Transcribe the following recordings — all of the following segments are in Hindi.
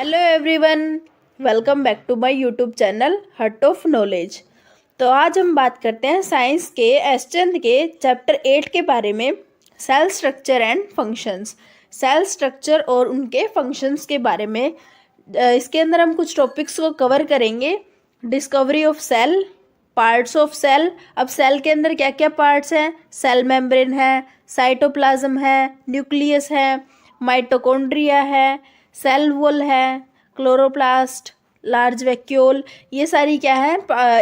Hello everyone, welcome back to my YouTube channel hut of knowledge. तो आज हम बात करते हैं साइंस के एस्टेंथ के चैप्टर 8 के बारे में, cell structure and functions. Cell structure और उनके फंक्शंस के बारे में इसके अंदर हम कुछ टॉपिक्स को कवर करेंगे। Discovery of cell, parts of cell. अब सेल के अंदर क्या क्या पार्ट्स हैं? सेल मेम्ब्रेन है, साइटोप्लाज्म है, न्यूक्लियस है, माइटोकॉन्ड्रिया है, सेल वॉल है, क्लोरोप्लास्ट, लार्ज वैक्यूल। ये सारी क्या है?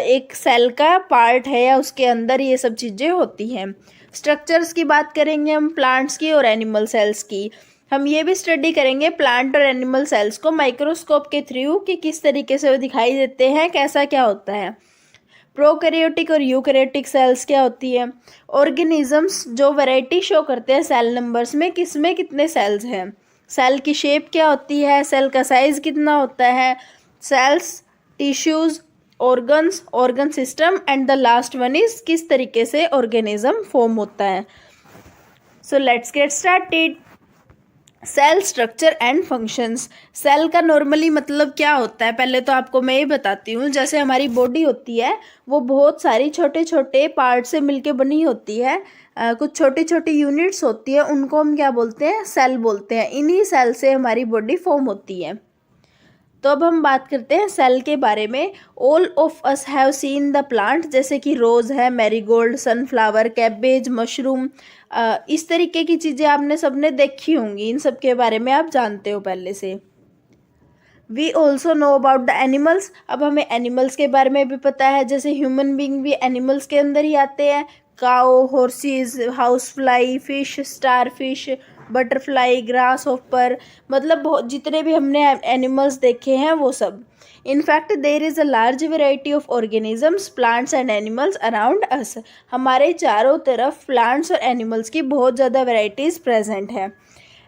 एक सेल का पार्ट है या उसके अंदर ये सब चीज़ें होती हैं। स्ट्रक्चर्स की बात करेंगे हम प्लांट्स की और एनिमल सेल्स की। हम ये भी स्टडी करेंगे प्लांट और एनिमल सेल्स को माइक्रोस्कोप के थ्रू कि किस तरीके से वो दिखाई देते हैं, कैसा क्या होता है। प्रोकैरियोटिक और यूकैरियोटिक सेल्स क्या होती है। ऑर्गेनिजम्स जो वैरायटी शो करते हैं सेल नंबर्स में, किस में कितने सेल्स हैं। सेल की शेप क्या होती है, सेल का साइज कितना होता है, cells, tissues, organs, organ system and the last one is किस तरीके से ऑर्गेनिज्म फॉर्म होता है। So let's get started. Cell structure and functions. Cell का नॉर्मली मतलब क्या होता है, पहले तो आपको मैं ये बताती हूँ। जैसे हमारी बॉडी होती है वो बहुत सारी छोटे छोटे पार्ट से मिलके बनी होती है। कुछ छोटी छोटी यूनिट्स होती है, उनको हम क्या बोलते हैं? सेल बोलते हैं। इन्हीं सेल से हमारी बॉडी फॉर्म होती है। तो अब हम बात करते हैं सेल के बारे में। All of us have seen the plant, जैसे कि रोज़ है, मैरीगोल्ड, सनफ्लावर, कैबेज, मशरूम। इस तरीके की चीज़ें आपने सबने देखी होंगी, इन सब के बारे में आप जानते हो पहले से। We also know about the animals. अब हमें एनिमल्स के बारे में भी पता है, जैसे ह्यूमन बींग भी एनिमल्स के अंदर ही आते हैं। Cow, horses, housefly, fish, starfish, butterfly, grasshopper, मतलब बहुत जितने भी हमने एनिमल्स देखे हैं वो सब। In fact there is a large variety of organisms, plants and animals around us. हमारे चारों तरफ प्लांट्स और एनिमल्स की बहुत ज़्यादा वेराइटीज़ प्रेजेंट है।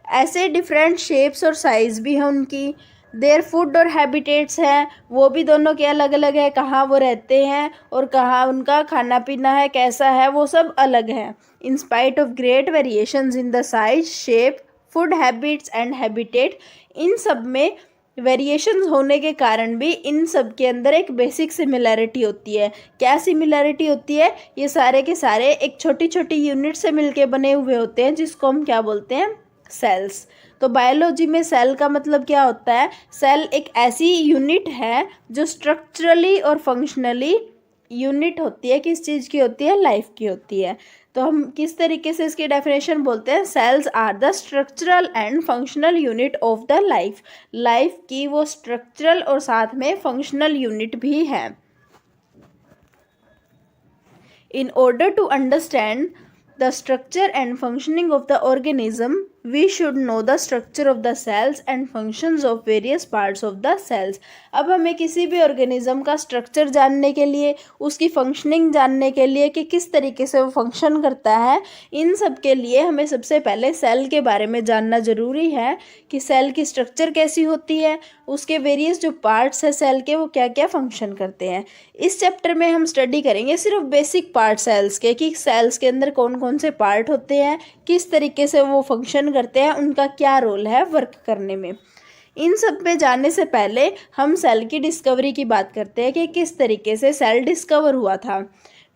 ऐसे डिफरेंट शेप्स और साइज़ भी हैं उनकी। देयर फूड और हैबिटेट्स हैं, वो भी दोनों के अलग अलग है, कहाँ वो रहते हैं और कहाँ उनका खाना पीना है, कैसा है, वो सब अलग है। In spite of great variations in the size, shape, food habits and habitat, इन सब में वेरिएशंस होने के कारण भी इन सब के अंदर एक बेसिक सिमिलैरिटी होती है। क्या सिमिलैरिटी होती है? ये सारे के सारे एक छोटी छोटी यूनिट से मिलके बने हुए होते हैं, जिसको हम क्या बोलते हैं? सेल्स। तो बायोलॉजी में सेल का मतलब क्या होता है? सेल एक ऐसी यूनिट है जो स्ट्रक्चरली और फंक्शनली यूनिट होती है। किस चीज़ की होती है? लाइफ की होती है। तो हम किस तरीके से इसकी डेफिनेशन बोलते हैं? Cells are the structural and functional unit of the life. Life की वो स्ट्रक्चरल और साथ में फंक्शनल यूनिट भी है। In order to understand the structure and functioning of the organism, we should know the structure of the cells and functions of various parts of the cells. अब हमें किसी भी ऑर्गेनिज्म का स्ट्रक्चर जानने के लिए, उसकी फंक्शनिंग जानने के लिए कि किस तरीके से वो फंक्शन करता है, इन सब के लिए हमें सबसे पहले सेल के बारे में जानना ज़रूरी है कि सेल की स्ट्रक्चर कैसी होती है, उसके वेरियस जो पार्ट्स है सेल के, वो क्या क्या फंक्शन करते हैं। इस चैप्टर में हम स्टडी करेंगे सिर्फ बेसिक पार्ट सेल्स के, कि सेल्स के अंदर कौन कौन से पार्ट होते हैं, किस तरीके से वो फंक्शन करते हैं, उनका क्या रोल है वर्क करने में। इन सब पे जाने से पहले हम सेल की डिस्कवरी की बात करते हैं कि किस तरीके से सेल डिस्कवर हुआ था।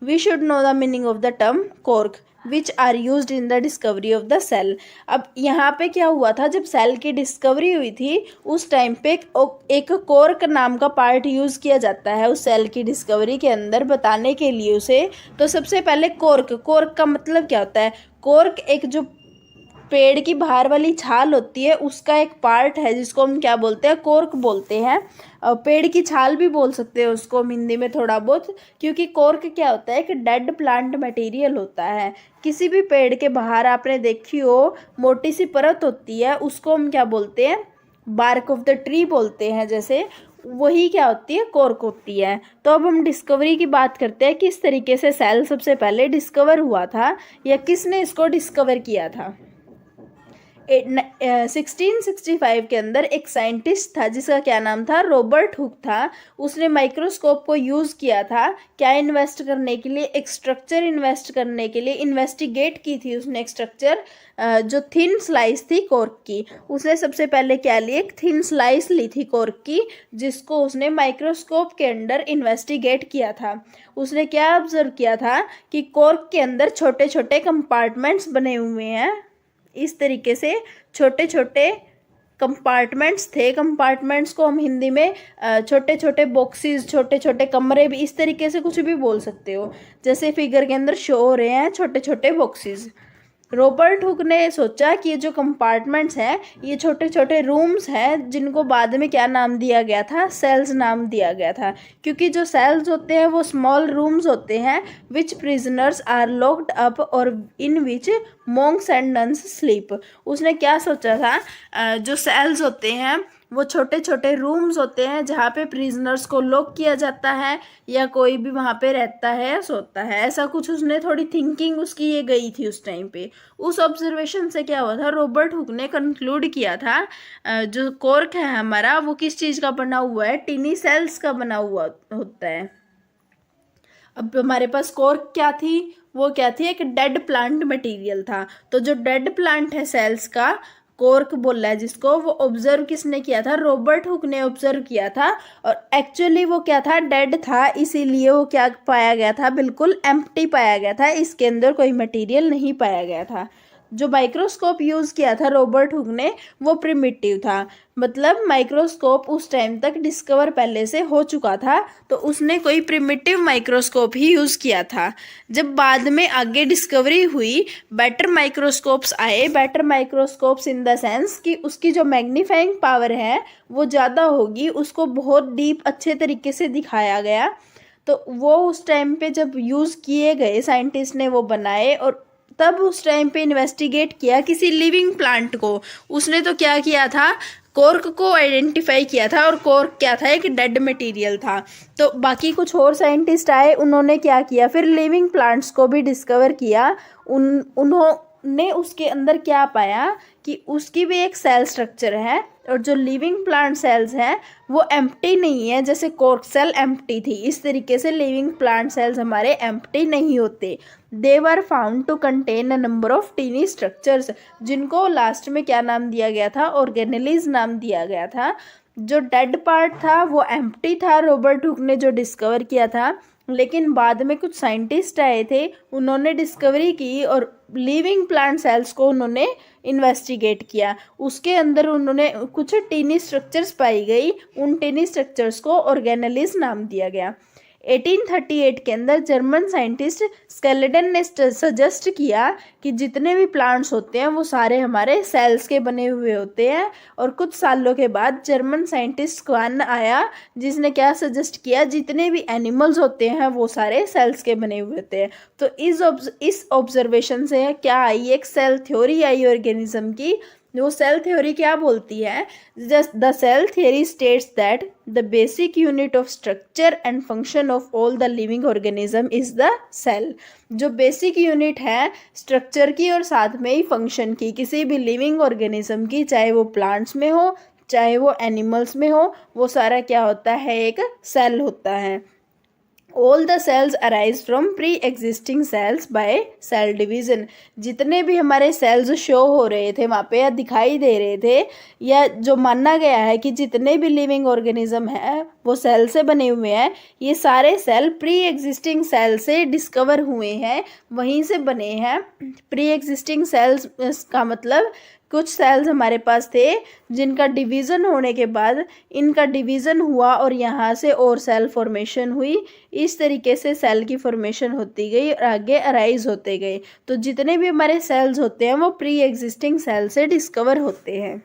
We should know the meaning of the term cork which are used in the discovery of the cell. अब यहाँ पे क्या हुआ था, जब सेल की डिस्कवरी हुई थी उस टाइम पे एक कॉर्क नाम का पार्ट यूज़ किया जाता है उस सेल की डिस्कवरी के अंदर बताने के लिए उसे। तो सबसे पहले कॉर्क का मतलब क्या होता है? कॉर्क एक जो पेड़ की बाहर वाली छाल होती है उसका एक पार्ट है, जिसको हम क्या बोलते हैं? कॉर्क बोलते हैं। पेड़ की छाल भी बोल सकते हैं उसको हम हिंदी में थोड़ा बहुत, क्योंकि कॉर्क क्या होता है? एक डेड प्लांट मटेरियल होता है। किसी भी पेड़ के बाहर आपने देखी हो मोटी सी परत होती है, उसको हम क्या बोलते हैं? बार्क ऑफ द ट्री बोलते हैं। जैसे वही क्या होती है? कॉर्क होती है। तो अब हम डिस्कवरी की बात करते हैं, किस तरीके से सेल सबसे पहले डिस्कवर हुआ था या किसने इसको डिस्कवर किया था। 1665 के अंदर एक साइंटिस्ट था जिसका क्या नाम था, रॉबर्ट हुक था। उसने माइक्रोस्कोप को यूज़ किया था क्या इन्वेस्ट करने के लिए, एक स्ट्रक्चर इन्वेस्ट करने के लिए। इन्वेस्टिगेट की थी उसने एक स्ट्रक्चर जो थिन स्लाइस थी कॉर्क की। उसने सबसे पहले क्या ली, एक थिन स्लाइस ली थी कॉर्क की, जिसको उसने माइक्रोस्कोप के अंदर इन्वेस्टिगेट किया था। उसने क्या ऑब्जर्व किया था कि कॉर्क के अंदर छोटे छोटे कंपार्टमेंट्स बने हुए हैं। इस तरीके से छोटे छोटे कंपार्टमेंट्स थे। कंपार्टमेंट्स को हम हिंदी में छोटे छोटे बॉक्सेस, छोटे छोटे कमरे भी, इस तरीके से कुछ भी बोल सकते हो। जैसे फिगर के अंदर शो हो रहे हैं छोटे छोटे बॉक्सेस। रॉबर्ट हुक ने सोचा कि ये जो कंपार्टमेंट्स हैं ये छोटे छोटे रूम्स हैं, जिनको बाद में क्या नाम दिया गया था, सेल्स नाम दिया गया था। क्योंकि जो सेल्स होते हैं वो स्मॉल रूम्स होते हैं विच प्रिजनर्स आर लॉक्ड अप और इन विच मॉन्क्स एंड नन्स स्लीप। उसने क्या सोचा था, जो सेल्स होते हैं वो छोटे छोटे रूम्स होते हैं जहाँ पे प्रिजनर्स को लॉक किया जाता है या कोई भी वहाँ पे रहता है, सोता है, ऐसा कुछ उसने थोड़ी थिंकिंग उसकी ये गई थी उस टाइम पे। उस ऑब्जर्वेशन से क्या हुआ था, रॉबर्ट हुक ने कंक्लूड किया था जो कॉर्क है हमारा वो किस चीज़ का बना हुआ है, टिनी सेल्स का बना हुआ होता है। अब हमारे पास कॉर्क क्या थी, वो क्या थी, एक डेड प्लांट मटेरियल था। तो जो डेड प्लांट है सेल्स का, कॉर्क बोला है जिसको, वो ऑब्जर्व किसने किया था, रॉबर्ट हुक ने ऑब्जर्व किया था। और एक्चुअली वो क्या था, डेड था, इसीलिए वो क्या पाया गया था, बिल्कुल एम्प्टी पाया गया था, इसके अंदर कोई मटेरियल नहीं पाया गया था। जो माइक्रोस्कोप यूज़ किया था रॉबर्ट हुक ने वो प्रिमिटिव था, मतलब माइक्रोस्कोप उस टाइम तक डिस्कवर पहले से हो चुका था, तो उसने कोई प्रिमिटिव माइक्रोस्कोप ही यूज़ किया था। जब बाद में आगे डिस्कवरी हुई, बेटर माइक्रोस्कोप्स आए। Better microscopes in the sense कि उसकी जो मैग्नीफाइंग पावर है वो ज़्यादा होगी, उसको बहुत डीप अच्छे तरीके से दिखाया गया। तो वो उस टाइम पे जब यूज़ किए गए, साइंटिस्ट ने वो बनाए और तब उस टाइम पे इन्वेस्टिगेट किया किसी लिविंग प्लांट को। उसने तो क्या किया था, कॉर्क को आइडेंटिफाई किया था, और कॉर्क क्या था, एक डेड मटेरियल था। तो बाकी कुछ और साइंटिस्ट आए, उन्होंने क्या किया, फिर लिविंग प्लांट्स को भी डिस्कवर किया। उन्होंने उसके अंदर क्या पाया कि उसकी भी एक सेल स्ट्रक्चर है, और जो लिविंग प्लांट सेल्स हैं वो एम्प्टी नहीं है, जैसे कॉर्क सेल एम्प्टी थी, इस तरीके से लिविंग प्लांट सेल्स हमारे एम्प्टी नहीं होते। They were found to contain a number of tiny structures, जिनको लास्ट में क्या नाम दिया गया था, ऑर्गेनेलीज नाम दिया गया था। जो डेड पार्ट था वो एम्प्टी था, रॉबर्ट हुक ने जो डिस्कवर किया था। लेकिन बाद में कुछ साइंटिस्ट आए थे, उन्होंने डिस्कवरी की और लिविंग प्लांट सेल्स को उन्होंने इन्वेस्टिगेट किया। उसके अंदर उन्होंने कुछ टीनी स्ट्रक्चर्स पाई गई, उन टीनी स्ट्रक्चर्स को ऑर्गेनेलिस नाम दिया गया। 1838 के अंदर जर्मन साइंटिस्ट स्केलेटन ने सजेस्ट किया कि जितने भी प्लांट्स होते हैं वो सारे हमारे सेल्स के बने हुए होते हैं। और कुछ सालों के बाद जर्मन साइंटिस्ट क्वान आया जिसने क्या सजेस्ट किया, जितने भी एनिमल्स होते हैं वो सारे सेल्स के बने हुए होते हैं। तो इस ऑब्जर्वेशन से क्या आई, एक सेल थ्योरी आई ऑर्गेनिज्म की। वो सेल थ्योरी क्या बोलती है, just the cell theory states that the basic unit of structure and function of all the living organism is the cell. जो बेसिक यूनिट है स्ट्रक्चर की और साथ में ही फंक्शन की किसी भी लिविंग ऑर्गेनिज्म की, चाहे वो प्लांट्स में हो चाहे वो एनिमल्स में हो, वो सारा क्या होता है, एक सेल होता है। All the cells arise from pre existing cells by cell division. जितने भी हमारे सेल्स शो हो रहे थे वहाँ पे या दिखाई दे रहे थे, या जो माना गया है कि जितने भी लिविंग ऑर्गेनिज्म है वो सेल से बने हुए हैं, ये सारे सेल प्री एग्जिस्टिंग सेल से डिस्कवर हुए हैं, वहीं से बने हैं। प्री एग्जिस्टिंग सेल्स का मतलब कुछ सेल्स हमारे पास थे जिनका डिवीज़न होने के बाद इनका डिवीज़न हुआ और यहाँ से और सेल फॉर्मेशन हुई। इस तरीके से सेल की फॉर्मेशन होती गई और आगे अराइज होते गए। तो जितने भी हमारे सेल्स होते हैं वो प्री एग्जिस्टिंग सेल से डिस्कवर होते हैं।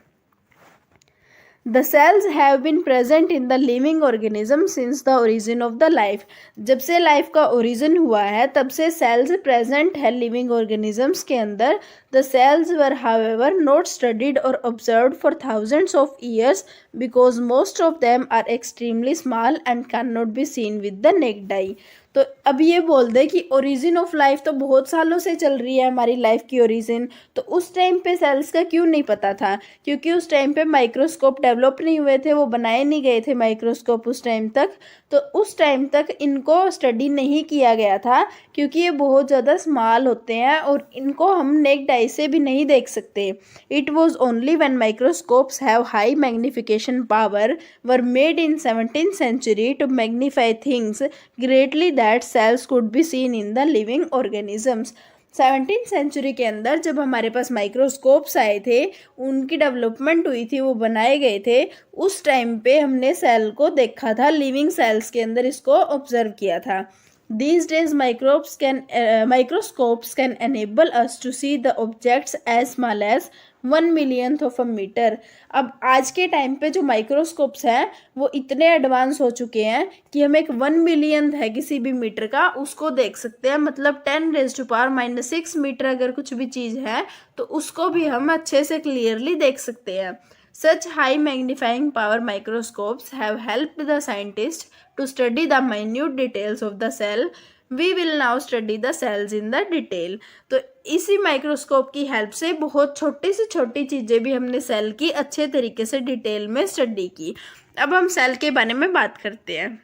The cells have been present in the living organism since the origin of the life। जब से लाइफ का ओरिजिन हुआ है तब से सेल्स प्रेजेंट है लिविंग ऑर्गेनिजम्स के अंदर। The cells were, however, not studied or observed for thousands of years because most of them are extremely small and cannot be seen with the naked eye. तो अब ये बोल दे कि ओरिजिन ऑफ लाइफ तो बहुत सालों से चल रही है हमारी लाइफ की ओरिजिन, तो उस टाइम पे सेल्स का क्यों नहीं पता था? क्योंकि उस टाइम पे माइक्रोस्कोप डेवलप नहीं हुए थे, वो बनाए नहीं गए थे माइक्रोस्कोप उस टाइम तक। तो उस टाइम तक इनको स्टडी नहीं किया गया था क्योंकि ये बहुत ज़्यादा स्मॉल होते हैं और इनको हम नेक्ड आई से भी नहीं देख सकते। It was only when microscopes have high magnification power were made in 17th century to magnify things greatly that cells could be seen in the living organisms. 17th century के अंदर जब हमारे पास माइक्रोस्कोप्स आए थे, उनकी डेवलपमेंट हुई थी, वो बनाए गए थे, उस टाइम पे हमने सेल को देखा था, लिविंग सेल्स के अंदर इसको ऑब्जर्व किया था। These days microscopes can enable us to see the objects as small as 1/1,000th of a meter। अब आज के टाइम पे जो माइक्रोस्कोप्स हैं वो इतने एडवांस हो चुके हैं कि हम एक 1/1,000th है किसी भी मीटर का उसको देख सकते हैं। मतलब 10⁻⁻⁶ मीटर अगर कुछ भी चीज़ है तो उसको भी हम अच्छे से क्लियरली देख सकते हैं। Such high magnifying power microscopes have helped the scientists to study the minute details of the cell. We will now study the cells in the detail। तो इसी माइक्रोस्कोप की हेल्प से बहुत छोटी से छोटी चीज़ें भी हमने सेल की अच्छे तरीके से डिटेल में स्टडी की। अब हम सेल के बारे में बात करते हैं।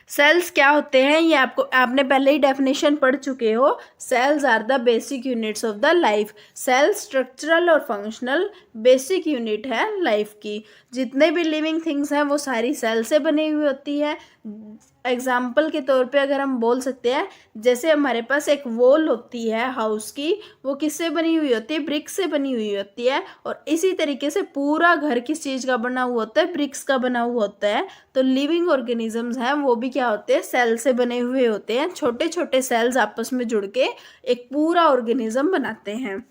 सेल्स क्या होते हैं ये आपने पहले ही डेफिनेशन पढ़ चुके हो। Cells are the basic units of the life. Cell structural और फंक्शनल बेसिक यूनिट है लाइफ की। जितने भी लिविंग थिंग्स हैं वो सारी सेल से बनी हुई होती है। एग्जाम्पल के तौर पे अगर हम बोल सकते हैं, जैसे हमारे पास एक वॉल होती है हाउस की, वो किससे बनी हुई होती है? ब्रिक से बनी हुई होती है। और इसी तरीके से पूरा घर किस चीज़ का बना हुआ होता है? ब्रिक्स का बना हुआ होता है। तो लिविंग ऑर्गेनिजम्स हैं वो भी क्या होते हैं? सेल से बने हुए होते हैं। छोटे छोटे सेल्स आपस में जुड़ के एक पूरा ऑर्गेनिज्म बनाते हैं।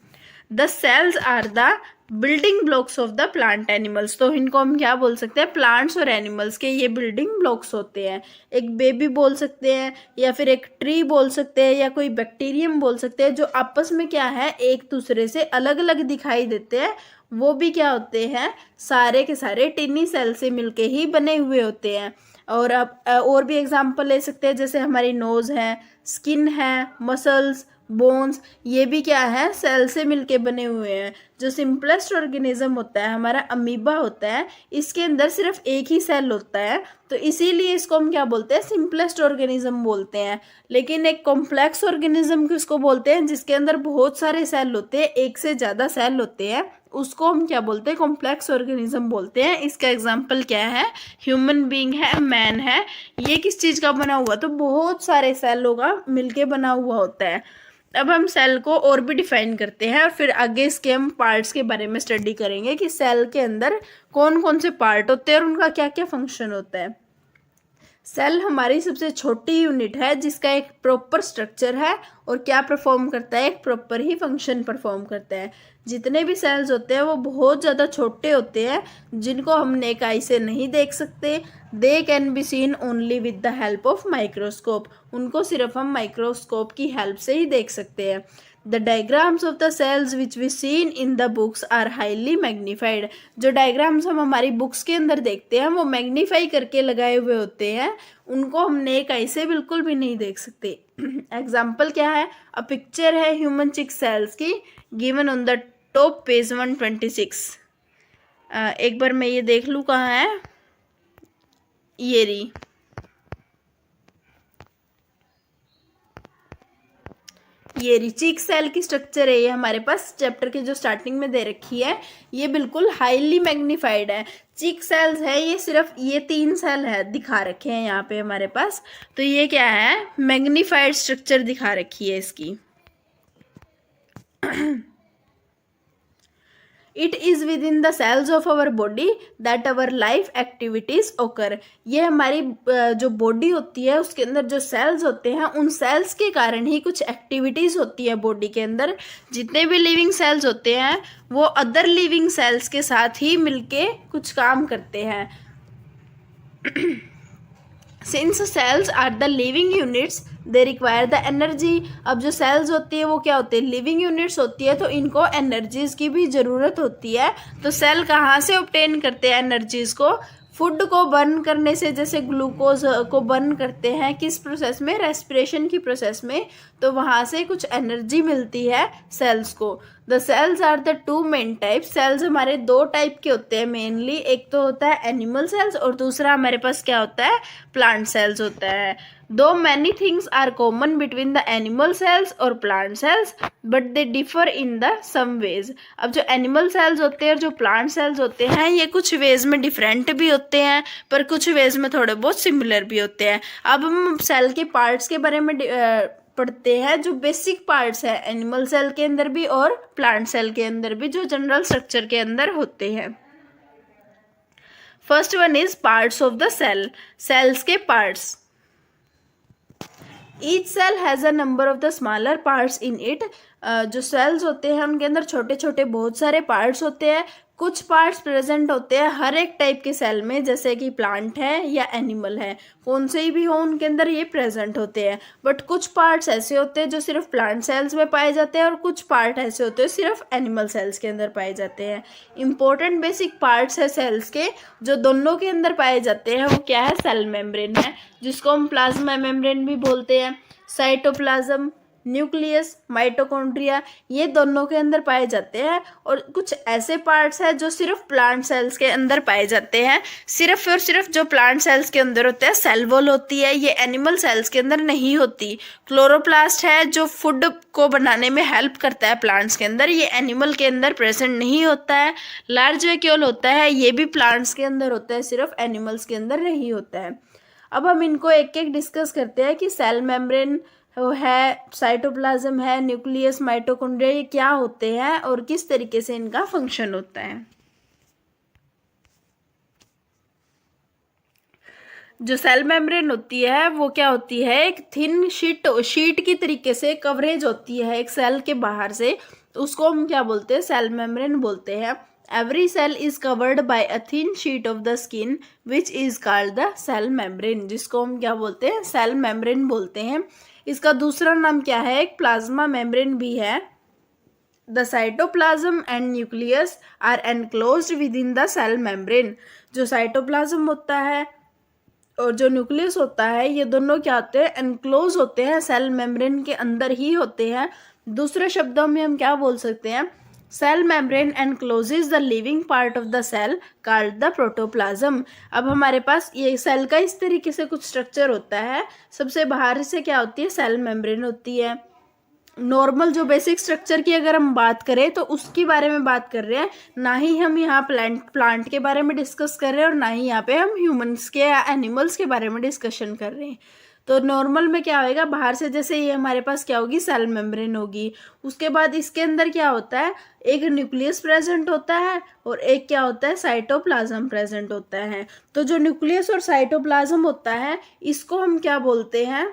The cells are the building blocks of the plant animals. तो इनको हम क्या बोल सकते हैं? प्लांट्स और एनिमल्स के ये बिल्डिंग ब्लॉक्स होते हैं। एक बेबी बोल सकते हैं या फिर एक ट्री बोल सकते हैं या कोई बैक्टीरियम बोल सकते हैं, जो आपस में क्या है एक दूसरे से अलग अलग दिखाई देते हैं। वो भी क्या होते हैं? सारे के सारे टिनी सेल से मिलके ही बने हुए होते हैं। और अब और भी एग्जांपल ले सकते हैं, जैसे हमारी नोज़ है, स्किन है, मसल्स, बोन्स, ये भी क्या है? सेल से मिलके बने हुए हैं। जो सिंपलेस्ट ऑर्गेनिज्म होता है हमारा अमीबा होता है, इसके अंदर सिर्फ एक ही सेल होता है, तो इसीलिए इसको हम क्या बोलते हैं? सिंपलेस्ट ऑर्गेनिज्म बोलते हैं। लेकिन एक कॉम्प्लेक्स ऑर्गेनिज्म किसको बोलते हैं? जिसके अंदर बहुत सारे सेल होते हैं, एक से ज़्यादा सेल होते हैं, उसको हम क्या बोलते हैं? कॉम्प्लेक्स ऑर्गेनिज्म बोलते हैं। इसका एग्जाम्पल क्या है? ह्यूमन बीइंग है, मैन है, ये किस चीज़ का बना हुआ? तो बहुत सारे सेलों का मिलके बना हुआ होता है। अब हम सेल को और भी डिफाइन करते हैं और फिर आगे इसके हम पार्ट्स के बारे में स्टडी करेंगे कि सेल के अंदर कौन कौन से पार्ट होते हैं और उनका क्या क्या फंक्शन होता है। सेल हमारी सबसे छोटी यूनिट है जिसका एक प्रॉपर स्ट्रक्चर है और क्या परफॉर्म करता है? एक प्रॉपर ही फंक्शन परफॉर्म करता है। जितने भी सेल्स होते हैं वो बहुत ज़्यादा छोटे होते हैं, जिनको हम नेक आई से नहीं देख सकते। They can be seen only with the help of microscope. उनको सिर्फ हम माइक्रोस्कोप की हेल्प से ही देख सकते हैं। The diagrams of the cells which we seen in the books are highly magnified. जो डायग्राम्स हम हमारी बुक्स के अंदर देखते हैं वो मैग्नीफाई करके लगाए हुए होते हैं, उनको हम नेक आई से बिल्कुल भी नहीं देख सकते। एग्जाम्पल क्या है? अ पिक्चर है ह्यूमन चिक सेल्स की given on the top page 126। एक बार मैं ये देख लूँ कहाँ है। ये रही, ये रिचिक सेल की स्ट्रक्चर है, ये हमारे पास चैप्टर के जो स्टार्टिंग में दे रखी है। ये बिल्कुल हाईली मैग्नीफाइड है। चिक सेल्स है, ये सिर्फ ये 3 सेल है दिखा रखे हैं यहाँ पे हमारे पास। तो ये क्या है? मैग्नीफाइड स्ट्रक्चर दिखा रखी है इसकी। It is within the cells of our body that our life activities occur. ये हमारी जो बॉडी होती है उसके अंदर जो सेल्स होते हैं, उन सेल्स के कारण ही कुछ एक्टिविटीज़ होती है बॉडी के अंदर। जितने भी लिविंग सेल्स होते हैं वो अदर लिविंग सेल्स के साथ ही मिलके कुछ काम करते हैं। Since cells are the living units they require the energy. अब जो सेल्स होती है वो क्या होती है, लिविंग यूनिट्स होती है, तो इनको एनर्जीज की भी ज़रूरत होती है। तो सेल कहाँ से ऑब्टेन करते हैं एनर्जीज को, फूड को बर्न करने से, जैसे ग्लूकोज को बर्न करते हैं किस प्रोसेस में, रेस्पिरेशन की प्रोसेस में, तो वहाँ से कुछ एनर्जी मिलती है सेल्स को। The cells are the two main type. Cells हमारे दो टाइप के होते हैं मेनली, एक तो होता है एनिमल सेल्स और दूसरा हमारे पास क्या होता है, प्लांट सेल्स होता है। Though many things are common between the animal cells और plant cells but they differ in the some ways. अब जो एनिमल सेल्स होते हैं और जो प्लांट सेल्स होते हैं ये कुछ वेज में डिफरेंट भी होते हैं पर कुछ वेज में थोड़े बहुत सिमिलर भी होते हैं। अब हम सेल के पार्ट्स के बारे में पढ़ते हैं, जो बेसिक पार्ट्स हैं एनिमल सेल के अंदर भी और प्लांट सेल के अंदर भी, जो जनरल स्ट्रक्चर के अंदर होते हैं। First one is parts of the cell. Cells के parts. Each cell has a number of the smaller parts in it. जो सेल्स होते हैं उनके अंदर छोटे छोटे बहुत सारे पार्ट्स होते हैं। कुछ पार्ट्स प्रेजेंट होते हैं हर एक टाइप के सेल में, जैसे कि प्लांट है या एनिमल है, कौन से ही भी हो उनके अंदर ये प्रेजेंट होते हैं। बट कुछ पार्ट्स ऐसे होते हैं जो सिर्फ प्लांट सेल्स में पाए जाते हैं और कुछ पार्ट ऐसे होते हैं सिर्फ एनिमल सेल्स के अंदर पाए जाते हैं। इंपॉर्टेंट बेसिक पार्ट्स है सेल्स के जो दोनों के अंदर पाए जाते हैं, वो क्या है, सेल मेम्ब्रेन है, जिसको हम प्लाज्मा मेम्ब्रेन भी बोलते हैं। साइटोप्लाज्म, न्यूक्लियस, माइटोकॉन्ड्रिया, ये दोनों के अंदर पाए जाते हैं। और कुछ ऐसे पार्ट्स हैं जो सिर्फ प्लांट सेल्स के अंदर पाए जाते हैं। सिर्फ और सिर्फ जो प्लांट सेल्स के अंदर होते हैं, सेल वॉल होती है, ये एनिमल सेल्स के अंदर नहीं होती। क्लोरोप्लास्ट है जो फूड को बनाने में हेल्प करता है प्लांट्स के अंदर, ये एनिमल के अंदर प्रेजेंट नहीं होता है। लार्ज वैक्यूल होता है, ये भी प्लांट्स के अंदर होता है, सिर्फ एनिमल्स के अंदर नहीं होता है। अब हम इनको एक एक डिस्कस करते हैं कि सेल मेम्ब्रेन है, साइटोप्लाज्म है, न्यूक्लियस, माइटोकॉन्ड्रिया, ये क्या होते हैं और किस तरीके से इनका फंक्शन होता है। जो सेल मेम्ब्रेन होती है वो क्या होती है, एक थिन शीट की तरीके से कवरेज होती है एक सेल के बाहर से, उसको हम क्या बोलते हैं, सेल मेम्ब्रेन बोलते हैं। Every cell is covered by a thin sheet of the skin which is called the cell membrane, जिसको हम क्या बोलते हैं, सेल मेम्ब्रेन बोलते हैं। इसका दूसरा नाम क्या है, एक प्लाज्मा मेम्ब्रेन भी है। The cytoplasm and nucleus are enclosed within the cell membrane. जो साइटोप्लाज्म होता है और जो न्यूक्लियस होता है, ये दोनों क्या होते हैं, एनक्लोज होते हैं, सेल मेम्ब्रेन के अंदर ही होते हैं। दूसरे शब्दों में हम क्या बोल सकते हैं, cell membrane encloses the living part of the cell called the protoplasm. अब हमारे पास ये सेल का इस तरीके से कुछ स्ट्रक्चर होता है। सबसे बाहर से क्या होती है, सेल मेम्ब्रेन होती है। नॉर्मल जो बेसिक स्ट्रक्चर की अगर हम बात करें तो उसके बारे में बात कर रहे हैं, ना ही हम यहाँ प्लांट के बारे में डिस्कस कर रहे हैं और ना ही यहाँ पे हम ह्यूमंस के या एनिमल्स के बारे में डिस्कशन कर रहे हैं। तो नॉर्मल में क्या होएगा, बाहर से जैसे ये हमारे पास क्या होगी, सेल मेम्ब्रेन होगी। उसके बाद इसके अंदर क्या होता है, एक न्यूक्लियस प्रेजेंट होता है और एक क्या होता है, साइटोप्लाज्म प्रेजेंट होता है। तो जो न्यूक्लियस और साइटोप्लाज्म होता है इसको हम क्या बोलते हैं,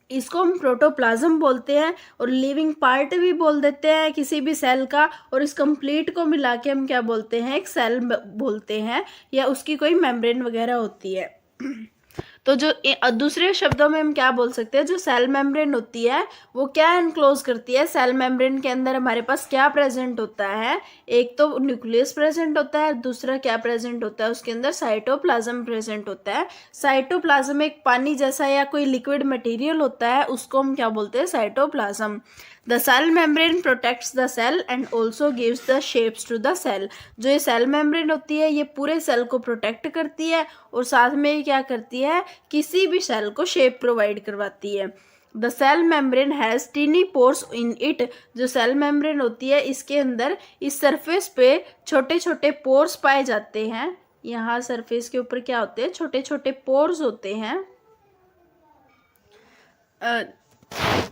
इसको हम प्रोटोप्लाज्म बोलते हैं और लिविंग पार्ट भी बोल देते हैं किसी भी सेल का। और इस कंप्लीट को मिला के हम क्या बोलते हैं, एक सेल बोलते हैं, या उसकी कोई मेम्ब्रेन वगैरह होती है। तो जो दूसरे शब्दों में हम क्या बोल सकते हैं, जो सेल मेम्ब्रेन होती है वो क्या एनक्लोज करती है, सेल मेम्ब्रेन के अंदर हमारे पास क्या प्रेजेंट होता है, एक तो न्यूक्लियस प्रेजेंट होता है, दूसरा क्या प्रेजेंट होता है, उसके अंदर साइटोप्लाज्म प्रेजेंट होता है। साइटोप्लाज्म एक पानी जैसा या कोई लिक्विड मटेरियल होता है, उसको हम क्या बोलते हैं, cytoplasm. The cell membrane protects the cell and also gives the shapes to the cell. जो ये सेल मेम्ब्रेन होती है ये पूरे सेल को प्रोटेक्ट करती है और साथ में ये क्या करती है, किसी भी सेल को शेप प्रोवाइड करवाती है। The cell membrane has tiny pores in it. जो सेल मेम्ब्रेन होती है इसके अंदर इस सरफेस पे छोटे छोटे पोर्स पाए जाते हैं। यहाँ सरफेस के ऊपर क्या होते हैं, छोटे छोटे पोर्स होते हैं,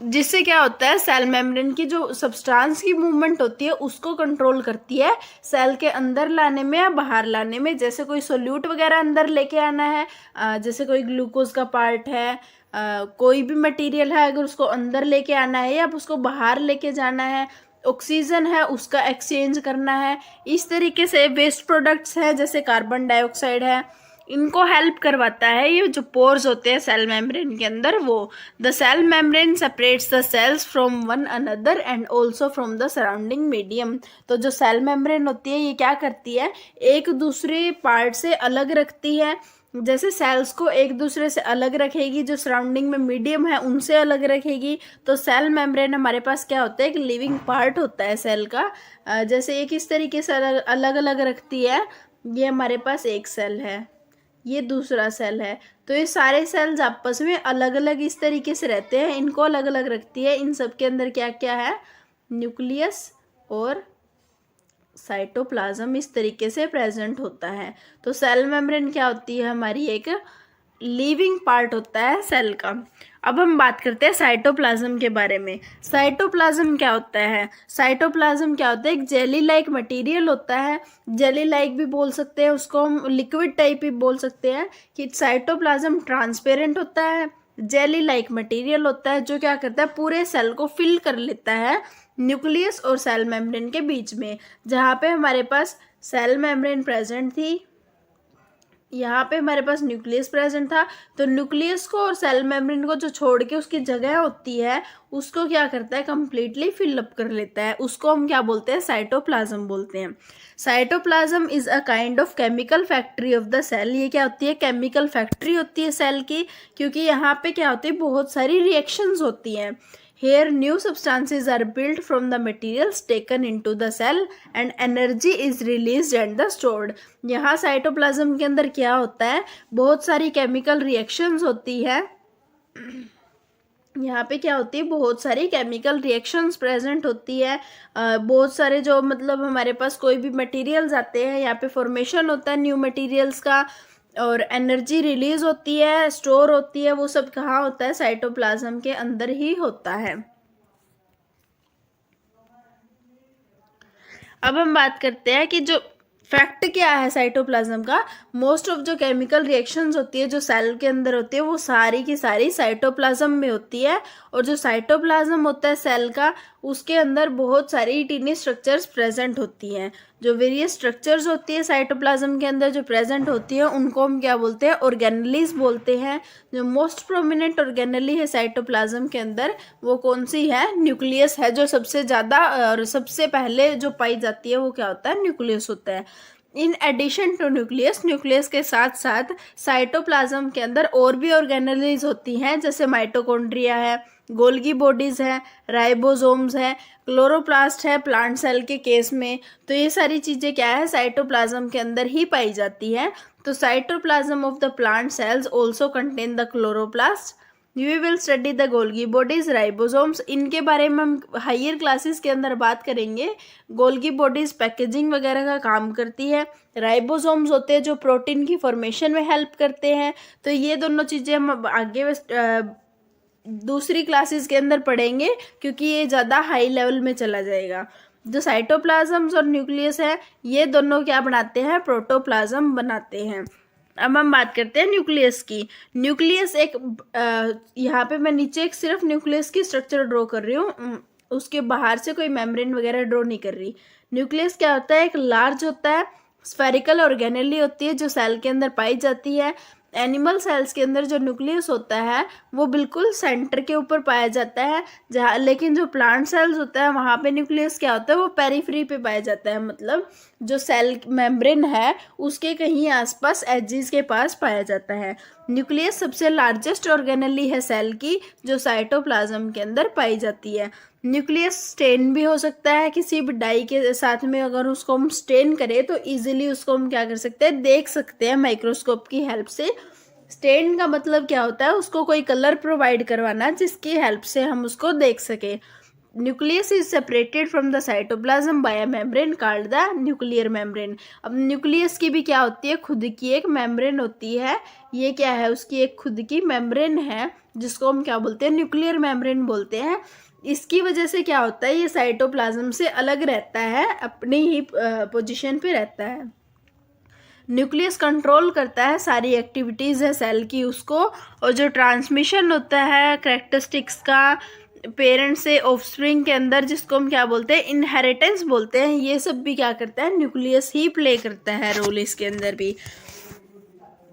जिससे क्या होता है, सेल मेम्ब्रेन की जो सब्सटेंस की मूवमेंट होती है उसको कंट्रोल करती है सेल के अंदर लाने में या बाहर लाने में। जैसे कोई सोल्यूट वगैरह अंदर लेके आना है, जैसे कोई ग्लूकोज का पार्ट है, कोई भी मटेरियल है, अगर उसको अंदर लेके आना है या उसको बाहर लेके जाना है, ऑक्सीजन है उसका एक्सचेंज करना है, इस तरीके से वेस्ट प्रोडक्ट्स हैं जैसे कार्बन डाइऑक्साइड है, इनको हेल्प करवाता है ये जो पोर्स होते हैं सेल मेम्ब्रेन के अंदर वो। The cell membrane separates the cells from one another and also from the surrounding medium. तो जो सेल मेम्ब्रेन होती है ये क्या करती है, एक दूसरे पार्ट से अलग रखती है। जैसे सेल्स को एक दूसरे से अलग रखेगी, जो सराउंडिंग में मीडियम है उनसे अलग रखेगी। तो सेल मेम्ब्रेन हमारे पास क्या होता है, एक लिविंग पार्ट होता है सेल का। जैसे ये किस तरीके से अलग अलग रखती है, ये हमारे पास एक सेल है, ये दूसरा सेल है, तो ये सारे सेल्स आपस में अलग अलग इस तरीके से रहते हैं, इनको अलग अलग रखती है। इन सब के अंदर क्या क्या है, न्यूक्लियस और साइटोप्लाज्म इस तरीके से प्रेजेंट होता है। तो सेल मेम्ब्रेन क्या होती है, हमारी एक लिविंग पार्ट होता है सेल का। अब हम बात करते हैं साइटोप्लाज्म के बारे में। साइटोप्लाज्म क्या होता है, साइटोप्लाज्म क्या होता है, एक जेली लाइक मटेरियल होता है। जेली लाइक भी बोल सकते हैं उसको, हम लिक्विड टाइप भी बोल सकते हैं कि साइटोप्लाज्म ट्रांसपेरेंट होता है, जेली लाइक मटेरियल होता है, जो क्या करता है पूरे सेल को फिल कर लेता है न्यूक्लियस और सेल मेम्ब्रेन के बीच में। जहाँ पे हमारे पास सेल मेम्ब्रेन प्रेजेंट थी, यहाँ पे हमारे पास न्यूक्लियस प्रेजेंट था, तो न्यूक्लियस को और सेल मेम्ब्रेन को जो छोड़ के उसकी जगह होती है उसको क्या करता है, कंप्लीटली फिलअप कर लेता है। उसको हम क्या बोलते हैं, साइटोप्लाज्म बोलते हैं। Cytoplasm is a kind of chemical factory of the cell. ये क्या होती है, केमिकल फैक्ट्री होती है सेल की, क्योंकि यहाँ पे क्या होती है, बहुत सारी रिएक्शंस होती हैं। Here new substances are built from the materials taken into the cell and energy is released and the stored। यहाँ साइटोप्लाज्म के अंदर क्या होता है, बहुत सारी केमिकल रिएक्शंस होती है। यहाँ पे क्या होती है, बहुत सारी केमिकल रिएक्शंस प्रेजेंट होती है। बहुत सारे जो मतलब हमारे पास कोई भी मटेरियल्स आते हैं, यहाँ पे फॉर्मेशन होता है न्यू मटेरियल्स का, और एनर्जी रिलीज होती है, स्टोर होती है, वो सब कहाँ होता है, साइटोप्लाज्म के अंदर ही होता है। अब हम बात करते हैं कि जो फैक्ट क्या है साइटोप्लाज्म का। मोस्ट ऑफ जो केमिकल रिएक्शंस होती है जो सेल के अंदर होती है वो सारी की सारी साइटोप्लाज्म में होती है। और जो साइटोप्लाज्म होता है सेल का, उसके अंदर बहुत सारी टीनी स्ट्रक्चर्स प्रेजेंट होती हैं। जो वेरियस स्ट्रक्चर्स होती है साइटोप्लाज्म के अंदर जो प्रेजेंट होती है उनको हम क्या बोलते हैं, ऑर्गेनेलीज बोलते हैं। जो मोस्ट प्रोमिनेंट ऑर्गेनेली है साइटोप्लाज्म के अंदर वो कौन सी है, न्यूक्लियस है, जो सबसे ज़्यादा और सबसे पहले जो पाई जाती है वो क्या होता है, न्यूक्लियस होता है। In addition to nucleus, nucleus के साथ साथ साइटोप्लाज्म के अंदर और भी ऑर्गेनेलीज होती हैं, जैसे माइटोकॉन्ड्रिया है, गोल्गी बॉडीज है, राइबोसोम्स है, क्लोरोप्लास्ट है प्लांट सेल के केस में। तो ये सारी चीज़ें क्या है, साइटोप्लाज्म के अंदर ही पाई जाती है। तो cytoplasm of the plant cells also contain the chloroplast. We will study the Golgi bodies, ribosomes, इनके बारे में हम हायर क्लासेस के अंदर बात करेंगे। गोल्गी बॉडीज पैकेजिंग वगैरह का काम करती है, राइबोसोम्स होते हैं जो प्रोटीन की फॉर्मेशन में हेल्प करते हैं। तो ये दोनों चीज़ें हम आगे दूसरी क्लासेस के अंदर पढ़ेंगे, क्योंकि ये ज़्यादा हाई लेवल में चला जाएगा। जो साइटोप्लाज्म्स और न्यूक्लियस है ये दोनों क्या बनाते हैं, प्रोटोप्लाज्म बनाते हैं। अब हम बात करते हैं न्यूक्लियस की। न्यूक्लियस एक यहाँ पे मैं नीचे एक सिर्फ न्यूक्लियस की स्ट्रक्चर ड्रॉ कर रही हूँ, उसके बाहर से कोई मेम्ब्रेन वगैरह ड्रॉ नहीं कर रही। न्यूक्लियस क्या होता है, एक लार्ज होता है, स्फेरिकल ऑर्गेनेली होती है जो सेल के अंदर पाई जाती है। एनिमल सेल्स के अंदर जो न्यूक्लियस होता है वो बिल्कुल सेंटर के ऊपर पाया जाता है, जहाँ लेकिन जो प्लांट सेल्स होता है वहाँ पे न्यूक्लियस क्या होता है, वो पेरिफेरी पे पाया जाता है, मतलब जो सेल मेम्ब्रेन है उसके कहीं आसपास एजेस के पास पाया जाता है। न्यूक्लियस सबसे लार्जेस्ट ऑर्गेनेली है सेल की, जो साइटोप्लाज्म के अंदर पाई जाती है। न्यूक्लियस स्टेन भी हो सकता है किसी भी डाई के साथ में, अगर उसको हम स्टेन करें तो इजीली उसको हम क्या कर सकते हैं, देख सकते हैं माइक्रोस्कोप की हेल्प से। स्टेन का मतलब क्या होता है, उसको कोई कलर प्रोवाइड करवाना जिसकी हेल्प से हम उसको देख सके। Nucleus is separated from the cytoplasm by a membrane called the nuclear membrane. अब न्यूक्लियस की भी क्या होती है, खुद की एक मेम्ब्रेन होती है। ये क्या है, उसकी एक खुद की मेम्ब्रेन है जिसको हम क्या बोलते हैं, न्यूक्लियर मेम्ब्रेन बोलते हैं। इसकी वजह से क्या होता है, ये साइटोप्लाज्म से अलग रहता है, अपनी ही पोजीशन पे रहता है। न्यूक्लियस कंट्रोल करता है सारी एक्टिविटीज़ है सेल की उसको, और जो ट्रांसमिशन होता है कैरेक्टरिस्टिक्स का पेरेंट से ऑफस्प्रिंग के अंदर, जिसको हम क्या बोलते हैं, इनहेरिटेंस बोलते हैं, ये सब भी क्या करता है, न्यूक्लियस ही प्ले करता है रोल इसके अंदर भी।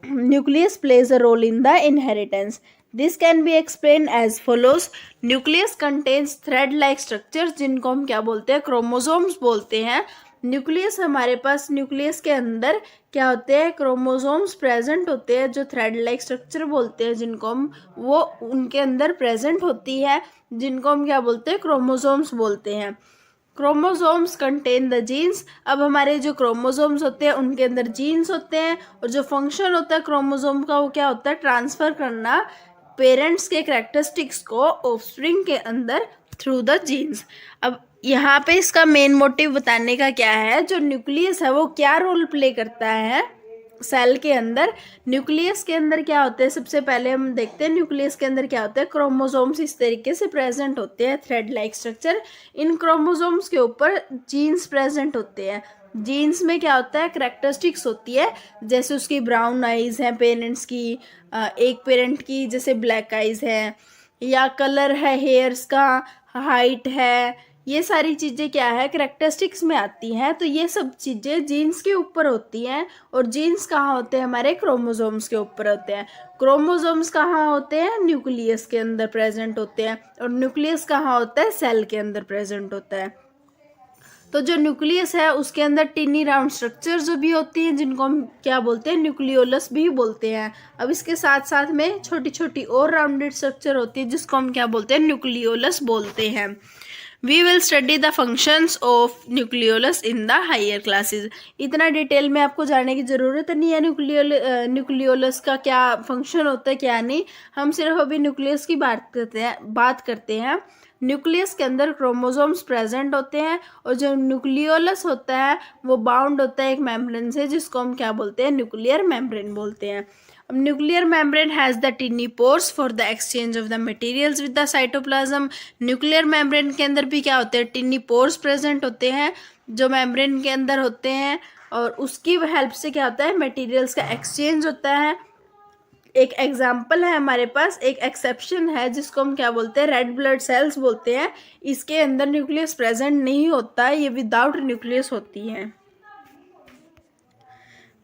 nucleus plays a role in the inheritance. This can be explained as follows. Nucleus contains thread-like structures जिनको हम क्या बोलते हैं, क्रोमोसोम्स बोलते हैं. न्यूक्लियस हमारे पास, न्यूक्लियस के अंदर क्या होते हैं, क्रोमोसोम्स प्रेजेंट होते हैं जो थ्रेड लाइक स्ट्रक्चर बोलते हैं, जिनको हम, वो उनके अंदर प्रेजेंट होती है, जिनको हम क्या बोलते हैं, क्रोमोसोम्स बोलते हैं. Chromosomes contain the genes. अब हमारे जो क्रोमोसोम्स होते हैं उनके अंदर जीन्स होते हैं, और जो फंक्शन होता है क्रोमोसोम का वो क्या होता है, ट्रांसफ़र करना पेरेंट्स के कैरेक्टरिस्टिक्स को ऑफस्प्रिंग के अंदर थ्रू द जीन्स. अब यहाँ पे इसका मेन मोटिव बताने का क्या है, जो न्यूक्लियस है वो क्या रोल प्ले करता है सेल के अंदर. न्यूक्लियस के अंदर क्या होते हैं, सबसे पहले हम देखते हैं न्यूक्लियस के अंदर क्या होता है. क्रोमोसोम्स इस तरीके से प्रेजेंट होते हैं, थ्रेड लाइक स्ट्रक्चर. इन क्रोमोसोम्स के ऊपर जीन्स प्रेजेंट होते हैं. जीन्स में क्या होता है, करैक्टरिस्टिक्स होती है, जैसे उसकी ब्राउन आइज़ हैं पेरेंट्स की, एक पेरेंट की जैसे ब्लैक आइज़ है, या कलर है हेयर्स का, हाइट है, ये सारी चीज़ें क्या है, करैक्टरिस्टिक्स में आती हैं. तो ये सब चीज़ें जीन्स के ऊपर होती हैं. और जीन्स कहाँ होते हैं, हमारे क्रोमोसोम्स के ऊपर होते हैं. क्रोमोसोम्स कहाँ होते हैं, न्यूक्लियस के अंदर प्रेजेंट होते हैं. और न्यूक्लियस कहाँ होता है, सेल के अंदर प्रेजेंट होता है. तो जो न्यूक्लियस है उसके अंदर टिनी राउंड स्ट्रक्चर जो भी होती हैं, जिनको हम क्या बोलते हैं, न्यूक्लियोलस भी बोलते हैं. अब इसके साथ साथ में छोटी छोटी और राउंडेड स्ट्रक्चर होती है जिसको हम क्या बोलते हैं, न्यूक्लियोलस बोलते हैं. We will study the functions of nucleolus in the higher classes. इतना डिटेल में आपको जानने की ज़रूरत नहीं है न्यूक्लियोलस का क्या फंक्शन होता है क्या नहीं. हम सिर्फ अभी न्यूक्लियस की बात करते हैं. न्यूक्लियस के अंदर क्रोमोसोम्स प्रेजेंट होते हैं, और जो न्यूक्लियोलस होता है वो बाउंड होता है एक मेम्ब्रेन से, जिसको हम क्या बोलते हैं, न्यूक्लियर मेम्ब्रेन बोलते हैं. अब nuclear membrane has the टिनी pores for the exchange of the materials with the cytoplasm. Nuclear membrane के अंदर भी क्या होते हैं, टिनी पोर्स प्रेजेंट होते हैं जो मेम्ब्रेन के अंदर होते हैं, और उसकी हेल्प से क्या होता है, मटेरियल्स का एक्सचेंज होता है. एक एग्जाम्पल है हमारे पास, एक एक्सेप्शन है जिसको हम क्या बोलते हैं, रेड ब्लड सेल्स बोलते हैं. इसके अंदर न्यूक्लियस प्रेजेंट नहीं होता, ये विदाउट न्यूक्लियस होती हैं.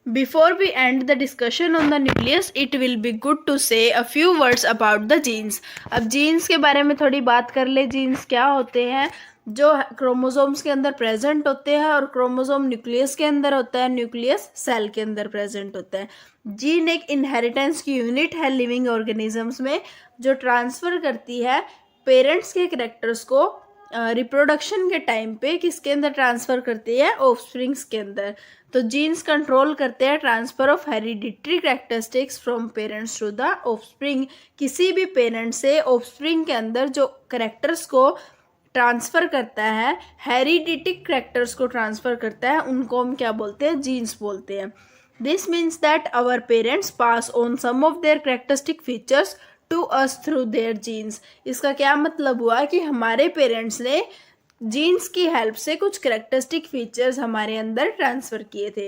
Before we end the discussion on the nucleus, it will be good to say a few words about the genes. अब जीन्स के बारे में थोड़ी बात कर ले. जीन्स क्या होते हैं, जो क्रोमोसोम्स के अंदर प्रेजेंट होते हैं, और क्रोमोसोम न्यूक्लियस के अंदर होता है, न्यूक्लियस सेल के अंदर प्रेजेंट होता है. जीन एक इनहेरिटेंस की यूनिट है लिविंग ऑर्गेनिजम्स में, जो ट्रांसफ़र करती है पेरेंट्स के कैरेक्टर्स को रिप्रोडक्शन के टाइम पे किसके अंदर ट्रांसफ़र करती है, ऑफस्प्रिंग्स के अंदर. तो जीन्स कंट्रोल करते हैं transfer of hereditary characteristics from parents to the offspring. किसी भी पेरेंट से ऑफस्प्रिंग के अंदर जो कैरेक्टर्स को ट्रांसफ़र करता है, हेरिडिटिक कैरेक्टर्स को ट्रांसफ़र करता है, उनको हम क्या बोलते हैं, जीन्स बोलते हैं. This means that our parents pass on some of their characteristic features to us through their genes. इसका क्या मतलब हुआ कि हमारे पेरेंट्स ने जीन्स की हेल्प से कुछ कैरेक्टरिस्टिक फीचर्स हमारे अंदर ट्रांसफ़र किए थे.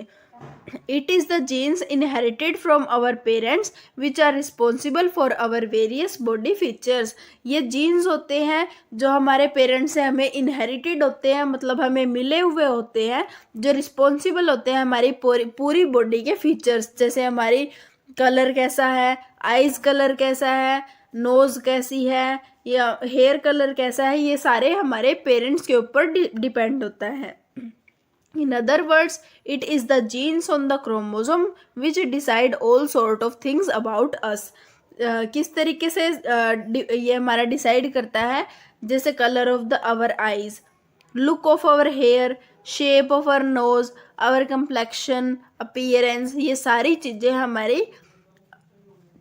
It is the genes inherited from our parents which are responsible for our various body features. ये जीन्स होते हैं जो हमारे पेरेंट्स से हमें इनहेरिटेड होते हैं, मतलब हमें मिले हुए होते हैं, जो रिस्पॉन्सिबल होते हैं हमारी पूरी बॉडी के फीचर्स. जैसे हमारी कलर कैसा है, आइज़ कलर कैसा है, नोज़ कैसी है, या हेयर कलर कैसा है, ये सारे हमारे पेरेंट्स के ऊपर डिपेंड होता है. In other words, it is the genes on the chromosome which decide all sort of things about us. किस तरीके से ये हमारा डिसाइड करता है, जैसे colour of the our eyes, look of our hair, shape of our nose, our complexion, appearance, ये सारी चीज़ें हमारी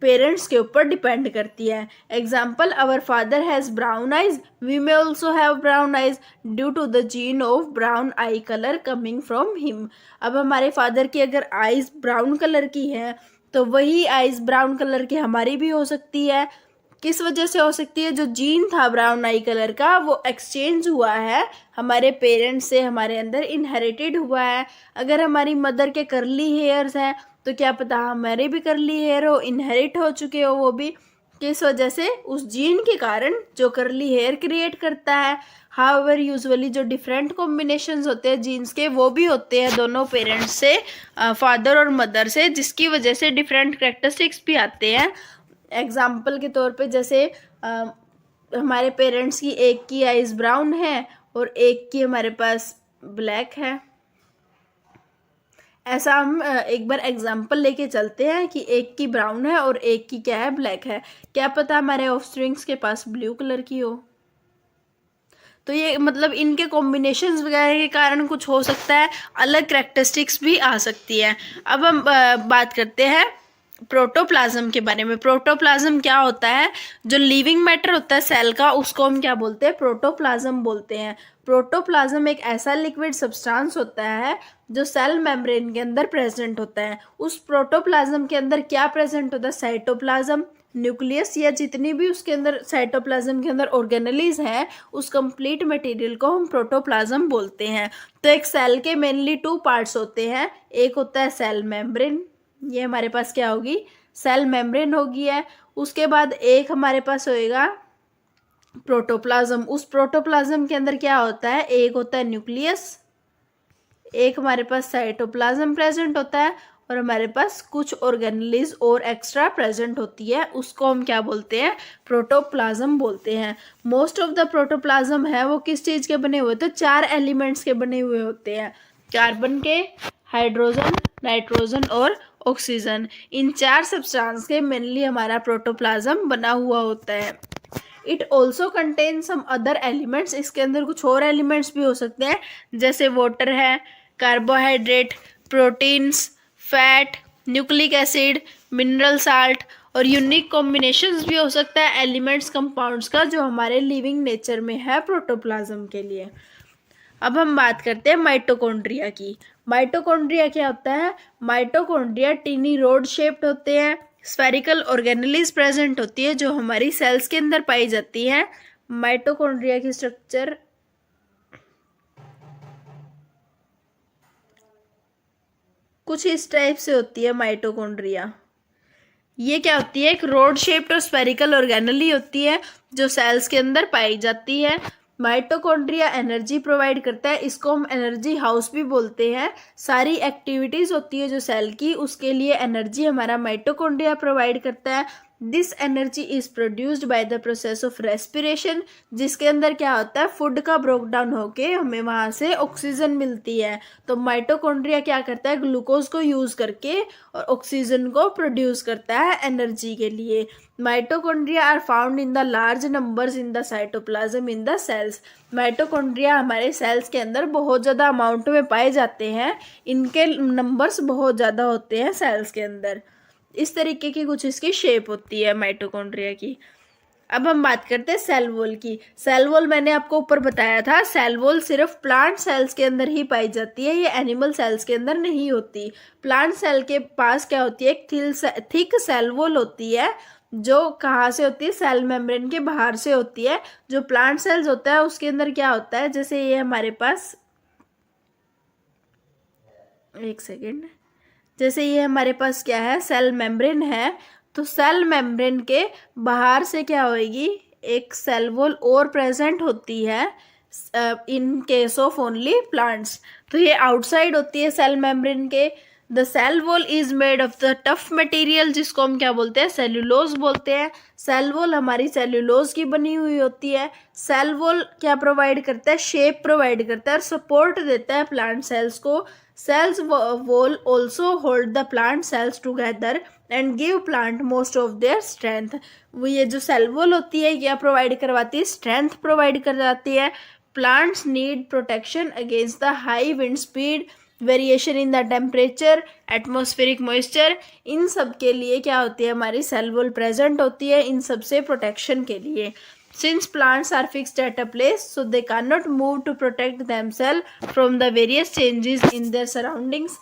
पेरेंट्स के ऊपर डिपेंड करती है. Example, our father has brown eyes, we may also have brown eyes due to the gene of brown eye colour coming from him. अब हमारे फादर की अगर आइज़ ब्राउन कलर की है तो वही आइज़ ब्राउन कलर की हमारी भी हो सकती है. किस वजह से हो सकती है, जो जीन था ब्राउन आई कलर का वो एक्सचेंज हुआ है हमारे पेरेंट्स से, हमारे अंदर इनहेरिटेड हुआ है. अगर हमारी मदर के करली हेयर्स हैं तो क्या पता हमारे भी करली हेयर हो, इनहेरिट हो चुके हो वो भी. किस वजह से, उस जीन के कारण जो करली हेयर क्रिएट करता है. हाउएवर यूजुअली जो डिफरेंट कॉम्बिनेशंस होते हैं जीन्स के वो भी होते हैं दोनों पेरेंट्स से, फादर और मदर से, जिसकी वजह से डिफरेंट कैरेक्टरिस्टिक्स भी आते हैं। एग्जाम्पल के तौर पे जैसे हमारे पेरेंट्स की एक की आइज़ ब्राउन है और एक की हमारे पास ब्लैक है। ऐसा हम एक बार एग्जाम्पल लेके चलते हैं कि एक की ब्राउन है और एक की क्या है, ब्लैक है। क्या पता हमारे ऑफस्प्रिंग्स के पास ब्लू कलर की हो। तो ये मतलब इनके कॉम्बिनेशंस वगैरह के कारण कुछ हो सकता है, अलग कैरेक्टरिस्टिक्स भी आ सकती है। अब हम बात करते हैं प्रोटोप्लाज्म के बारे में। प्रोटोप्लाज्म क्या होता है? जो लिविंग मैटर होता है सेल का, उसको हम क्या बोलते हैं? प्रोटोप्लाज्म बोलते हैं। प्रोटोप्लाज्म एक ऐसा लिक्विड सब्सटेंस होता है जो सेल मेम्ब्रेन के अंदर प्रेजेंट होता है। उस प्रोटोप्लाज्म के अंदर क्या प्रेजेंट होता है? साइटोप्लाज्म, न्यूक्लियस या जितनी भी उसके अंदर साइटोप्लाज्म के अंदर ऑर्गेनेलीज हैं, उस कंप्लीट मटेरियल को हम प्रोटोप्लाज्म बोलते हैं। तो एक सेल के मेनली 2 पार्ट्स होते हैं। एक होता है सेल मेम्ब्रेन, ये हमारे पास क्या होगी? सेल मेम्ब्रेन होगी है। उसके बाद एक हमारे पास होएगा प्रोटोप्लाज्म। उस प्रोटोप्लाज्म के अंदर क्या होता है? एक होता है न्यूक्लियस, एक हमारे पास साइटोप्लाज्म प्रेजेंट होता है और हमारे पास कुछ ऑर्गेनेलीज और एक्स्ट्रा प्रेजेंट होती है। उसको हम क्या बोलते हैं? प्रोटोप्लाज्म बोलते हैं। मोस्ट ऑफ द प्रोटोप्लाज्म है वो किस चीज़ के बने हुए? तो 4 एलिमेंट्स के बने हुए होते हैं, कार्बन के, हाइड्रोजन, नाइट्रोजन और ऑक्सीजन। इन 4 सब्सटेंस के मेनली हमारा प्रोटोप्लाज्म बना हुआ होता है। It also contain some other elements, इसके अंदर कुछ और एलिमेंट्स भी हो सकते हैं, जैसे वाटर है, carbohydrate, proteins, fat, nucleic acid, mineral salt और यूनिक कॉम्बिनेशंस भी हो सकता है एलिमेंट्स कंपाउंड्स का, जो हमारे लिविंग नेचर में है प्रोटोप्लाज्म के लिए। अब हम बात करते हैं माइटोकॉन्ड्रिया की। माइटोकॉन्ड्रिया क्या होता है? माइटोकॉन्ड्रिया टीनी रोड शेप्ड होते हैं, स्फेरिकल ऑर्गेनेलीज प्रेजेंट होती है जो हमारी सेल्स के अंदर पाई जाती है। माइटोकॉन्ड्रिया की स्ट्रक्चर कुछ इस टाइप से होती है। माइटोकॉन्ड्रिया ये क्या होती है? एक रोड शेप्ड और स्फेरिकल ऑर्गेनेली होती है जो सेल्स के अंदर पाई जाती है। माइटोकॉन्ड्रिया एनर्जी प्रोवाइड करता है, इसको हम एनर्जी हाउस भी बोलते हैं। सारी एक्टिविटीज होती है जो सेल की, उसके लिए एनर्जी हमारा माइटोकॉन्ड्रिया प्रोवाइड करता है। This energy is produced by the process of respiration, जिसके अंदर क्या होता है? फूड का ब्रेक डाउन होके हमें वहाँ से ऑक्सीजन मिलती है। तो माइटोकॉन्ड्रिया क्या करता है? ग्लूकोज को यूज करके और ऑक्सीजन को प्रोड्यूस करता है एनर्जी के लिए। Mitochondria are found in the large numbers in the cytoplasm in the cells. माइटोकॉन्ड्रिया हमारे सेल्स के अंदर बहुत ज़्यादा अमाउंट में पाए जाते हैं, इनके नंबर्स बहुत ज़्यादा होते हैं सेल्स के अंदर। इस तरीके की कुछ इसकी शेप होती है माइटोकॉन्ड्रिया की। अब हम बात करते हैं सेल वॉल की। सेल वॉल मैंने आपको ऊपर बताया था, सेल वॉल सिर्फ प्लांट सेल्स के अंदर ही पाई जाती है, ये एनिमल सेल्स के अंदर नहीं होती। प्लांट सेल के पास क्या होती है? एक थिक सेल वॉल होती है, जो कहाँ से होती है? सेल मेम्ब्रेन के बाहर से होती है। जो प्लांट सेल्स होता है उसके अंदर क्या होता है? जैसे ये हमारे पास, एक सेकेंड, जैसे ये हमारे पास क्या है? सेल मेम्ब्रेन है। तो सेल मेम्ब्रेन के बाहर से क्या होएगी? एक सेल वॉल और प्रेजेंट होती है in case of only plants. तो ये आउटसाइड होती है सेल मेम्ब्रेन के। The cell wall is made of the tough material, जिसको हम क्या बोलते हैं? सेल्यूलोज बोलते हैं। सेल वॉल हमारी सेल्यूलोज की बनी हुई होती है। सेल वॉल क्या प्रोवाइड करता है? शेप प्रोवाइड करता है और सपोर्ट देता है प्लांट सेल्स को। Cells wall also hold the plant cells together and give plant most of their strength। वो ये जो सेल वॉल होती है क्या प्रोवाइड करवाती है? स्ट्रेंथ प्रोवाइड करवाती है। Plants need protection against the high wind speed, variation in the temperature, atmospheric moisture. इन सब के लिए क्या होती है? हमारी सेल वॉल प्रेजेंट होती है, इन सब से प्रोटेक्शन के लिए। Since plants are fixed at a place, so they cannot move to protect themselves from the various changes in their surroundings।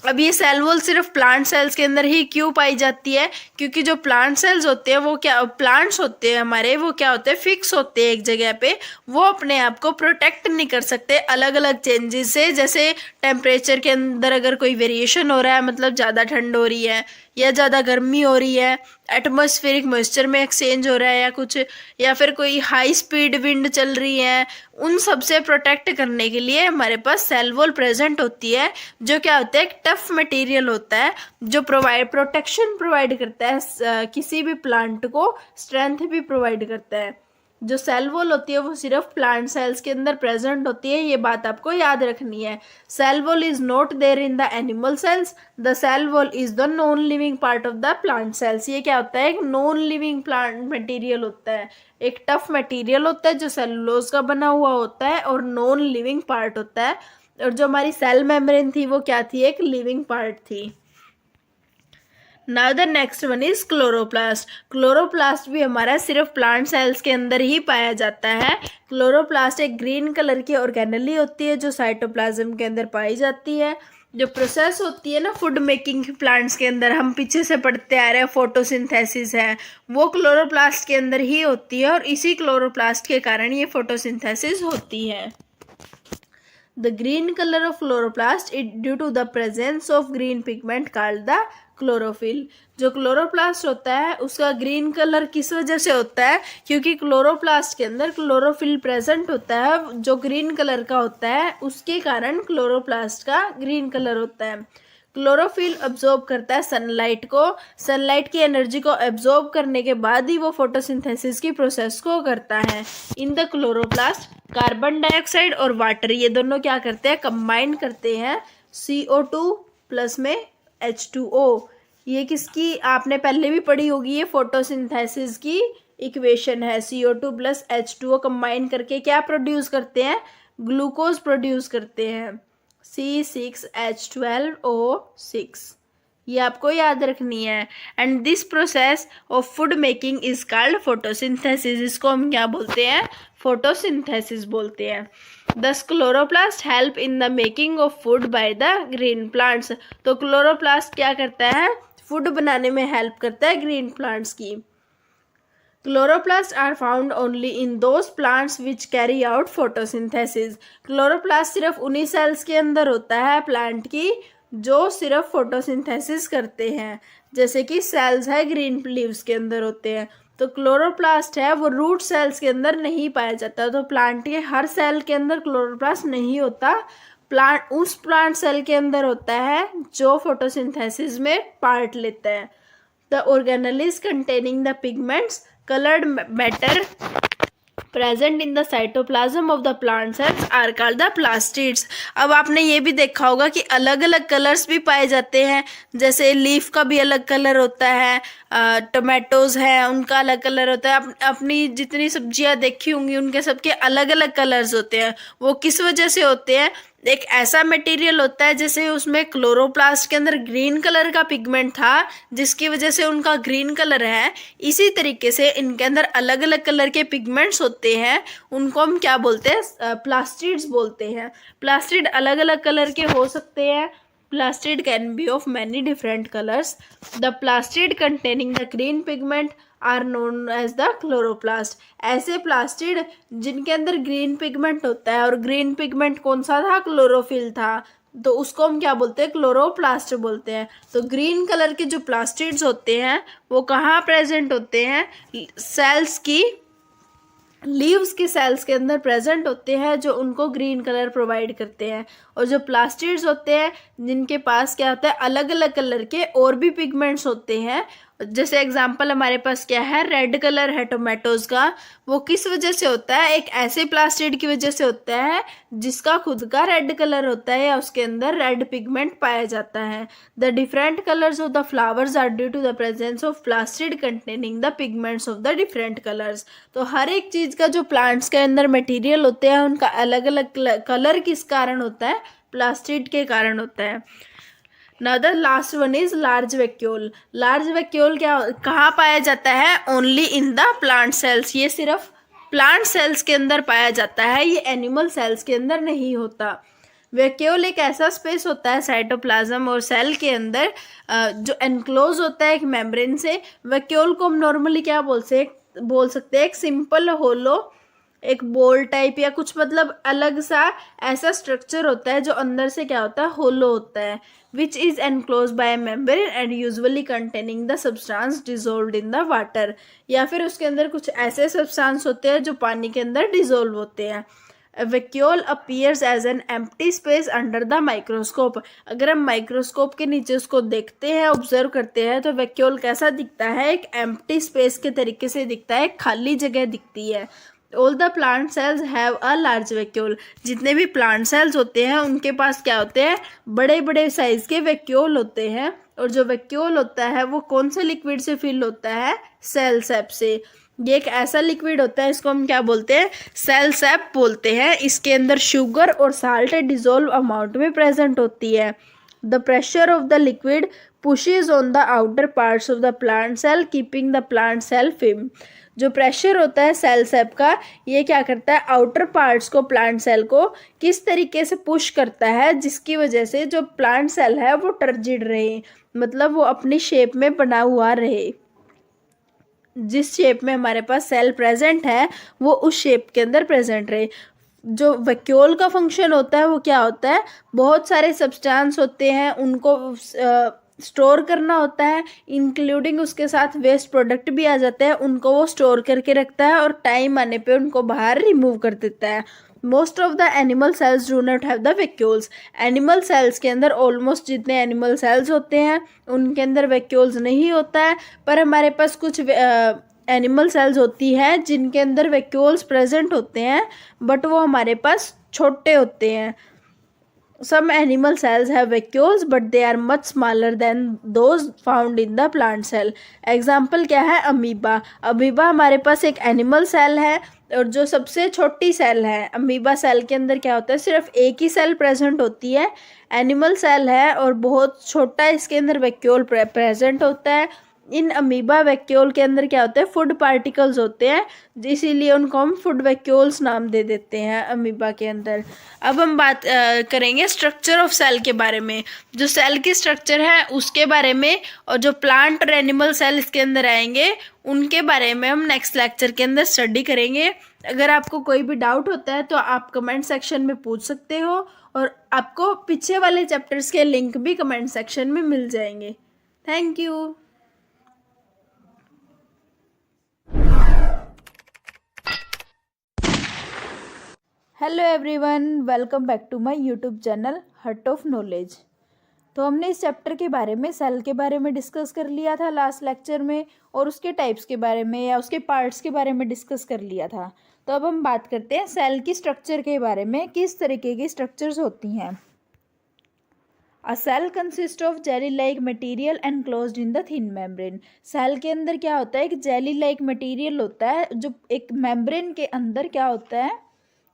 अब ये सेल वॉल सिर्फ प्लांट सेल्स के अंदर ही क्यों पाई जाती है? क्योंकि जो प्लांट सेल्स होते हैं वो क्या, प्लांट्स होते हैं हमारे, वो क्या होते हैं? फिक्स होते हैं एक जगह पे। वो अपने आप को प्रोटेक्ट नहीं कर सकते अलग अलग चेंजेस से। जैसे टेम्परेचर के अंदर अगर कोई वेरिएशन हो रहा है, मतलब ज़्यादा ठंड हो रही है या ज़्यादा गर्मी हो रही है, एटमॉस्फेरिक मॉइस्चर में एक्सचेंज हो रहा है या कुछ, या फिर कोई हाई स्पीड विंड चल रही है, उन सब से प्रोटेक्ट करने के लिए हमारे पास सेल वॉल प्रेजेंट होती है, जो क्या होता है, एक टफ मटेरियल होता है जो प्रोटेक्शन प्रोवाइड करता है, किसी भी प्लांट को स्ट्रेंथ भी प्रोवाइड करता है। जो सेल वॉल होती है वो सिर्फ प्लांट सेल्स के अंदर प्रेजेंट होती है, ये बात आपको याद रखनी है। Cell wall is not there in the animal cells, the cell wall is the non living part of the plant cells. ये क्या होता है, एक नॉन लिविंग प्लांट मटेरियल होता है, एक टफ मटेरियल होता है जो सेलुलोज का बना हुआ होता है और नॉन लिविंग पार्ट होता है। और जो हमारी सेल मेम्ब्रेन थी वो क्या थी, एक लिविंग पार्ट थी। Now the next one is chloroplast. Chloroplast भी हमारा सिर्फ प्लांट सेल्स के अंदर ही पाया जाता है। क्लोरोप्लास्ट एक ग्रीन कलर की ऑर्गेनेली होती है जो साइटोप्लाज्म के अंदर पाई जाती है। जो प्रोसेस होती है ना फूड मेकिंग प्लांट्स के अंदर, हम पीछे से पढ़ते आ रहे हैं, फोटोसिंथेसिस है, वो क्लोरोप्लास्ट के अंदर ही होती है और इसी क्लोरोप्लास्ट के कारण ये फोटोसिंथेसिस होती है। The green color of chloroplast is due to the presence of green pigment called the chlorophyll. जो क्लोरोप्लास्ट होता है उसका ग्रीन कलर किस वजह से होता है, क्योंकि क्लोरोप्लास्ट के अंदर क्लोरोफिल प्रेजेंट होता है जो ग्रीन कलर का होता है, उसके कारण क्लोरोप्लास्ट का ग्रीन कलर होता है। क्लोरोफिल अब्जॉर्ब करता है सनलाइट को, सनलाइट की एनर्जी को अब्जॉर्ब करने के बाद ही वो फोटोसिंथेसिस की प्रोसेस को करता है। In the chloroplast carbon dioxide और वाटर ये दोनों क्या करते हैं, कंबाइन करते हैं CO2 प्लस में H2O। ये किसकी आपने पहले भी पढ़ी होगी, ये फोटोसिंथेसिस की इक्वेशन है। CO2 प्लस H2O कंबाइन करके क्या प्रोड्यूस करते हैं, ग्लूकोज प्रोड्यूस करते हैं, C6H12O6। ये आपको याद रखनी है। And this process of food making is called photosynthesis. इसको हम क्या बोलते हैं, फोटोसिंथेसिस बोलते हैं। Thus chloroplast help in the making of food by the green plants. तो क्लोरोप्लास्ट क्या करता है, फूड बनाने में हेल्प करता है ग्रीन प्लांट्स की। Chloroplast are found only in those plants which carry out photosynthesis. Chloroplast सिर्फ उन्हीं सेल्स के अंदर होता है प्लांट की जो सिर्फ फोटोसिंथेसिस करते हैं, जैसे कि सेल्स है ग्रीन लीव्स के अंदर होते हैं। तो क्लोरोप्लास्ट है वो रूट सेल्स के अंदर नहीं पाया जाता, तो प्लांट के हर सेल के अंदर क्लोरोप्लास्ट नहीं होता, प्लांट उस प्लांट सेल के अंदर होता है जो फोटोसिंथेसिस में पार्ट लेता है। The organelles containing the pigments colored matter present in the cytoplasm of the plant cells are called the plastids। अब आपने ये भी देखा होगा कि अलग अलग कलर्स भी पाए जाते हैं, जैसे लीफ का भी अलग कलर होता है, टोमेटोज हैं उनका अलग कलर होता है, अपनी जितनी सब्जियां देखी होंगी उनके सबके अलग अलग कलर्स होते हैं। वो किस वजह से होते हैं, एक ऐसा मटेरियल होता है जैसे उसमें क्लोरोप्लास्ट के अंदर ग्रीन कलर का पिगमेंट था जिसकी वजह से उनका ग्रीन कलर है, इसी तरीके से इनके अंदर अलग अलग कलर के पिगमेंट्स होते हैं, उनको हम क्या बोलते हैं, प्लास्टिड्स बोलते हैं। प्लास्टिड अलग अलग कलर के हो सकते हैं, plastid can be of many different colours. The plastid containing the green pigment are known as the chloroplast. ऐसे प्लास्टिड जिनके अंदर ग्रीन पिगमेंट होता है, और ग्रीन पिगमेंट कौन सा था, क्लोरोफिल था, तो उसको हम क्या बोलते हैं, क्लोरोप्लास्ट बोलते हैं। तो ग्रीन कलर के जो प्लास्टिड्स होते हैं वो कहाँ प्रेजेंट होते हैं, सेल्स की, लीव्स की सेल्स के अंदर प्रेजेंट होते हैं जो उनको ग्रीन कलर प्रोवाइड करते हैं। और जो प्लास्टिड्स होते हैं जिनके पास क्या होता है, अलग अलग कलर के और भी पिगमेंट्स होते हैं, जैसे एग्जांपल हमारे पास क्या है, रेड कलर है टोमेटोज का, वो किस वजह से होता है, एक ऐसे प्लास्टिड की वजह से होता है जिसका खुद का रेड कलर होता है या उसके अंदर रेड पिगमेंट पाया जाता है। The different colours of the flowers are due to the presence of plastid containing the pigments of the different colours. तो हर एक चीज़ का जो प्लांट्स के अंदर मटीरियल होते हैं उनका अलग अलग कलर किस कारण होता है, प्लास्टिड के कारण होता है। Now the last one is large vacuole. Large vacuole क्या कहाँ पाया जाता है, only in the plant cells. ये सिर्फ प्लांट सेल्स के अंदर पाया जाता है, ये एनिमल सेल्स के अंदर नहीं होता। वैक्यूल एक ऐसा स्पेस होता है साइटोप्लाज्म और सेल के अंदर जो एनक्लोज होता है एक मेम्ब्रेन से। वैक्यूल को हम नॉर्मली क्या बोल सकते हैं, एक सिंपल होलो, एक बॉल टाइप या कुछ मतलब अलग सा ऐसा स्ट्रक्चर होता है जो अंदर से क्या होता है, होलो होता है। which is enclosed by a membrane and usually containing the substance dissolved in the water। या फिर उसके अंदर कुछ ऐसे सब्सटेंस होते हैं जो पानी के अंदर डिसोल्व होते हैं। A vacuole appears as an empty space under the microscope। अगर हम माइक्रोस्कोप के नीचे उसको देखते हैं, ऑब्जर्व करते हैं, तो वैक्यूल कैसा दिखता है? एक एम्प्टी स्पेस के तरीके से दिखता है, खाली जगह दिखती है। All the plant cells have a large vacuole. जितने भी प्लांट सेल्स होते हैं उनके पास क्या होते हैं? बड़े बड़े साइज के वैक्यूल होते हैं। और जो वैक्यूल होता है वो कौन से लिक्विड से फिल होता है? सेल सैप से। ये एक ऐसा लिक्विड होता है, इसको हम क्या बोलते हैं? सेल सैप बोलते हैं। इसके अंदर शुगर और साल्ट डिसॉल्व अमाउंट में प्रेजेंट होती है। The pressure of the liquid pushes on the outer parts of the plant cell keeping the plant cell firm. जो प्रेशर होता है सेल सैप का, ये क्या करता है? आउटर पार्ट्स को, प्लांट सेल को किस तरीके से पुश करता है, जिसकी वजह से जो प्लांट सेल है वो टर्जिड रहे, मतलब वो अपनी शेप में बना हुआ रहे। जिस शेप में हमारे पास सेल प्रेजेंट है वो उस शेप के अंदर प्रेजेंट रहे। जो वैक्यूल का फंक्शन होता है वो क्या होता है? बहुत सारे सब्सटेंस होते हैं, उनको स्टोर करना होता है, इंक्लूडिंग उसके साथ वेस्ट प्रोडक्ट भी आ जाते हैं, उनको वो स्टोर करके रखता है और टाइम आने पे उनको बाहर रिमूव कर देता है। Most of the animal sales do not have the vacuoles. Animal cells के अंदर ऑलमोस्ट जितने एनिमल सेल्स होते हैं उनके अंदर वैक्यूल्स नहीं होता है, पर हमारे पास कुछ एनिमल सेल्स होती हैं जिनके अंदर वैक्यूल्स प्रेजेंट होते हैं, बट वो हमारे पास छोटे होते हैं। Some animal cells have vacuoles but they are much smaller than those found in the plant cell। Example क्या है? अमीबा। अमीबा हमारे पास एक एनिमल सेल है और जो सबसे छोटी सेल है अमीबा सेल के अंदर क्या होता है? सिर्फ एक ही सेल प्रेजेंट होती है, एनिमल सेल है और बहुत छोटा इसके अंदर वैक्यूल प्रेजेंट होता है। इन अमीबा वैक्यूल के अंदर क्या होता है? फूड पार्टिकल्स होते हैं, इसीलिए उनको हम फूड वैक्यूल्स नाम दे देते हैं अमीबा के अंदर। अब हम बात करेंगे स्ट्रक्चर ऑफ सेल के बारे में, जो सेल की स्ट्रक्चर है उसके बारे में, और जो प्लांट और एनिमल सेल इसके अंदर आएंगे उनके बारे में हम नेक्स्ट लेक्चर के अंदर स्टडी करेंगे। अगर आपको कोई भी डाउट होता है तो आप कमेंट सेक्शन में पूछ सकते हो, और आपको पीछे वाले चैप्टर्स के लिंक भी कमेंट सेक्शन में मिल जाएंगे। Thank you. Hello everyone, welcome back to my YouTube channel hut of knowledge. तो हमने इस चैप्टर के बारे में, सेल के बारे में डिस्कस कर लिया था लास्ट लेक्चर में, और उसके टाइप्स के बारे में या उसके पार्ट्स के बारे में डिस्कस कर लिया था। तो अब हम बात करते हैं सेल की स्ट्रक्चर के बारे में, किस तरीके की स्ट्रक्चर्स होती हैं। A cell consist of jelly like material enclosed in the thin membrane. Cell के अंदर क्या होता है? एक जेली लाइक मटीरियल होता है जो एक मेम्ब्रेन के अंदर क्या होता है?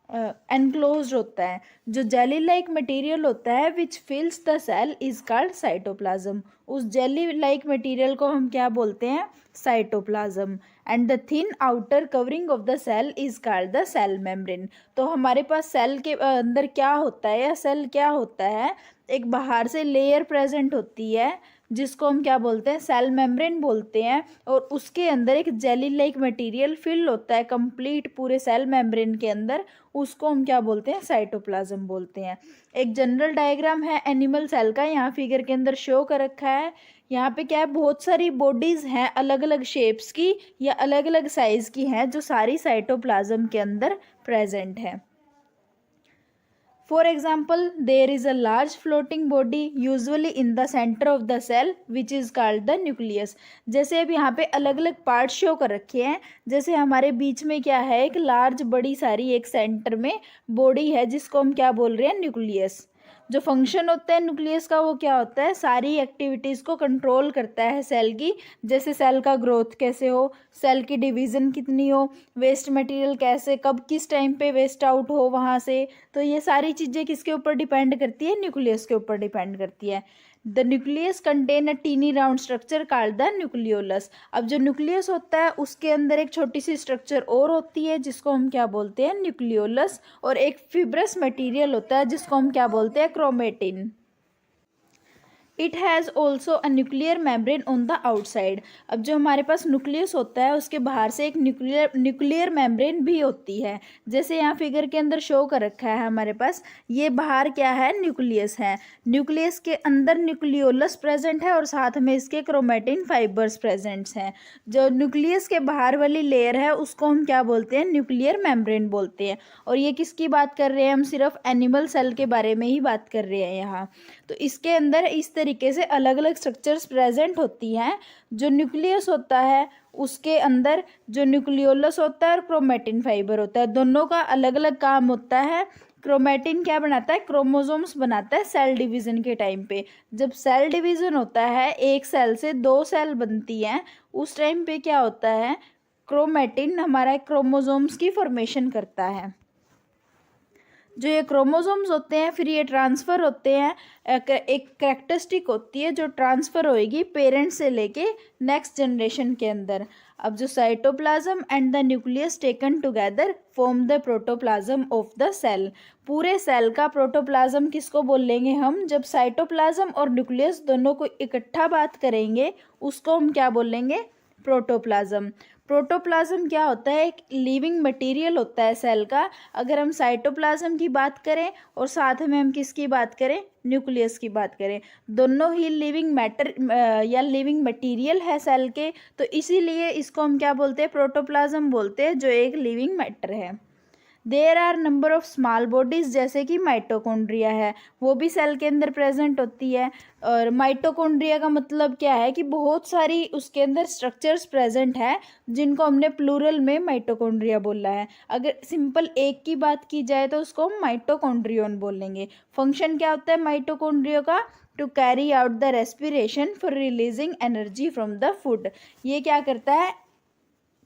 एनक्लोज्ड होता है। जो जेली लाइक मटेरियल होता है which fills the cell is called cytoplasm. उस जेली लाइक मटेरियल को हम क्या बोलते हैं? Cytoplasm. And the thin outer covering of the cell is called the cell membrane. तो हमारे पास सेल के अंदर क्या होता है, या सेल क्या होता है? एक बाहर से लेयर प्रेजेंट होती है जिसको हम क्या बोलते हैं? सेल मेम्ब्रेन बोलते हैं, और उसके अंदर एक जेली लाइक मटेरियल फिल होता है कंप्लीट पूरे सेल मेम्ब्रेन के अंदर, उसको हम क्या बोलते हैं? साइटोप्लाज्म बोलते हैं। एक जनरल डायग्राम है एनिमल सेल का, यहाँ फिगर के अंदर शो कर रखा है। यहाँ पे क्या है? बहुत सारी बॉडीज हैं अलग अलग शेप्स की या अलग अलग साइज की हैं, जो सारी साइटोप्लाज्म के अंदर प्रेजेंट है। For example, there is a large floating body usually in the center of the cell which is called the nucleus। जैसे अब यहाँ पे अलग अलग पार्ट शो कर रखे हैं, जैसे हमारे बीच में क्या है? एक लार्ज बड़ी सारी एक सेंटर में बॉडी है जिसको हम क्या बोल रहे हैं? न्यूक्लियस। जो फंक्शन होता है न्यूक्लियस का वो क्या होता है? सारी एक्टिविटीज़ को कंट्रोल करता है सेल की, जैसे सेल का ग्रोथ कैसे हो, सेल की डिवीज़न कितनी हो, वेस्ट मटेरियल कैसे, कब किस टाइम पे वेस्ट आउट हो वहाँ से। तो ये सारी चीज़ें किसके ऊपर डिपेंड करती है? न्यूक्लियस के ऊपर डिपेंड करती है। The nucleus contain a tiny round structure called the nucleolus. अब जो न्यूक्लियस होता है उसके अंदर एक छोटी सी स्ट्रक्चर और होती है जिसको हम क्या बोलते हैं? न्यूक्लियोलस। और एक फिब्रस मटेरियल होता है जिसको हम क्या बोलते हैं? Chromatin. It has also a nuclear membrane on the outside. अब जो हमारे पास न्यूक्लियस होता है उसके बाहर से एक न्यूक्लियर मेम्ब्रेन भी होती है, जैसे यहाँ फिगर के अंदर शो कर रखा है हमारे पास। ये बाहर क्या है, न्यूक्लियस है। न्यूक्लियस के अंदर न्यूक्लियोलस प्रेजेंट है और साथ में इसके क्रोमेटिन फाइबर्स प्रेजेंट्स हैं। जो न्यूक्लियस के बाहर वाली लेयर है उसको हम क्या बोलते हैं, न्यूक्लियर मेम्ब्रेन बोलते हैं। और ये किसकी बात कर रहे हैं, हम सिर्फ एनिमल सेल के बारे में ही बात कर रहे हैं यहाँ। तो इसके अंदर इस तरीके से अलग अलग स्ट्रक्चर्स प्रेजेंट होती हैं। जो न्यूक्लियस होता है उसके अंदर जो न्यूक्लियोलस होता है और क्रोमेटिन फाइबर होता है, दोनों का अलग अलग काम होता है। क्रोमेटिन क्या बनाता है, क्रोमोसोम्स बनाता है सेल डिवीजन के टाइम पे। जब सेल डिवीजन होता है, एक सेल से दो सेल बनती हैं, उस टाइम पे क्या होता है, क्रोमेटिन हमारा क्रोमोसोम्स की फॉर्मेशन करता है। जो ये क्रोमोसोम्स होते हैं फिर ये ट्रांसफ़र होते हैं। एक कैरेक्टरिस्टिक होती है जो ट्रांसफ़र होएगी पेरेंट से लेके नेक्स्ट जनरेशन के अंदर। अब जो cytoplasm and the nucleus taken together form the protoplasm of the cell. पूरे सेल का प्रोटोप्लाज्म किसको बोलेंगे हम, जब साइटोप्लाज्म और न्यूक्लियस दोनों को इकट्ठा बात करेंगे उसको हम क्या बोलेंगे, प्रोटोप्लाज्म। प्रोटोप्लाज्म क्या होता है, एक लिविंग मटेरियल होता है सेल का। अगर हम साइटोप्लाज्म की बात करें और साथ में हम किसकी बात करें, न्यूक्लियस की बात करें, दोनों ही लिविंग मैटर या लिविंग मटेरियल है सेल के, तो इसीलिए इसको हम क्या बोलते हैं, प्रोटोप्लाज्म बोलते हैं, जो एक लिविंग मैटर है। There are number of small bodies, जैसे कि माइटोकॉन्ड्रिया है, वो भी सेल के अंदर प्रेजेंट होती है। और माइटोकॉन्ड्रिया का मतलब क्या है कि बहुत सारी उसके अंदर स्ट्रक्चर्स प्रेजेंट है, जिनको हमने प्लूरल में माइटोकॉन्ड्रिया बोला है। अगर सिंपल एक की बात की जाए तो उसको हम माइटोकॉन्ड्रियन बोलेंगे। फंक्शन क्या होता है माइटोकॉन्ड्रिया का, to carry out the respiration for releasing energy from the food. ये क्या करता है,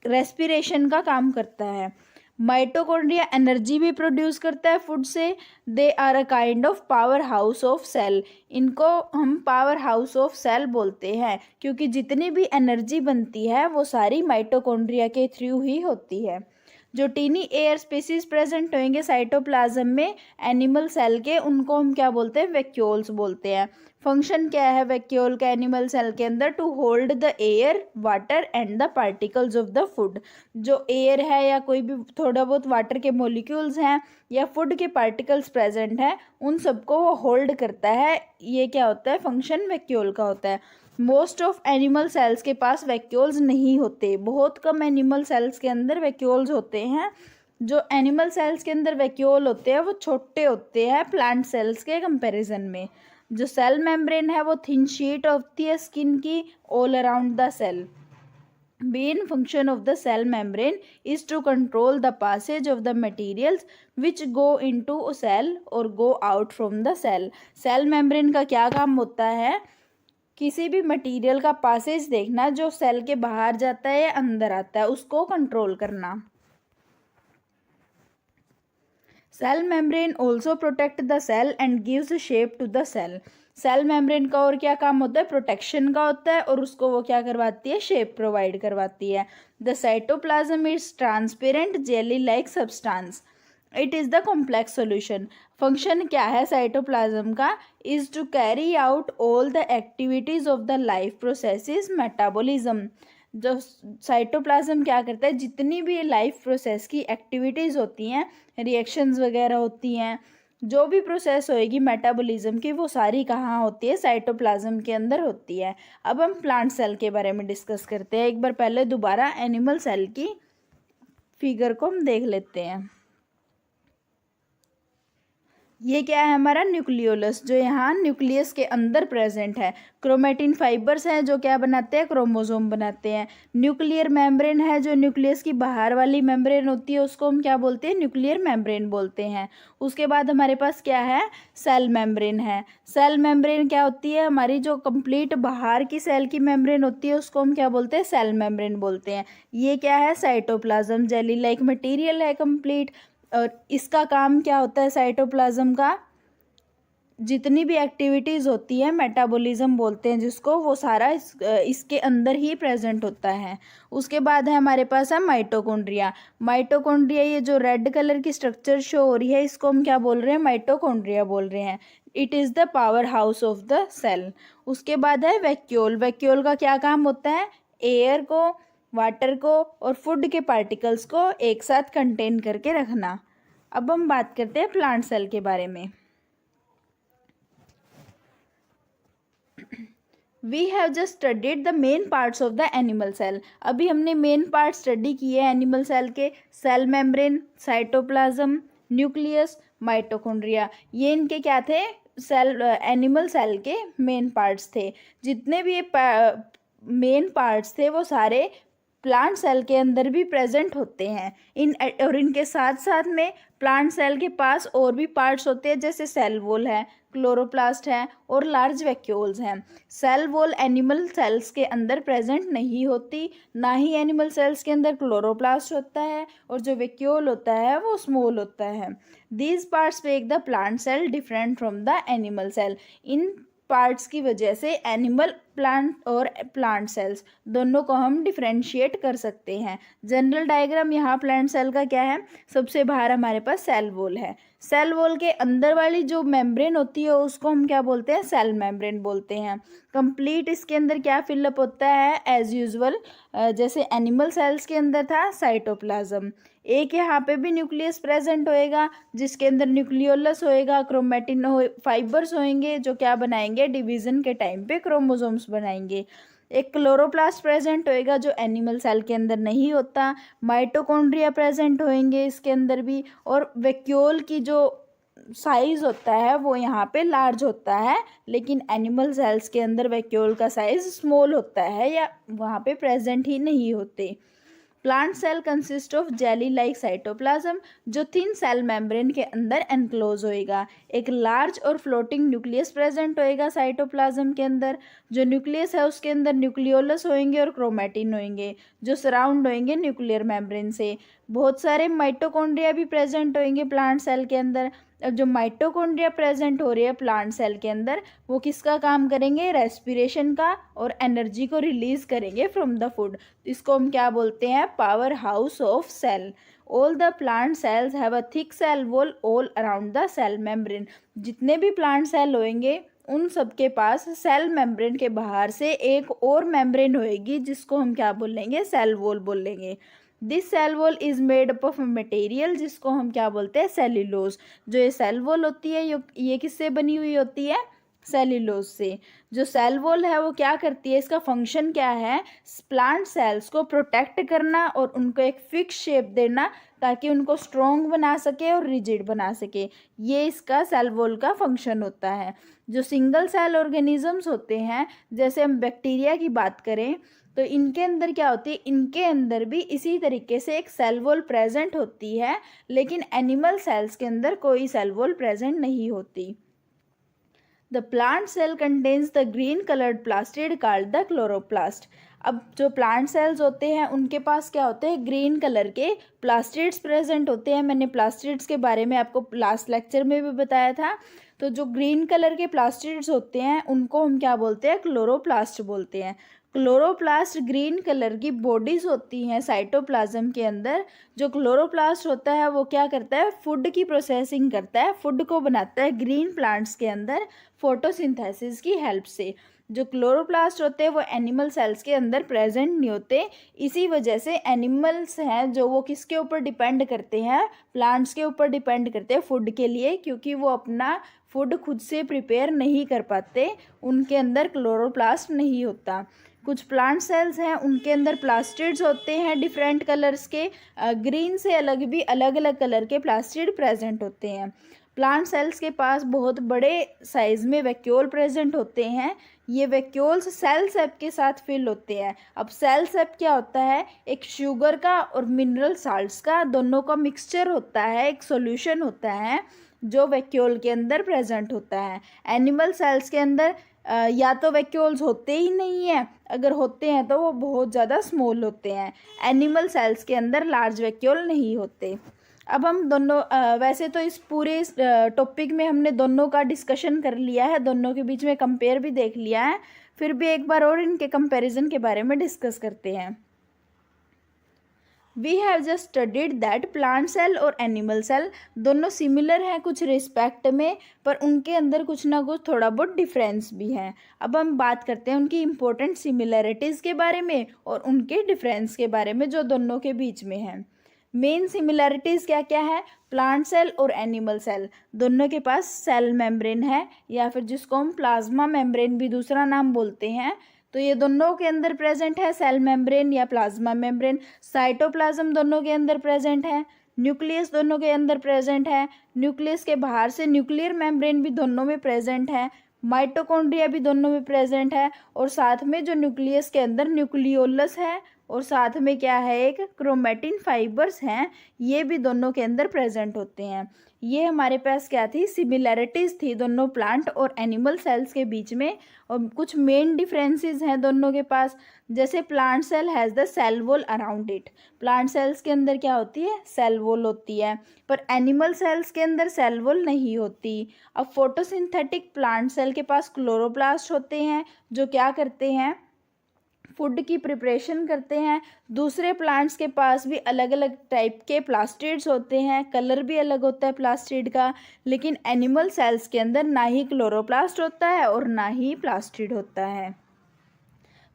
रेस्पिरेशन का काम करता है। माइटोकॉन्ड्रिया एनर्जी भी प्रोड्यूस करता है फूड से। They are a kind of power house of cell. इनको हम पावर हाउस ऑफ सेल बोलते हैं, क्योंकि जितनी भी एनर्जी बनती है वो सारी माइटोकॉन्ड्रिया के थ्रू ही होती है। जो टीनी एयर स्पीसीज प्रेजेंट होंगे साइटोप्लाज्म में एनिमल सेल के, उनको हम क्या बोलते हैं, वैक्यूल्स बोलते हैं। फंक्शन क्या है वैक्यूल का एनिमल सेल के अंदर, to hold the air, water and the particles of the food. जो एयर है या कोई भी थोड़ा बहुत वाटर के मॉलिक्यूल्स हैं या फूड के पार्टिकल्स प्रेजेंट हैं, उन सबको वो होल्ड करता है। ये क्या होता है, फंक्शन वैक्यूल का होता है। मोस्ट ऑफ एनिमल सेल्स के पास वैक्यूल्स नहीं होते, बहुत कम एनिमल सेल्स के अंदर वैक्यूल्स होते हैं। जो एनिमल सेल्स के अंदर वैक्यूल होते हैं वो छोटे होते हैं प्लांट सेल्स के कंपैरिजन में। जो सेल मेम्ब्रेन है वो थिन शीट होती है स्किन की all around the cell. Main function of the cell membrane is to control the passage of the materials which go into a cell or go out from the cell. Cell membrane का क्या काम होता है, किसी भी मटेरियल का पासेज देखना जो सेल के बाहर जाता है या अंदर आता है, उसको कंट्रोल करना। Cell membrane also protect the cell and gives shape to the cell. Cell membrane का और क्या काम होता है, प्रोटेक्शन का होता है, और उसको वो क्या करवाती है, शेप प्रोवाइड करवाती है। The cytoplasm is transparent jelly like substance, it is the complex solution. Function क्या है साइटोप्लाज्म का, is to carry out all the activities of the life processes metabolism. जो साइटोप्लाज्म क्या करता है, जितनी भी लाइफ प्रोसेस की एक्टिविटीज़ होती हैं, रिएक्शंस वगैरह होती हैं, जो भी प्रोसेस होएगी मेटाबॉलिज्म की, वो सारी कहाँ होती है, साइटोप्लाज्म के अंदर होती है। अब हम प्लांट सेल के बारे में डिस्कस करते हैं। एक बार पहले दोबारा एनिमल सेल की फिगर को हम देख लेते हैं। ये क्या है हमारा, न्यूक्लियोलस, जो यहाँ न्यूक्लियस के अंदर प्रेजेंट है। क्रोमेटिन फाइबर्स हैं जो क्या बनाते हैं, क्रोमोसोम बनाते हैं। न्यूक्लियर मेम्ब्रेन है जो न्यूक्लियस की बाहर वाली मेम्ब्रेन होती है, उसको हम क्या बोलते हैं, न्यूक्लियर मेम्ब्रेन बोलते हैं। उसके बाद हमारे पास क्या है, सेल मेम्ब्रेन है। सेल मेम्ब्रेन क्या होती है, हमारी जो कंप्लीट बाहर की सेल की मेम्ब्रेन होती है उसको हम क्या बोलते हैं, सेल मेम्ब्रेन बोलते हैं। ये क्या है, साइटोप्लाज्म जेली लाइक मटीरियल है कंप्लीट। और इसका काम क्या होता है साइटोप्लाज्म का, जितनी भी एक्टिविटीज़ होती है मेटाबॉलिज्म बोलते हैं जिसको, वो सारा इसके अंदर ही प्रेजेंट होता है। उसके बाद है हमारे पास है माइटोकॉन्ड्रिया। माइटोकॉन्ड्रिया, ये जो रेड कलर की स्ट्रक्चर शो हो रही है इसको हम क्या बोल रहे हैं, माइटोकॉन्ड्रिया बोल रहे हैं। It is the power house of the cell. उसके बाद है वैक्यूल। वैक्यूल का क्या काम होता है? एयर को, वाटर को और फूड के पार्टिकल्स को एक साथ कंटेन करके रखना। अब हम बात करते हैं प्लांट सेल के बारे में। We have just studied the main parts of the animal cell. अभी हमने मेन पार्ट स्टडी किए हैं एनिमल सेल के। Cell membrane, cytoplasm, nucleus, mitochondria, ये इनके क्या थे? सेल, एनिमल सेल के मेन पार्ट्स थे। जितने भी ये मेन पार्ट्स थे वो सारे प्लांट सेल के अंदर भी प्रेजेंट होते हैं। और इनके साथ साथ में प्लांट सेल के पास और भी पार्ट्स होते हैं, जैसे सेल वॉल है, क्लोरोप्लास्ट है और लार्ज वैक्यूल्स हैं। सेल वॉल एनिमल सेल्स के अंदर प्रेजेंट नहीं होती, ना ही एनिमल सेल्स के अंदर क्लोरोप्लास्ट होता है, और जो वैक्यूल होता है वो स्मॉल होता है। These parts make the plant cell different from the animal cell. इन पार्ट्स की वजह से एनिमल, प्लांट और प्लांट सेल्स दोनों को हम डिफरेंशिएट कर सकते हैं। जनरल डायग्राम यहाँ प्लांट सेल का क्या है? सबसे बाहर हमारे पास सेल वॉल है। सेल वॉल के अंदर वाली जो मेम्ब्रेन होती है उसको हम क्या बोलते हैं? सेल मेम्ब्रेन बोलते हैं। कंप्लीट इसके अंदर क्या फिलअप होता है? एज यूजुअल जैसे एनिमल सेल्स के अंदर था साइटोप्लाज्म। एक यहाँ पे भी न्यूक्लियस प्रेजेंट होएगा जिसके अंदर न्यूक्लियोलस होएगा, क्रोमेटिन फाइबर्स होंगे जो क्या बनाएंगे? डिवीजन के टाइम पे क्रोमोसोम्स बनाएंगे। एक क्लोरोप्लास्ट प्रेजेंट होएगा जो एनिमल सेल के अंदर नहीं होता। माइटोकॉन्ड्रिया प्रेजेंट होंगे इसके अंदर भी, और वैक्यूल की जो साइज होता है वो यहाँ पे लार्ज होता है, लेकिन एनिमल सेल्स के अंदर वैक्यूल का साइज स्मॉल होता है या वहाँ पे प्रेजेंट ही नहीं होते। Plant cell consist of jelly like cytoplasm, जो थिन सेल मेम्ब्रेन के अंदर एनक्लोज होएगा। एक लार्ज और फ्लोटिंग न्यूक्लियस प्रेजेंट होएगा साइटोप्लाज्म के अंदर। जो न्यूक्लियस है उसके अंदर न्यूक्लियोलस होंगे और क्रोमेटिन होंगे जो सराउंड होंगे न्यूक्लियर मेम्ब्रेन से। बहुत सारे माइटोकॉन्ड्रिया भी प्रेजेंट होंगे प्लांट सेल के अंदर। अब जो माइटोकॉन्ड्रिया प्रेजेंट हो रही है प्लांट सेल के अंदर, वो किसका काम करेंगे? रेस्पिरेशन का, और एनर्जी को रिलीज करेंगे फ्रॉम द फूड। इसको हम क्या बोलते हैं? Power house of cell. All the plant cells have a thick cell wall all around the cell membrane. जितने भी प्लांट सेल होंगे उन सब के पास सेल मेम्ब्रेन के बाहर से एक और मेम्ब्रेन होएगी जिसको हम क्या बोलेंगे? सेल वॉल बोलेंगे। This cell wall is made up of material, जिसको हम क्या बोलते हैं? सेल्यूलोज। जो ये सेल वॉल होती है ये किससे बनी हुई होती है? सेल्यूलोज से। जो सेल वॉल है वो क्या करती है? इसका फंक्शन क्या है? प्लांट सेल्स को प्रोटेक्ट करना और उनको एक फिक्स शेप देना ताकि उनको स्ट्रॉन्ग बना सके और रिजिड बना सके। ये इसका सेल वॉल का फंक्शन होता है। जो सिंगल सेल ऑर्गेनिजम्स होते हैं, जैसे हम बैक्टीरिया की बात करें तो इनके अंदर क्या होती है? इनके अंदर भी इसी तरीके से एक सेल वॉल प्रेजेंट होती है, लेकिन एनिमल सेल्स के अंदर कोई सेल वॉल प्रेजेंट नहीं होती। The plant cell contains the green coloured plastid called the chloroplast. अब जो प्लांट सेल्स होते हैं उनके पास क्या होते हैं? ग्रीन कलर के प्लास्टिड्स प्रेजेंट होते हैं। मैंने प्लास्टिड्स के बारे में आपको लास्ट लेक्चर में भी बताया था। तो जो ग्रीन कलर के प्लास्टिड्स होते हैं उनको हम क्या बोलते हैं? क्लोरोप्लास्ट बोलते हैं। क्लोरोप्लास्ट ग्रीन कलर की बॉडीज होती हैं साइटोप्लाज्म के अंदर। जो क्लोरोप्लास्ट होता है वो क्या करता है? फूड की प्रोसेसिंग करता है, फूड को बनाता है ग्रीन प्लांट्स के अंदर फोटोसिंथेसिस की हेल्प से। जो क्लोरोप्लास्ट होते हैं वो एनिमल सेल्स के अंदर प्रेजेंट नहीं होते। इसी वजह से एनिमल्स हैं जो वो किसके ऊपर डिपेंड करते हैं? प्लांट्स के ऊपर डिपेंड करते हैं फूड के लिए, क्योंकि वो अपना फूड खुद से प्रिपेयर नहीं कर पाते, उनके अंदर क्लोरोप्लास्ट नहीं होता। कुछ प्लांट सेल्स हैं उनके अंदर प्लास्टिड्स होते हैं डिफरेंट कलर्स के। ग्रीन से अलग भी अलग अलग कलर के प्लास्टिड प्रेजेंट होते हैं। प्लांट सेल्स के पास बहुत बड़े साइज में वैक्यूल प्रेजेंट होते हैं। ये वैक्यूल्स सेल सेप के साथ फिल होते हैं। अब सेल सेप क्या होता है? एक शुगर का और मिनरल साल्ट्स का दोनों का मिक्सचर होता है, एक सॉल्यूशन होता है जो वैक्यूल के अंदर प्रेजेंट होता है। एनिमल सेल्स के अंदर या तो वैक्यूल्स होते ही नहीं हैं, अगर होते हैं तो वो बहुत ज़्यादा स्मॉल होते हैं। एनिमल सेल्स के अंदर लार्ज वैक्यूल नहीं होते। अब हम दोनों वैसे तो इस पूरे टॉपिक में हमने दोनों का डिस्कशन कर लिया है, दोनों के बीच में कंपेयर भी देख लिया है, फिर भी एक बार और इनके कंपैरिजन के बारे में डिस्कस करते हैं। We have just studied that plant cell और एनिमल सेल दोनों सिमिलर हैं कुछ रिस्पेक्ट में, पर उनके अंदर कुछ ना कुछ थोड़ा बहुत डिफरेंस भी है। अब हम बात करते हैं उनकी इम्पोर्टेंट सिमिलरिटीज़ के बारे में और उनके डिफरेंस के बारे में जो दोनों के बीच में है। मेन सिमिलरिटीज़ क्या क्या है? प्लांट सेल और एनिमल सेल दोनों के पास सेल मेम्ब्रेन है, या फिर जिसको हम प्लाज्मा मेम्ब्रेन भी दूसरा नाम बोलते हैं। तो ये दोनों के अंदर प्रेजेंट है सेल मेम्ब्रेन या प्लाज्मा मेम्ब्रेन। साइटोप्लाज्म दोनों के अंदर प्रेजेंट है। न्यूक्लियस दोनों के अंदर प्रेजेंट है। न्यूक्लियस के बाहर से न्यूक्लियर मेम्ब्रेन भी दोनों में प्रेजेंट है। माइटोकॉन्ड्रिया भी दोनों में प्रेजेंट है। और साथ में जो न्यूक्लियस के अंदर न्यूक्लियोलस है और साथ में क्या है, एक क्रोमेटिन फाइबर्स हैं, ये भी दोनों के अंदर प्रेजेंट होते हैं। ये हमारे पास क्या थी? सिमिलैरिटीज़ थी दोनों प्लांट और एनिमल सेल्स के बीच में। और कुछ मेन डिफरेंसेस हैं दोनों के पास। जैसे plant cell has the cell wall around it. Plant cells के अंदर क्या होती है? सेल वॉल होती है। पर एनिमल सेल्स के अंदर सेल वॉल नहीं होती। अब फोटोसिंथेटिक प्लांट सेल के पास क्लोरोप्लास्ट होते हैं जो क्या करते हैं? फूड की प्रिपरेशन करते हैं। दूसरे प्लांट्स के पास भी अलग अलग टाइप के प्लास्टिड्स होते हैं, कलर भी अलग होता है प्लास्टिड का। लेकिन एनिमल सेल्स के अंदर ना ही क्लोरोप्लास्ट होता है और ना ही प्लास्टिड होता है।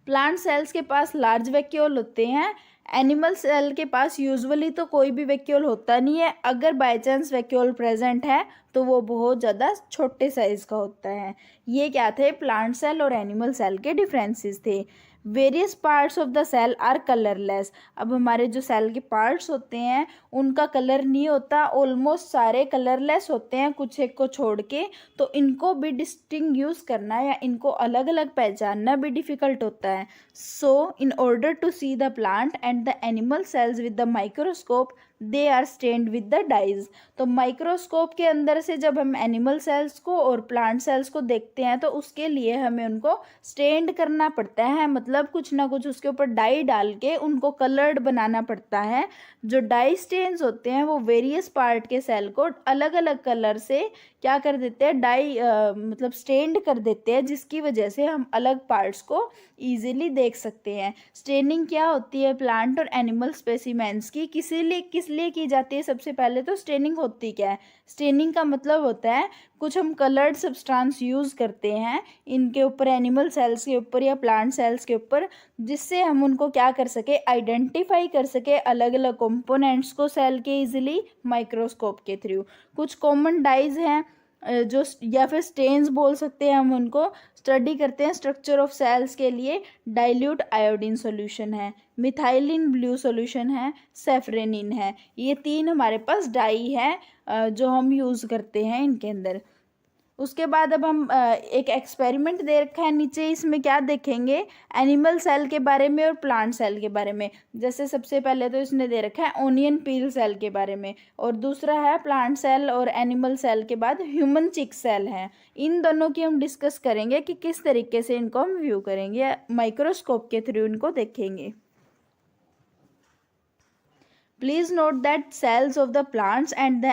प्लांट सेल्स के पास लार्ज वैक्यूल होते हैं। एनिमल सेल के पास यूजुअली तो कोई भी वैक्यूल होता नहीं है। अगर बाय चांस वैक्यूल प्रेजेंट है तो वो बहुत ज़्यादा छोटे साइज का होता है। ये क्या थे? प्लांट सेल और एनिमल सेल के डिफरेंसेस थे। Various parts of the cell are colourless. अब हमारे जो सेल के पार्ट्स होते हैं उनका कलर नहीं होता, ऑलमोस्ट सारे कलरलेस होते हैं कुछ एक को छोड़ के। तो इनको भी डिस्टिंग्विश करना या इनको अलग अलग पहचानना भी डिफ़िकल्ट होता है। So in order to see the plant and the animal cells with the microscope they are stained with the dyes. तो माइक्रोस्कोप के अंदर से जब हम एनिमल सेल्स को और प्लांट सेल्स को देखते हैं तो उसके लिए हमें उनको स्टेंड करना पड़ता है, मतलब कुछ ना कुछ उसके ऊपर डाई डाल के उनको कलर्ड बनाना पड़ता है। जो डाई स्टेन्स होते हैं वो वेरियस पार्ट के सेल को अलग अलग कलर से क्या कर देते हैं? डाई मतलब स्टेंड कर देते हैं, जिसकी वजह से हम अलग पार्ट्स को ईजिली देख सकते हैं। स्टेनिंग क्या होती है प्लांट और एनिमल स्पेसिमेंस की? किस लिए की जाती है? सबसे पहले तो स्टेनिंग होती क्या है? स्टेनिंग का मतलब होता है कुछ हम कलर्ड सब्सटेंस यूज़ करते हैं इनके ऊपर, एनिमल सेल्स के ऊपर या प्लांट सेल्स के ऊपर, जिससे हम उनको क्या कर सके? आइडेंटिफाई कर सके अलग अलग कंपोनेंट्स को सेल के इजीली माइक्रोस्कोप के थ्रू। कुछ कॉमन डाइज हैं जो या फिर स्टेन्स बोल सकते हैं हम उनको, स्टडी करते हैं स्ट्रक्चर ऑफ सेल्स के लिए। डाइल्यूट आयोडीन सॉल्यूशन है, मिथाइलिन ब्लू सॉल्यूशन है, सेफ्रेनिन है। ये तीन हमारे पास डाई है जो हम यूज़ करते हैं इनके अंदर। उसके बाद अब हम एक एक्सपेरिमेंट दे रखा है नीचे, इसमें क्या देखेंगे? एनिमल सेल के बारे में और प्लांट सेल के बारे में। जैसे सबसे पहले तो इसने दे रखा है ओनियन पील सेल के बारे में, और दूसरा है प्लांट सेल और एनिमल सेल के बाद ह्यूमन चिक सेल है। इन दोनों की हम डिस्कस करेंगे कि किस तरीके से इनको हम व्यू करेंगे, माइक्रोस्कोप के थ्रू इनको देखेंगे। Please note that cells of the plants and the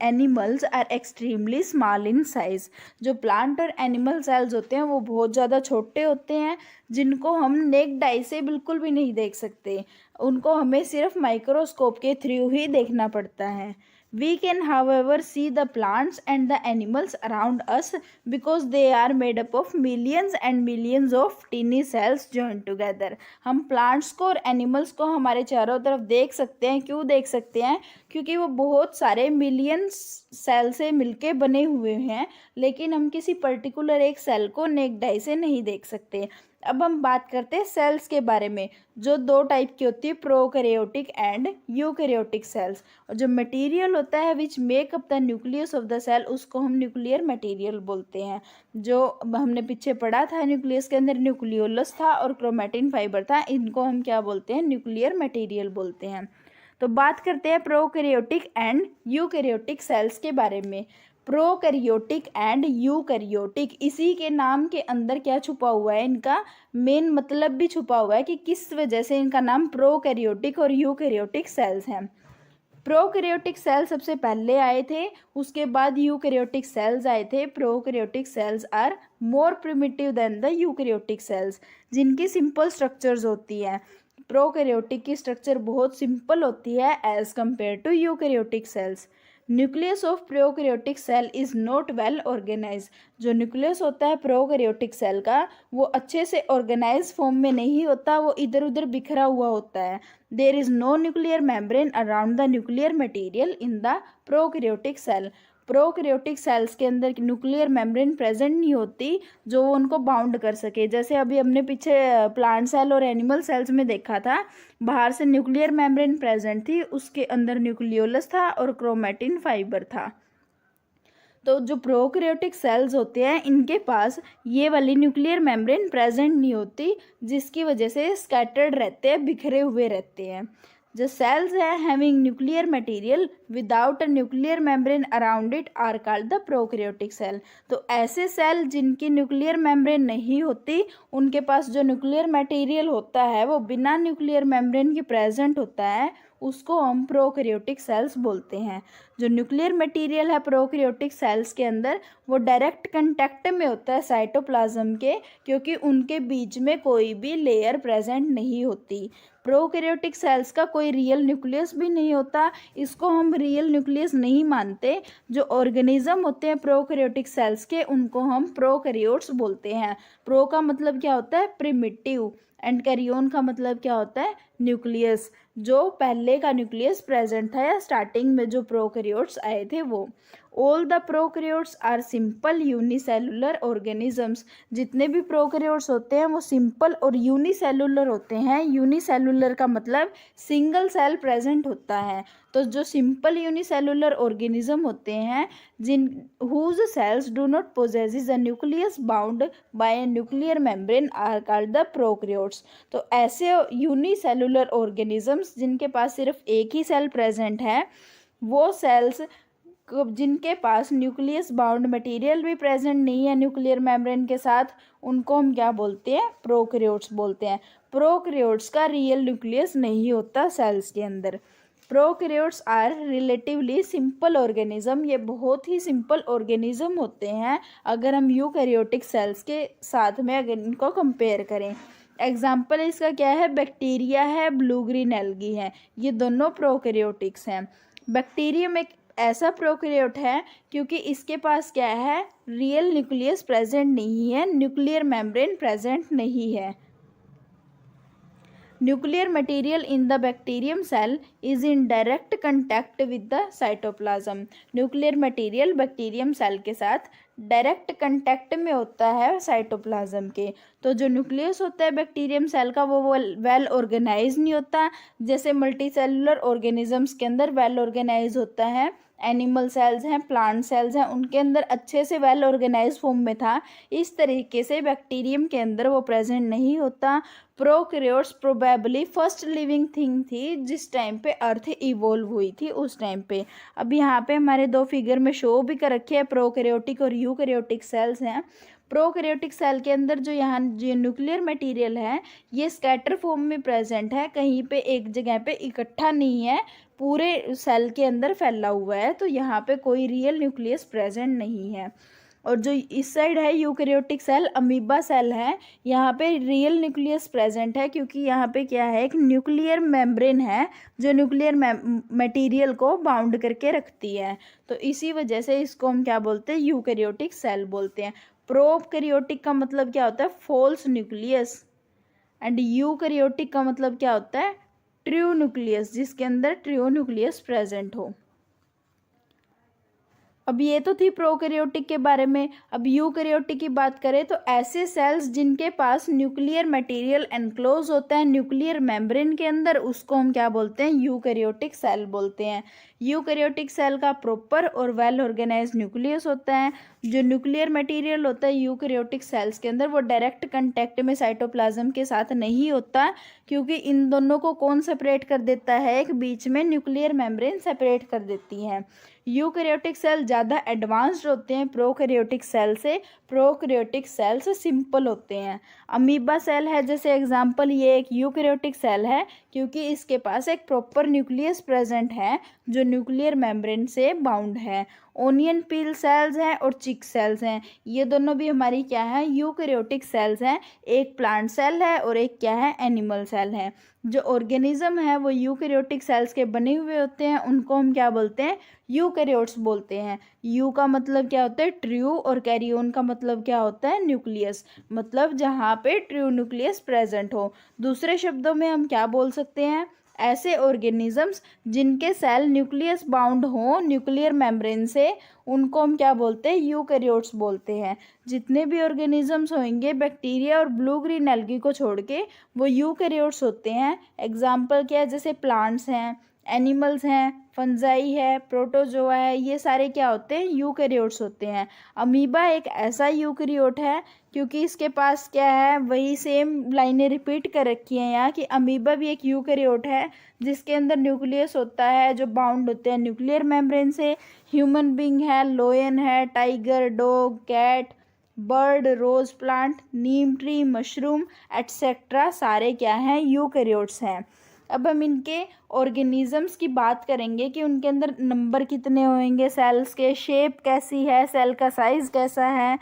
animals are extremely small in size. जो प्लांट और एनिमल सेल्स होते हैं वो बहुत ज़्यादा छोटे होते हैं, जिनको हम नेक्ड आई से बिल्कुल भी नहीं देख सकते। उनको हमें सिर्फ माइक्रोस्कोप के थ्रू ही देखना पड़ता है। We can however see the plants and the animals around us because they are made up of millions and millions of tiny cells joined together. हम plants को और animals को हमारे चारों तरफ देख सकते हैं। क्यों देख सकते हैं? क्योंकि वो बहुत सारे मिलियंस सेल से मिलके बने हुए हैं, लेकिन हम किसी पर्टिकुलर एक सेल को नेक्ड आई से नहीं देख सकते। अब हम बात करते हैं सेल्स के बारे में, जो दो टाइप की होती है, प्रोकैरियोटिक एंड यूकैरियोटिक सेल्स। और जो मटेरियल होता है which make up the nucleus of the cell, उसको हम न्यूक्लियर मटेरियल बोलते हैं। जो हमने पीछे पढ़ा था, न्यूक्लियस के अंदर न्यूक्लियोलस था और क्रोमेटिन फाइबर था, इनको हम क्या बोलते हैं? न्यूक्लियर मटेरियल बोलते हैं। तो बात करते हैं प्रोकैरियोटिक एंड यूकैरियोटिक सेल्स के बारे में। प्रोकैरियोटिक एंड यूकैरियोटिक, इसी के नाम के अंदर क्या छुपा हुआ है? इनका मेन मतलब भी छुपा हुआ है कि किस वजह से इनका नाम प्रोकैरियोटिक और यूकैरियोटिक सेल्स हैं। प्रोकैरियोटिक सेल सबसे पहले आए थे, उसके बाद यूकैरियोटिक सेल्स आए थे। Prokaryotic cells are more primitive than the eukaryotic cells, जिनकी सिंपल स्ट्रक्चर्स होती हैं। प्रोकैरियोटिक की स्ट्रक्चर बहुत सिंपल होती है as compare to eukaryotic cells. Nucleus of prokaryotic cell is not well organise. जो न्यूक्लियस होता है प्रोकैरियोटिक सेल का वो अच्छे से ऑर्गेनाइज फॉर्म में नहीं होता, वो इधर उधर बिखरा हुआ होता है। There is no nuclear membrane around the nuclear material in the prokaryotic cell. Prokaryotic cells के अंदर न्यूक्लियर मेम्ब्रेन प्रेजेंट नहीं होती जो वो उनको बाउंड कर सके। जैसे अभी हमने पीछे प्लांट सेल और एनिमल सेल्स में देखा था, बाहर से न्यूक्लियर मेम्ब्रेन प्रेजेंट थी, उसके अंदर न्यूक्लियोलस था और क्रोमैटिन फाइबर था। तो जो प्रोकैरियोटिक सेल्स होते हैं इनके पास ये वाली न्यूक्लियर मेम्ब्रेन प्रेजेंट नहीं होती, जिसकी वजह से स्कैटर्ड रहते हैं, बिखरे हुए रहते हैं। जो सेल्स है having nuclear material without a nuclear membrane around it are called the prokaryotic cell. तो ऐसे सेल जिनकी न्यूक्लियर मेम्ब्रेन नहीं होती, उनके पास जो न्यूक्लियर मटेरियल होता है वो बिना न्यूक्लियर मेम्ब्रेन के प्रेजेंट होता है, उसको हम प्रोकैरियोटिक सेल्स बोलते हैं। जो न्यूक्लियर मटेरियल है प्रोकैरियोटिक सेल्स के अंदर वो डायरेक्ट कांटेक्ट में होता है साइटोप्लाज्म के, क्योंकि उनके बीच में कोई भी लेयर प्रेजेंट नहीं होती। प्रोकैरियोटिक सेल्स का कोई रियल न्यूक्लियस भी नहीं होता, इसको हम रियल न्यूक्लियस नहीं मानते। जो ऑर्गेनिज्म होते हैं प्रोकैरियोटिक सेल्स के उनको हम प्रोकैरियोट्स बोलते हैं। प्रो का मतलब क्या होता है प्रिमिटिव, एंड कैरियोन का मतलब क्या होता है न्यूक्लियस, जो पहले का न्यूक्लियस प्रेजेंट था या स्टार्टिंग में जो प्रोकैरियोट्स आए थे वो। All the prokaryotes are simple unicellular organisms. जितने भी प्रोकैरियोट्स होते हैं वो सिंपल और यूनिसेलुलर होते हैं। यूनिसेलुलर का मतलब सिंगल सेल प्रेजेंट होता है। तो जो सिंपल यूनिसेलुलर ऑर्गेनिज्म होते हैं जिन whose cells do not possess a nucleus bound by a nuclear membrane are called the prokaryotes. तो ऐसे यूनिसेलुलर ऑर्गेनिजम्स जिनके पास सिर्फ एक ही सेल प्रेजेंट है, वो सेल्स जिनके पास न्यूक्लियस बाउंड मटेरियल भी प्रेजेंट नहीं है न्यूक्लियर मेम्ब्रेन के साथ, उनको हम क्या बोलते हैं प्रोकैरियोट्स बोलते हैं। प्रोकैरियोट्स का रियल न्यूक्लियस नहीं होता सेल्स के अंदर। Prokaryotes are relatively simple organism. ये बहुत ही सिंपल ऑर्गेनिज्म होते हैं अगर हम यूकैरियोटिक सेल्स के साथ में अगर इनको कंपेयर करें। एग्जाम्पल इसका क्या है, बैक्टीरिया है, ब्लू ग्रीन एल्गी है, ये दोनों प्रोकैरियोटिक्स हैं। बैक्टीरियम एक ऐसा प्रोकैरियोट है क्योंकि इसके पास क्या है रियल न्यूक्लियस प्रेजेंट नहीं है, न्यूक्लियर मेम्ब्रेन प्रेजेंट नहीं है। Nuclear material in the bacterium cell is in direct contact with the cytoplasm. Nuclear material bacterium cell के साथ डायरेक्ट कंटैक्ट में होता है साइटोप्लाज्म के। तो जो न्यूक्लियस होता है बैक्टीरियम सेल का वो वेल ऑर्गेनाइज नहीं होता, जैसे मल्टी सेलुलर ऑर्गेनिजम्स के अंदर वेल ऑर्गेनाइज होता है। एनिमल सेल्स हैं, प्लांट सेल्स हैं, उनके अंदर अच्छे से वेल ऑर्गेनाइज फॉर्म में था, इस तरीके से बैक्टीरियम के अंदर वो प्रेजेंट नहीं होता। Prokaryotes probably first living thing थी जिस टाइम पे अर्थ इवोल्व हुई थी उस टाइम पे। अब यहाँ पे हमारे दो फिगर में शो भी कर रखे हैं प्रोकैरियोटिक और यूकैरियोटिक सेल्स हैं। प्रोकैरियोटिक सेल के अंदर जो यहाँ जो न्यूक्लियर मटेरियल है ये स्कैटर फॉर्म में प्रेजेंट है, कहीं पे एक जगह पे इकट्ठा नहीं है, पूरे सेल के अंदर फैला हुआ है। तो यहाँ पे कोई रियल न्यूक्लियस प्रेजेंट नहीं है। और जो इस साइड है यूकैरियोटिक सेल अमीबा सेल है, यहाँ पे रियल न्यूक्लियस प्रेजेंट है क्योंकि यहाँ पे क्या है एक न्यूक्लियर मेम्ब्रेन है जो न्यूक्लियर मटेरियल को बाउंड करके रखती है। तो इसी वजह से इसको हम क्या बोलते हैं यूकैरियोटिक सेल बोलते हैं। प्रोकैरियोटिक का मतलब क्या होता है फॉल्स न्यूक्लियस, एंड यूकैरियोटिक का मतलब क्या होता है ट्रू न्यूक्लियस, जिसके अंदर ट्रू न्यूक्लियस प्रेजेंट हो। अब ये तो थी प्रोकैरियोटिक के बारे में। अब यूकैरियोटिक की बात करें तो ऐसे सेल्स जिनके पास न्यूक्लियर मटेरियल एनक्लोज होता है न्यूक्लियर मेम्ब्रेन के अंदर, उसको हम क्या बोलते हैं यूकैरियोटिक सेल बोलते हैं। यूकैरियोटिक सेल का प्रॉपर और वेल ऑर्गेनाइज न्यूक्लियस होता है। जो न्यूक्लियर मटेरियल होता है यूकैरियोटिक सेल्स के अंदर वो डायरेक्ट कंटैक्ट में साइटोप्लाज्म के साथ नहीं होता, क्योंकि इन दोनों को कौन सेपरेट कर देता है, एक बीच में न्यूक्लियर मेम्ब्रेन सेपरेट कर देती है। यूकैरियोटिक सेल ज़्यादा एडवांस्ड होते हैं प्रोकैरियोटिक सेल से, प्रोकैरियोटिक सेल्स सिंपल होते हैं। अमीबा सेल है जैसे एग्जांपल, ये एक यूकैरियोटिक सेल है क्योंकि इसके पास एक प्रॉपर न्यूक्लियस प्रेजेंट है जो न्यूक्लियर मेम्ब्रेन से बाउंड है। ओनियन पील सेल्स हैं और चिक सेल्स हैं, ये दोनों भी हमारी क्या है, यूकैरियोटिक सेल्स हैं। एक प्लांट सेल है और एक क्या है, एनिमल सेल है। जो ऑर्गेनिज्म है वो यूकैरियोटिक सेल्स के बने हुए होते हैं, उनको हम क्या बोलते हैं, यूकैरियोट्स बोलते हैं। यू का मतलब क्या होता है, ट्रू, और कैरियोन का मतलब क्या होता है, न्यूक्लियस, मतलब जहाँ पे ट्रू न्यूक्लियस प्रेजेंट हो। दूसरे शब्दों में हम क्या बोल सकते हैं, ऐसे ऑर्गेनिजम्स जिनके सेल न्यूक्लियस बाउंड हो न्यूक्लियर मेम्ब्रेन से, उनको हम क्या बोलते हैं, यूकैरियोट्स बोलते हैं। जितने भी ऑर्गेनिजम्स होंगे बैक्टीरिया और ब्लू ग्रीन एल्गी को छोड़ के, वो यूकैरियोट्स होते हैं। एग्जाम्पल क्या है, जैसे प्लांट्स हैं, एनिमल्स हैं, फंजाई है, प्रोटोजोआ है, ये सारे क्या होते हैं, यूकैरियोट्स होते हैं। अमीबा एक ऐसा यूकैरियोट है, क्योंकि इसके पास क्या है, वही सेम लाइनें रिपीट कर रखी हैं यहाँ कि अमीबा भी एक यूकैरियोट है जिसके अंदर न्यूक्लियस होता है जो बाउंड होते हैं न्यूक्लियर मेम्ब्रेन से। ह्यूमन बींग है, लोयन है, tiger, dog, cat, bird, rose plant, neem tree, mushroom etcetera, सारे क्या हैं, यूकैरियोट्स हैं। अब हम इनके ऑर्गेनिजम्स की बात करेंगे कि उनके अंदर नंबर कितने होंगे, सेल्स के शेप कैसी है, सेल का साइज़ कैसा है।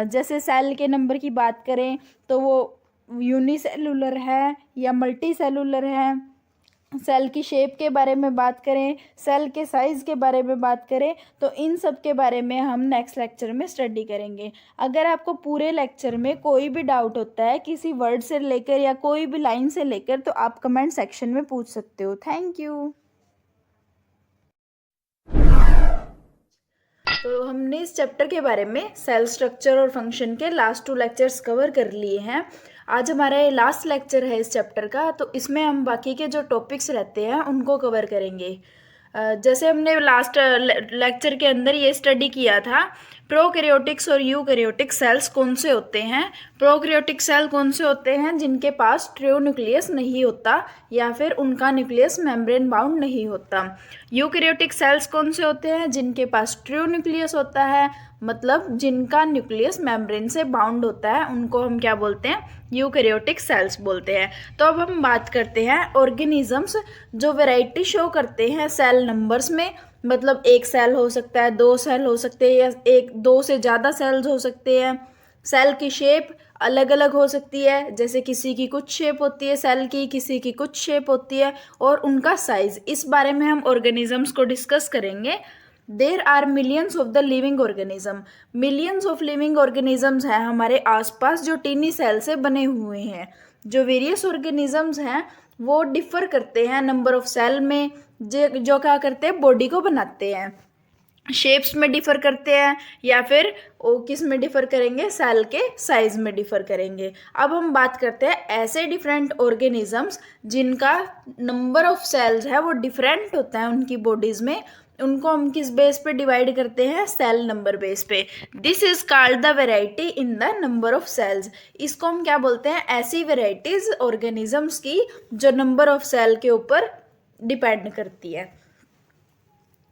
जैसे सेल के नंबर की बात करें तो वो यूनिसेलुलर है या मल्टी सेलुलर है। सेल की शेप के बारे में बात करें, सेल के साइज़ के बारे में बात करें, तो इन सब के बारे में हम नेक्स्ट लेक्चर में स्टडी करेंगे। अगर आपको पूरे लेक्चर में कोई भी डाउट होता है किसी वर्ड से लेकर या कोई भी लाइन से लेकर, तो आप कमेंट सेक्शन में पूछ सकते हो। Thank you. तो हमने इस चैप्टर के बारे में सेल स्ट्रक्चर और फंक्शन के लास्ट 2 लेक्चर्स कवर कर लिए हैं। आज हमारा ये लास्ट लेक्चर है इस चैप्टर का, तो इसमें हम बाकी के जो टॉपिक्स रहते हैं उनको कवर करेंगे। जैसे हमने लास्ट लेक्चर के अंदर ये स्टडी किया था, प्रोकैरियोटिक्स और यूकैरियोटिक सेल्स कौन से होते हैं। प्रोकैरियोटिक सेल कौन से होते हैं, जिनके पास ट्रू न्यूक्लियस नहीं होता या फिर उनका न्यूक्लियस मेम्ब्रेन बाउंड नहीं होता। यूकैरियोटिक सेल्स कौन से होते हैं, जिनके पास ट्रू न्यूक्लियस होता है, मतलब जिनका न्यूक्लियस मेम्ब्रेन से बाउंड होता है, उनको हम क्या बोलते हैं, यूकैरियोटिक सेल्स बोलते हैं। तो अब हम बात करते हैं ऑर्गेनिजम्स जो वैरायटी शो करते हैं सेल नंबर्स में, मतलब एक सेल हो सकता है, 2 सेल हो सकते हैं, या 1-2 से ज़्यादा सेल्स हो सकते हैं। सेल की शेप अलग अलग हो सकती है, जैसे किसी की कुछ शेप होती है सेल की, किसी की कुछ शेप होती है, और उनका साइज, इस बारे में हम ऑर्गेनिजम्स को डिस्कस करेंगे। There are millions of the living organism, millions of living organisms हैं हमारे आसपास जो टीनी सेल से बने हुए हैं। जो वेरियस ऑर्गेनिजम्स हैं वो डिफर करते हैं नंबर ऑफ सेल में, जो क्या करते हैं, बॉडी को बनाते हैं। शेप्स में डिफर करते हैं या फिर वो किस में डिफर करेंगे, सेल के साइज में डिफर करेंगे। अब हम बात करते हैं ऐसे डिफरेंट ऑर्गेनिजम्स जिनका नंबर ऑफ सेल्स है वो डिफरेंट होता है उनकी बॉडीज में, उनको हम किस बेस पे डिवाइड करते हैं, सेल नंबर बेस पे। This is called the variety in the number of cells. इसको हम क्या बोलते हैं, ऐसी वेराइटीज ऑर्गेनिजम्स की जो नंबर ऑफ सेल के ऊपर डिपेंड करती है।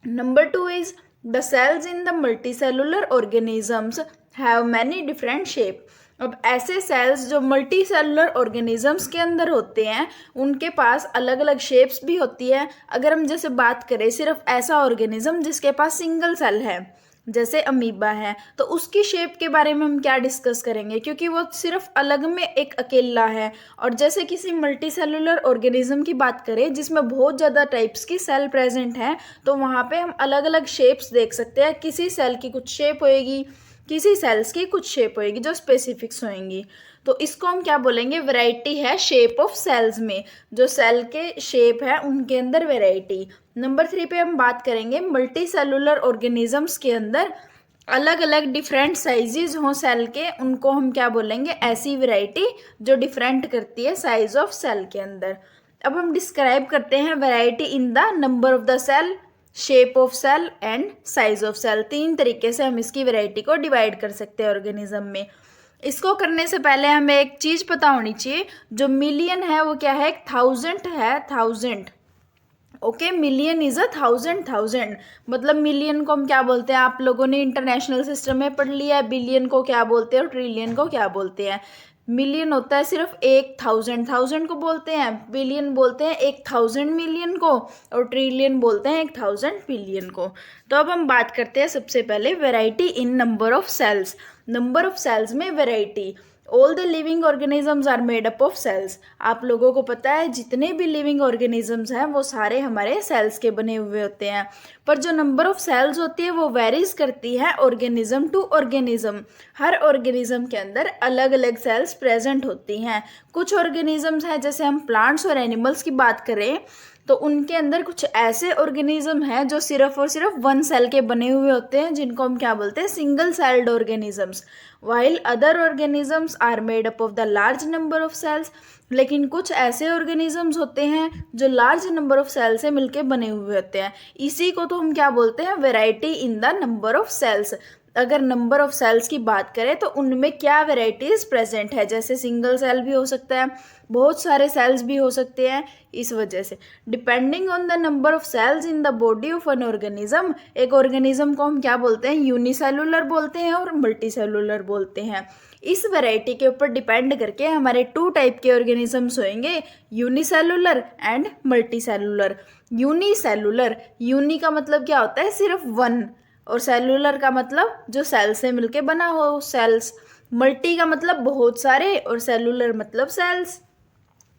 Number 2 is the cells in the multicellular organisms have many different shape. अब ऐसे सेल्स जो मल्टी सेलुलर ऑर्गेनिजम्स के अंदर होते हैं उनके पास अलग अलग शेप्स भी होती है। अगर हम जैसे बात करें सिर्फ ऐसा ऑर्गेनिज्म जिसके पास सिंगल सेल है, जैसे अमीबा है, तो उसकी शेप के बारे में हम क्या डिस्कस करेंगे, क्योंकि वो सिर्फ अलग में एक अकेला है। और जैसे किसी मल्टी सेलुलर ऑर्गेनिज्म की बात करें जिसमें बहुत ज़्यादा टाइप्स की सेल प्रेजेंट है, तो वहाँ पे हम अलग अलग शेप्स देख सकते हैं। किसी सेल की कुछ शेप होएगी, किसी सेल्स की कुछ शेप होएगी जो स्पेसिफिक्स होएंगी। तो इसको हम क्या बोलेंगे, वैरायटी है शेप ऑफ सेल्स में, जो सेल के शेप है उनके अंदर वैरायटी। नंबर 3 पे हम बात करेंगे मल्टी सेलुलर ऑर्गेनिजम्स के अंदर अलग अलग डिफरेंट साइजेस हों सेल के, उनको हम क्या बोलेंगे, ऐसी वैरायटी जो डिफरेंट करती है साइज ऑफ सेल के अंदर। अब हम डिस्क्राइब करते हैं variety in the number of the cell, shape of cell and size of cell. 3 तरीके से हम इसकी वैरायटी को डिवाइड कर सकते हैं ऑर्गेनिज्म में। इसको करने से पहले हमें एक चीज़ पता होनी चाहिए, जो मिलियन है वो क्या है, 1000 है, 1000। ओके, मिलियन इज 1000, मतलब मिलियन को हम क्या बोलते हैं, आप लोगों ने इंटरनेशनल सिस्टम में पढ़ लिया है। बिलियन को क्या बोलते हैं और ट्रिलियन को क्या बोलते हैं। मिलियन होता है सिर्फ 1,000, 1000 को बोलते हैं, बिलियन बोलते हैं 1,000 मिलियन को, और ट्रिलियन बोलते हैं 1,000 बिलियन को। तो अब हम बात करते हैं सबसे पहले variety in number of cells. Number of cells में variety. All the living organisms are made up of cells. आप लोगों को पता है जितने भी लिविंग ऑर्गेनिजम्स हैं वो सारे हमारे सेल्स के बने हुए होते हैं, पर जो नंबर ऑफ सेल्स होती है वो वेरीज करती है ऑर्गेनिज्म टू ऑर्गेनिज्म। हर ऑर्गेनिज्म के अंदर अलग अलग सेल्स प्रेजेंट होती हैं। कुछ ऑर्गेनिजम्स हैं, जैसे हम प्लांट्स और एनिमल्स की बात करें तो उनके अंदर कुछ ऐसे ऑर्गेनिज्म हैं जो सिर्फ और सिर्फ वन सेल के बने हुए होते हैं, जिनको हम क्या बोलते हैं, single celled organisms. While other organisms are made up of the large number of cells. लेकिन कुछ ऐसे ऑर्गेनिजम्स होते हैं जो लार्ज नंबर ऑफ सेल से मिलके बने हुए होते हैं। इसी को तो हम क्या बोलते हैं, variety in the number of cells. अगर नंबर ऑफ सेल्स की बात करें तो उनमें क्या वेराइटीज प्रेजेंट है, जैसे सिंगल सेल भी हो सकता है, बहुत सारे सेल्स भी हो सकते हैं। इस वजह से depending on the number of cells in the body of an organism, एक ऑर्गेनिज्म को हम क्या बोलते हैं, यूनिसेलुलर बोलते हैं और मल्टीसेलुलर बोलते हैं। इस वैरायटी के ऊपर डिपेंड करके हमारे 2 टाइप के ऑर्गेनिजम्स होंगे, unicellular and multicellular. Unicellular, uni का मतलब क्या होता है, सिर्फ वन, और सेलुलर का मतलब जो सेल से मिलके बना हो, सेल्स। मल्टी का मतलब बहुत सारे, और सेलुलर मतलब सेल्स।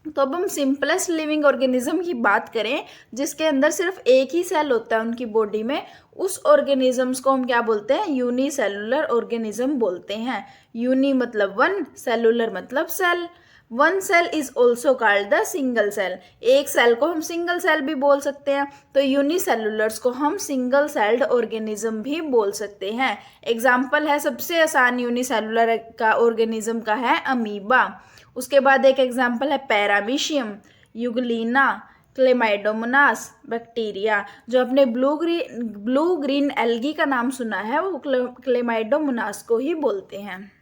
तो अब हम सिंपलेस्ट लिविंग ऑर्गेनिज्म की बात करें जिसके अंदर सिर्फ एक ही सेल होता है उनकी बॉडी में, उस ऑर्गेनिजम्स को हम क्या बोलते हैं, यूनिसेलुलर ऑर्गेनिज्म बोलते हैं। यूनि मतलब वन, सेलुलर मतलब cell. One cell is also called the single cell. एक सेल को हम सिंगल सेल भी बोल सकते हैं, तो यूनिसेलुलर्स को हम सिंगल सेल्ड ऑर्गेनिज्म भी बोल सकते हैं। एग्जाम्पल है, सबसे आसान यूनिसेलुलर का ऑर्गेनिज्म का है अमीबा। उसके बाद एक एग्जाम्पल है पैरामीशियम, यूग्लिना, क्लेमाइडोमोनास, बैक्टीरिया। जो अपने ब्लू ग्रीन एल्गी का नाम सुना है वो क्लेमाइडोमोनास को ही बोलते हैं।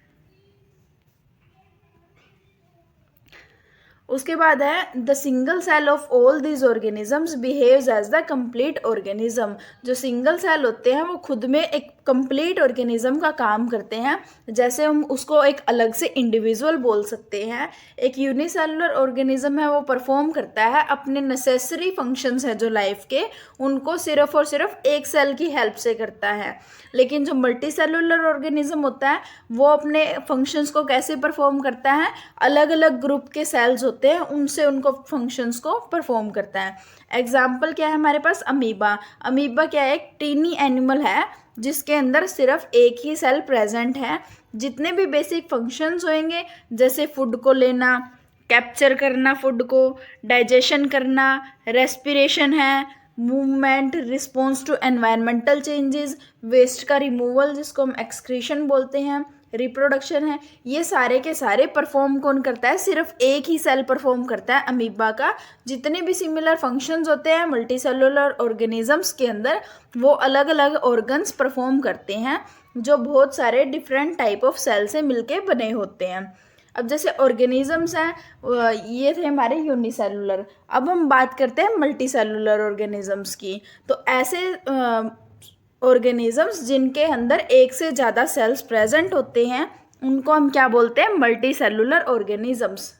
उसके बाद है the single cell of all these organisms behaves as the complete organism. जो सिंगल सेल होते हैं वो खुद में एक कंप्लीट ऑर्गेनिज्म का काम करते हैं, जैसे हम उसको एक अलग से इंडिविजुअल बोल सकते हैं। एक यूनिसेलुलर ऑर्गेनिज्म है वो परफॉर्म करता है अपने नेसेसरी फंक्शंस है जो लाइफ के, उनको सिर्फ और सिर्फ एक सेल की हेल्प से करता है। लेकिन जो मल्टी सेलुलर ऑर्गेनिज्म होता है वो अपने फंक्शंस को कैसे परफॉर्म करता है, अलग अलग ग्रुप के सेल्स होते हैं उनसे उनको फंक्शंस को परफॉर्म करता है। एग्जाम्पल क्या है हमारे पास, अमीबा। अमीबा क्या है, एक टीनी एनिमल है जिसके अंदर सिर्फ एक ही सेल प्रेजेंट है। जितने भी बेसिक फंक्शंस होंगे, जैसे फूड को लेना, कैप्चर करना फूड को, डाइजेशन करना, रेस्पिरेशन है, movement, response to environmental changes, waste का रिमूवल जिसको हम एक्सक्रीशन बोलते हैं, रिप्रोडक्शन है, ये सारे के सारे परफॉर्म कौन करता है, सिर्फ एक ही सेल परफॉर्म करता है अमीबा का। जितने भी सिमिलर फंक्शंस होते हैं मल्टी सेलुलर ऑर्गेनिजम्स के अंदर, वो अलग अलग ऑर्गन्स परफॉर्म करते हैं जो बहुत सारे डिफरेंट टाइप ऑफ सेल से मिलके बने होते हैं। अब जैसे ऑर्गेनिजम्स हैं, ये थे हमारे यूनिसेलुलर। अब हम बात करते हैं मल्टी सेलुलर ऑर्गेनिजम्स की। तो ऐसे ऑर्गेनिजम्स जिनके अंदर एक से ज़्यादा सेल्स प्रेजेंट होते हैं उनको हम क्या बोलते हैं, मल्टी सेलुलर ऑर्गेनिजम्स।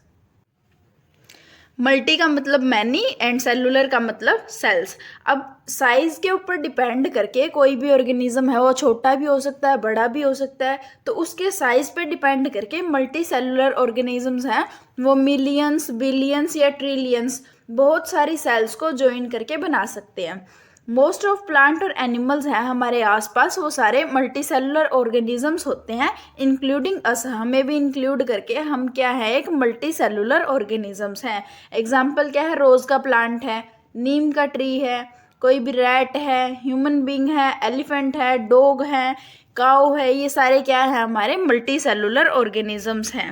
मल्टी का मतलब मैनी एंड सेलुलर का मतलब सेल्स। अब साइज के ऊपर डिपेंड करके कोई भी ऑर्गेनिज्म है वो छोटा भी हो सकता है, बड़ा भी हो सकता है, तो उसके साइज पे डिपेंड करके मल्टी सेलुलर ऑर्गेनिजम्स हैं वो मिलियंस, बिलियंस या ट्रिलियंस बहुत सारी सेल्स को ज्वाइन करके बना सकते हैं। मोस्ट ऑफ प्लांट और एनिमल्स हैं हमारे आसपास, वो सारे मल्टी सेलुलर ऑर्गेनिजम्स होते हैं, इंक्लूडिंग अस, हमें भी इंक्लूड करके हम क्या है, एक मल्टी सेलुलर ऑर्गेनिजम्स हैं। एग्जाम्पल क्या है, रोज़ का प्लांट है, नीम का ट्री है, कोई भी रैट है, ह्यूमन बींग है, एलिफेंट है, डॉग है, काऊ है, ये सारे क्या है हमारे मल्टी सेलुलर ऑर्गेनिजम्स हैं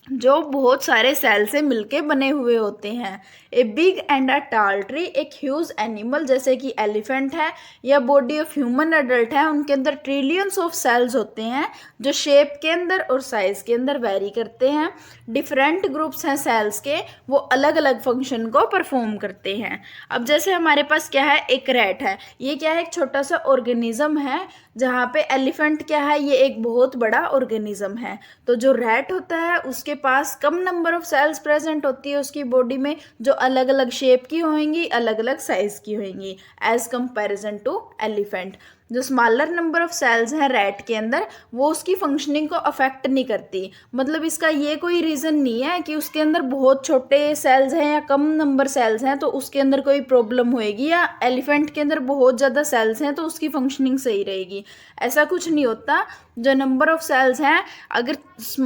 जो बहुत सारे सेल से मिलके बने हुए होते हैं। ए बिग एंड अ टाल ट्री, एक ह्यूज एनिमल जैसे कि एलिफेंट है या बॉडी ऑफ ह्यूमन अडल्ट है, उनके अंदर ट्रिलियंस ऑफ सेल्स होते हैं जो शेप के अंदर और साइज के अंदर वेरी करते हैं। डिफरेंट ग्रुप्स हैं सेल्स के, वो अलग अलग फंक्शन को परफॉर्म करते हैं। अब जैसे हमारे पास क्या है, एक रैट है, ये क्या है, एक छोटा सा ऑर्गेनिज्म है जहाँ पे एलिफेंट क्या है, ये एक बहुत बड़ा ऑर्गेनिज्म है। तो जो रैट होता है उसके पास कम नंबर ऑफ सेल्स प्रेजेंट होती है उसकी बॉडी में, जो अलग अलग शेप की होंगी, अलग अलग साइज की होंगी, एज कंपैरिजन टू एलिफेंट। जो स्मॉलर नंबर ऑफ सेल्स हैं रैट के अंदर, वो उसकी फंक्शनिंग को अफेक्ट नहीं करती। मतलब इसका ये कोई रीज़न नहीं है कि उसके अंदर बहुत छोटे सेल्स हैं या कम नंबर सेल्स हैं तो उसके अंदर कोई प्रॉब्लम होएगी, या एलिफेंट के अंदर बहुत ज़्यादा सेल्स हैं तो उसकी फंक्शनिंग सही रहेगी। ऐसा कुछ नहीं होता। जो नंबर ऑफ सेल्स हैं अगर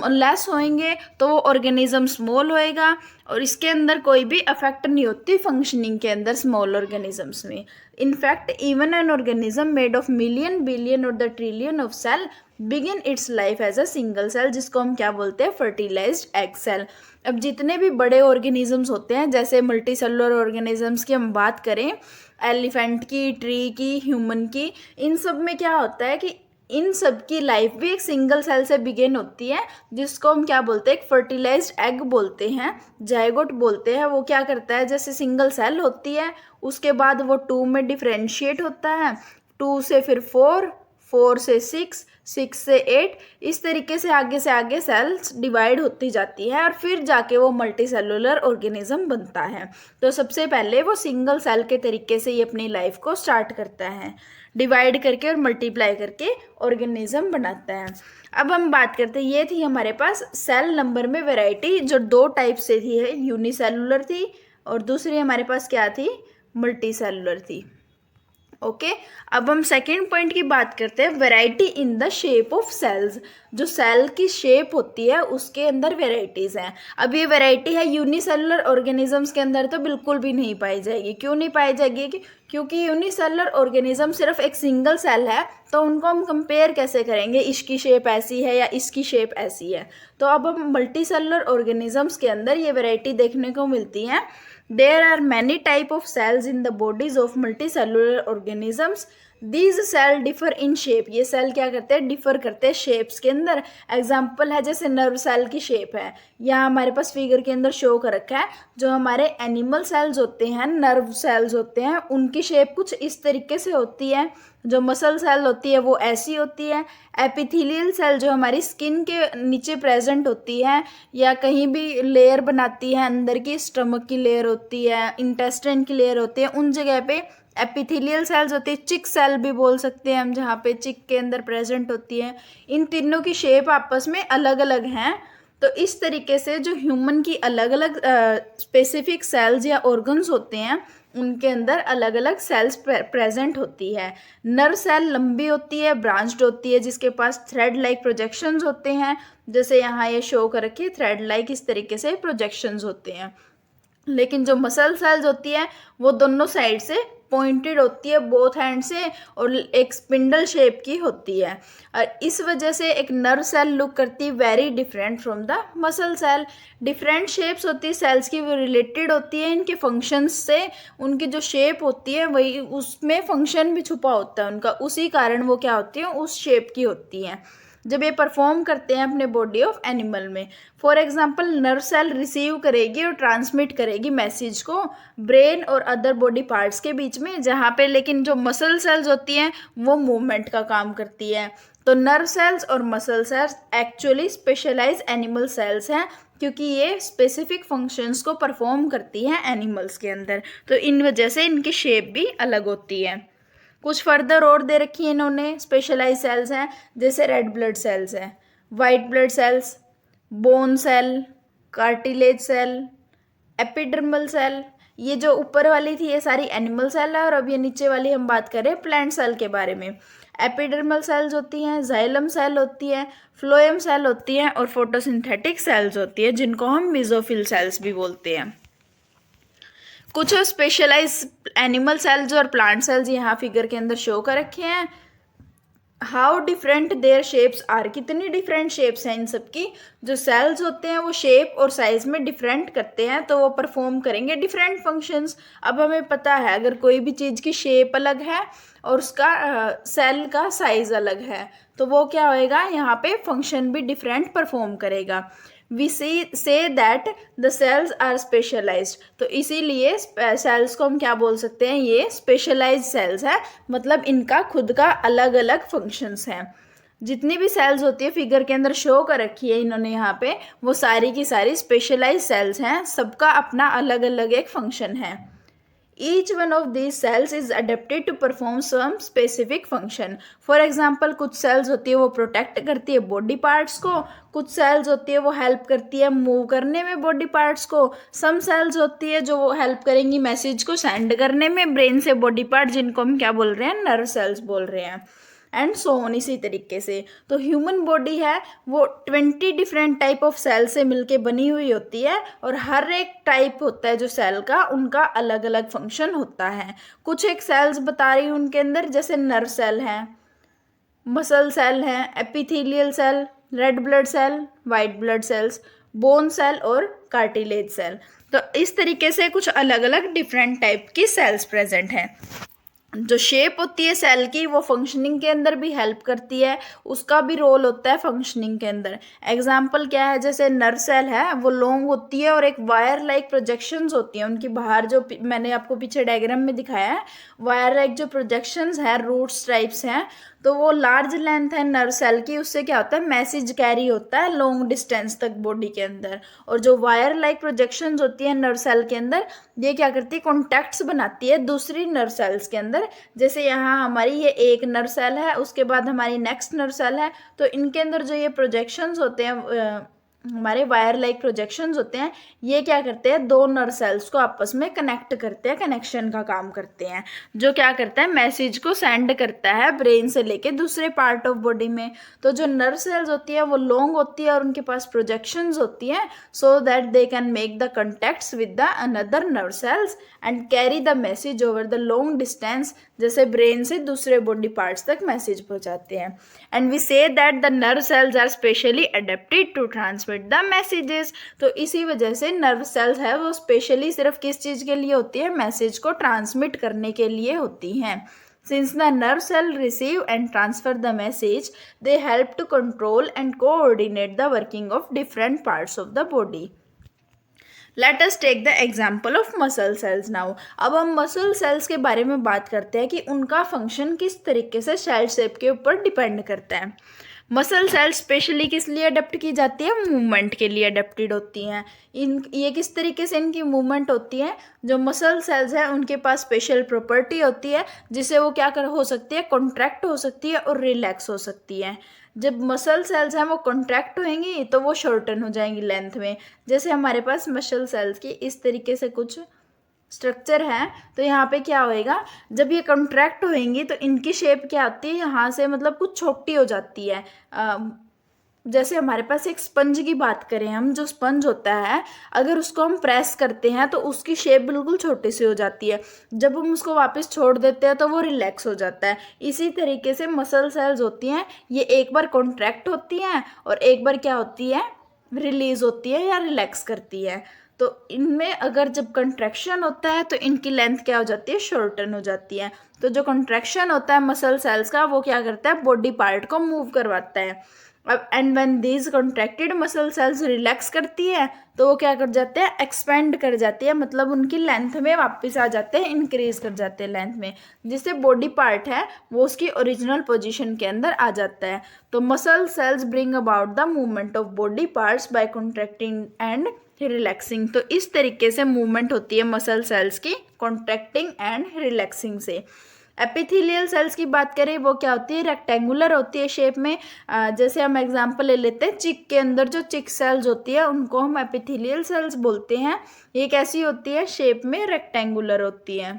लेस होंगे तो वो ऑर्गेनिज्म स्मॉल होएगा, और इसके अंदर कोई भी अफेक्ट नहीं होती फंक्शनिंग के अंदर स्मॉल ऑर्गेनिजम्स में। In fact even an organism made of million billion और the trillion of cell begin its life as a single cell, जिसको हम क्या बोलते हैं, फर्टिलाइज्ड एग सेल। अब जितने भी बड़े ऑर्गेनिजम्स होते हैं, जैसे मल्टी सेलुलर ऑर्गेनिजम्स की हम बात करें, एलिफेंट की, ट्री की, ह्यूमन की, इन सब में क्या होता है कि इन सब की लाइफ भी एक सिंगल सेल से बिगिन होती है, जिसको हम क्या बोलते हैं, एक फर्टिलाइज्ड एग बोलते हैं, जायगोट बोलते हैं। वो क्या करता है, जैसे सिंगल सेल होती है, उसके बाद वो 2 में डिफरेंशिएट होता है, 2 से फिर 4, 4 से 6, 6 से 8, इस तरीके से आगे सेल्स डिवाइड होती जाती है और फिर जाके वो मल्टी सेलुलर ऑर्गेनिज्म बनता है। तो सबसे पहले वो सिंगल सेल के तरीके से ही अपनी लाइफ को स्टार्ट करता है, डिवाइड करके और मल्टीप्लाई करके ऑर्गेनिज्म बनाता है। अब हम बात करते हैं, ये थी हमारे पास सेल नंबर में वैरायटी, जो 2 टाइप से थी, है यूनिसेलुलर थी और दूसरी हमारे पास क्या थी, मल्टी सेलुलर थी। ओके अब हम सेकेंड पॉइंट की बात करते हैं, variety in the shape of cells. जो सेल की शेप होती है उसके अंदर वेराइटीज हैं। अब ये वैरायटी है यूनिसेलुलर ऑर्गेनिजम्स के अंदर तो बिल्कुल भी नहीं पाई जाएगी। क्यों नहीं पाई जाएगी? क्योंकि यूनिसेलुलर ऑर्गेनिज्म सिर्फ एक सिंगल सेल है, तो उनको हम कंपेयर कैसे करेंगे, इसकी शेप ऐसी है या इसकी शेप ऐसी है। तो अब हम मल्टी सेलुलर ऑर्गेनिजम्स के अंदर ये वैरायटी देखने को मिलती है। There are many type of cells in the bodies of multicellular organisms. These cell differ in shape. ये सेल क्या करते हैं, डिफर करते हैं शेप्स के अंदर। एग्जाम्पल है जैसे नर्व सेल की शेप है, यहाँ हमारे पास फिगर के अंदर शो कर रखा है। जो हमारे एनिमल सेल्स होते हैं, नर्व सेल्स होते हैं, उनकी शेप कुछ इस तरीके से होती है। जो मसल सेल होती है वो ऐसी होती है। एपिथेलियल सेल जो हमारी स्किन के नीचे प्रेजेंट होती है या कहीं भी लेयर बनाती है, अंदर की स्टमक की लेयर होती है, इंटेस्टाइन की लेयर होती है, उन जगह पे एपिथेलियल सेल्स होती है। चिक सेल भी बोल सकते हैं हम, जहाँ पे चिक के अंदर प्रेजेंट होती है। इन तीनों की शेप आपस में अलग अलग हैं। तो इस तरीके से जो ह्यूमन की अलग अलग स्पेसिफिक सेल्स या ऑर्गन्स होते हैं, उनके अंदर अलग अलग सेल्स प्रेजेंट होती है। नर्व सेल लंबी होती है, ब्रांच्ड होती है, जिसके पास थ्रेड लाइक प्रोजेक्शंस होते हैं। जैसे यहाँ ये शो कर रखी है, थ्रेड लाइक इस तरीके से प्रोजेक्शंस होते हैं। लेकिन जो मसल सेल्स होती है वो दोनों साइड से पॉइंटेड होती है, बोथ हैंड से, और एक स्पिंडल शेप की होती है। और इस वजह से एक नर्व सेल लुक करती है very different from the muscle cell. Different shapes होती है सेल्स की, वो रिलेटेड होती है इनके फंक्शंस से। उनकी जो शेप होती है वही, उसमें फंक्शन भी छुपा होता है उनका, उसी कारण वो क्या होती है, उस शेप की होती हैं जब ये परफॉर्म करते हैं अपने बॉडी ऑफ एनिमल में। For example nerve cell receive करेगी और ट्रांसमिट करेगी मैसेज को ब्रेन और अदर बॉडी पार्ट्स के बीच में, जहाँ पे लेकिन जो मसल सेल्स होती हैं वो मूवमेंट का काम करती है। तो नर्व सेल्स और muscle cells actually specialise animal cells हैं, क्योंकि ये स्पेसिफिक फंक्शंस को परफॉर्म करती हैं एनिमल्स के अंदर। तो इन वजह से इनकी शेप भी अलग होती है। कुछ फर्दर और दे रखी है इन्होंने, स्पेशलाइज सेल्स हैं, जैसे रेड ब्लड सेल्स हैं, white blood cells, bone cell, cartilage cell, epidermal cell. ये जो ऊपर वाली थी ये सारी एनिमल सेल है, और अब ये नीचे वाली हम बात करें प्लांट सेल के बारे में। एपिडर्मल सेल्स होती हैं, जाइलम सेल होती है, फ्लोएम सेल होती है, और फोटोसिंथेटिक सेल्स होती है, जिनको हम मेसोफिल सेल्स भी बोलते हैं। कुछ स्पेशलाइज एनिमल सेल्स और प्लांट सेल्स यहाँ फिगर के अंदर शो कर रखे हैं। How different their shapes are, कितनी डिफरेंट शेप्स हैं इन सब की। जो सेल्स होते हैं वो शेप और साइज में डिफरेंट करते हैं, तो वो परफॉर्म करेंगे डिफरेंट फंक्शंस। अब हमें पता है अगर कोई भी चीज़ की शेप अलग है और उसका सेल का साइज अलग है, तो वो क्या होएगा, यहाँ पे फंक्शन भी डिफरेंट परफॉर्म करेगा। We see that the cells are specialised. तो इसीलिए सेल्स को हम क्या बोल सकते हैं, ये स्पेशलाइज्ड सेल्स है, मतलब इनका खुद का अलग अलग फंक्शंस हैं। जितनी भी सेल्स होती है फिगर के अंदर शो कर रखी है इन्होंने यहाँ पे, वो सारी की सारी स्पेशलाइज्ड सेल्स हैं, सबका अपना अलग अलग एक फंक्शन है। Each one of these cells is adapted to perform some specific function. For example, कुछ सेल्स होती है वो प्रोटेक्ट करती है बॉडी पार्ट्स को, कुछ सेल्स होती है वो हेल्प करती है मूव करने में बॉडी पार्ट्स को, सम सेल्स होती है जो वो हेल्प करेंगी मैसेज को सेंड करने में ब्रेन से बॉडी पार्ट, जिनको हम क्या बोल रहे हैं, नर्व सेल्स बोल रहे हैं, एंड सो ऑन। इसी तरीके से तो ह्यूमन बॉडी है वो 20 डिफरेंट टाइप ऑफ सेल से मिलके बनी हुई होती है, और हर एक टाइप होता है जो सेल का, उनका अलग अलग फंक्शन होता है। कुछ एक सेल्स बता रही हूँ उनके अंदर, जैसे नर्व सेल है, मसल सेल है, epithelial cell, red blood cell, white blood cells, bone cell और कार्टिलेज सेल। तो इस तरीके से कुछ अलग अलग डिफरेंट टाइप की सेल्स प्रेजेंट हैं। जो शेप होती है सेल की वो फंक्शनिंग के अंदर भी हेल्प करती है, उसका भी रोल होता है फंक्शनिंग के अंदर। एग्जाम्पल क्या है, जैसे नर्व सेल है वो लॉन्ग होती है और एक वायर लाइक प्रोजेक्शंस होती हैं उनकी बाहर, जो मैंने आपको पीछे डायग्राम में दिखाया है, वायर लाइक जो प्रोजेक्शंस है, रूट्स टाइप्स हैं, तो वो लार्ज लेंथ है नर्व सेल की, उससे क्या होता है, मैसेज कैरी होता है लॉन्ग डिस्टेंस तक बॉडी के अंदर। और जो वायर लाइक प्रोजेक्शंस होती है नर्व सेल के अंदर, ये क्या करती है, कॉन्टैक्ट्स बनाती है दूसरी नर्व सेल्स के अंदर। जैसे यहाँ हमारी ये एक नर्व सेल है, उसके बाद हमारी नेक्स्ट नर्व सेल है, तो इनके अंदर जो ये प्रोजेक्शंस होते हैं, हमारे वायर लाइक प्रोजेक्शंस होते हैं, ये क्या करते हैं, दो नर्व सेल्स को आपस में कनेक्ट करते हैं, कनेक्शन का काम करते हैं, जो क्या करता है, मैसेज को सेंड करता है ब्रेन से लेके दूसरे पार्ट ऑफ बॉडी में। तो जो नर्व सेल्स होती है वो लॉन्ग होती है और उनके पास प्रोजेक्शंस होती हैं, so that they can make the contacts with the another nerve cells and carry the message over the long distance, जैसे ब्रेन से दूसरे बॉडी पार्ट्स तक मैसेज पहुंचाते हैं। And we see that the nerve cells are specially adapted to transmit the messages. तो इसी वजह से नर्व सेल्स है वो स्पेशली सिर्फ किस चीज़ के लिए होती है, मैसेज को ट्रांसमिट करने के लिए होती हैं। Since the nerve cell receive and transfer the message, they help to control and coordinate the working of different parts of the body. Let us take the example of muscle cells now. अब हम मसल सेल्स के बारे में बात करते हैं कि उनका फंक्शन किस तरीके से सेल शेप के ऊपर डिपेंड करता है। मसल सेल्स स्पेशली किस लिए अडेप्ट की जाती है, मूवमेंट के लिए अडेप्टेड होती हैं। ये किस तरीके से इनकी मूवमेंट होती है, जो मसल सेल्स हैं उनके पास स्पेशल प्रॉपर्टी होती है जिससे वो क्या कर हो सकती है, कॉन्ट्रैक्ट हो सकती है और रिलैक्स हो सकती है। जब मसल सेल्स हैं वो कॉन्ट्रैक्ट होएंगी तो वो शॉर्टन हो जाएंगी लेंथ में। जैसे हमारे पास मसल सेल्स की इस तरीके से कुछ स्ट्रक्चर है, तो यहाँ पे क्या होएगा, जब ये कॉन्ट्रैक्ट होएंगी तो इनकी शेप क्या होती है, यहाँ से मतलब कुछ छोटी हो जाती है। जैसे हमारे पास एक स्पंज की बात करें हम, जो स्पंज होता है अगर उसको हम प्रेस करते हैं तो उसकी शेप बिल्कुल छोटी सी हो जाती है, जब हम उसको वापस छोड़ देते हैं तो वो रिलैक्स हो जाता है। इसी तरीके से मसल सेल्स होती हैं, ये एक बार कॉन्ट्रैक्ट होती हैं और एक बार क्या होती है, रिलीज होती है या रिलैक्स करती है। तो इनमें अगर जब कंट्रैक्शन होता है तो इनकी लेंथ क्या हो जाती है, शॉर्टन हो जाती है। तो जो कंट्रैक्शन होता है मसल सेल्स का वो क्या करता है, बॉडी पार्ट को मूव करवाता है। अब and when these contracted muscle cells relax करती है तो वो क्या कर जाते हैं, एक्सपेंड कर जाती है, मतलब उनकी लेंथ में वापस आ जाते हैं, इंक्रीज कर जाते हैं लेंथ में, जिससे बॉडी पार्ट है वो उसकी ओरिजिनल पोजीशन के अंदर आ जाता है। तो muscle cells bring about the movement of body parts bye contracting and relaxing. तो इस तरीके से मूवमेंट होती है मसल सेल्स की, कॉन्ट्रैक्टिंग एंड रिलैक्सिंग से। एपिथेलियल सेल्स की बात करें, वो क्या होती है, रेक्टेंगुलर होती है शेप में। जैसे हम एग्जांपल ले लेते हैं, चिक के अंदर जो चिक सेल्स होती है उनको हम एपिथेलियल सेल्स बोलते हैं। ये कैसी होती है, शेप में रेक्टेंगुलर होती है।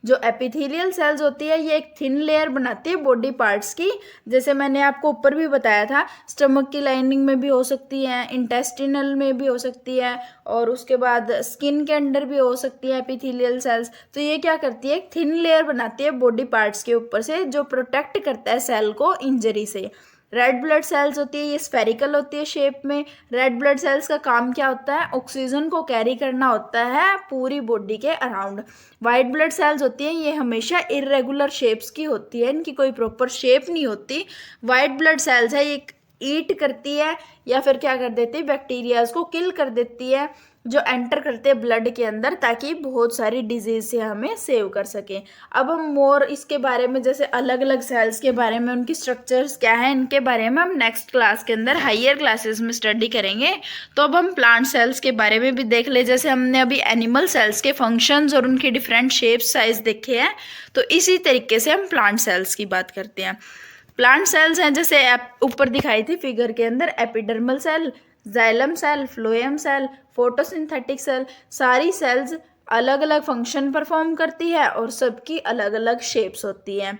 जो एपिथेलियल सेल्स होती है ये एक थिन लेयर बनाती है बॉडी पार्ट्स की, जैसे मैंने आपको ऊपर भी बताया था, स्टमक की लाइनिंग में भी हो सकती है, इंटेस्टिनल में भी हो सकती है, और उसके बाद स्किन के अंदर भी हो सकती है एपिथेलियल सेल्स। तो ये क्या करती है, एक थिन लेयर बनाती है बॉडी पार्ट्स के ऊपर से, जो प्रोटेक्ट करता है सेल को इंजरी से। रेड ब्लड सेल्स होती है, ये स्फेरिकल होती है शेप में। रेड ब्लड सेल्स का काम क्या होता है, ऑक्सीजन को कैरी करना होता है पूरी बॉडी के अराउंड। वाइट ब्लड सेल्स होती हैं, ये हमेशा इरेगुलर शेप्स की होती है, इनकी कोई प्रॉपर शेप नहीं होती। वाइट ब्लड सेल्स है, ये ईट करती है या फिर क्या कर देती है, बैक्टीरियाज को किल कर देती है जो एंटर करते हैं ब्लड के अंदर, ताकि बहुत सारी डिजीज से हमें सेव कर सकें। अब हम मोर इसके बारे में, जैसे अलग अलग सेल्स के बारे में, उनकी स्ट्रक्चर्स क्या है, इनके बारे में हम नेक्स्ट क्लास के अंदर हायर क्लासेस में स्टडी करेंगे। तो अब हम प्लांट सेल्स के बारे में भी देख ले। जैसे हमने अभी एनिमल सेल्स के फंक्शंस और उनके डिफरेंट शेप साइज देखे हैं, तो इसी तरीके से हम प्लांट सेल्स की बात करते हैं। प्लांट सेल्स हैं जैसे ऊपर दिखाई थी फिगर के अंदर, epidermal cell, xylem cell, phloem cell, photosynthetic cell. सारी सेल्स अलग अलग फंक्शन परफॉर्म करती है और सबकी अलग अलग शेप्स होती हैं।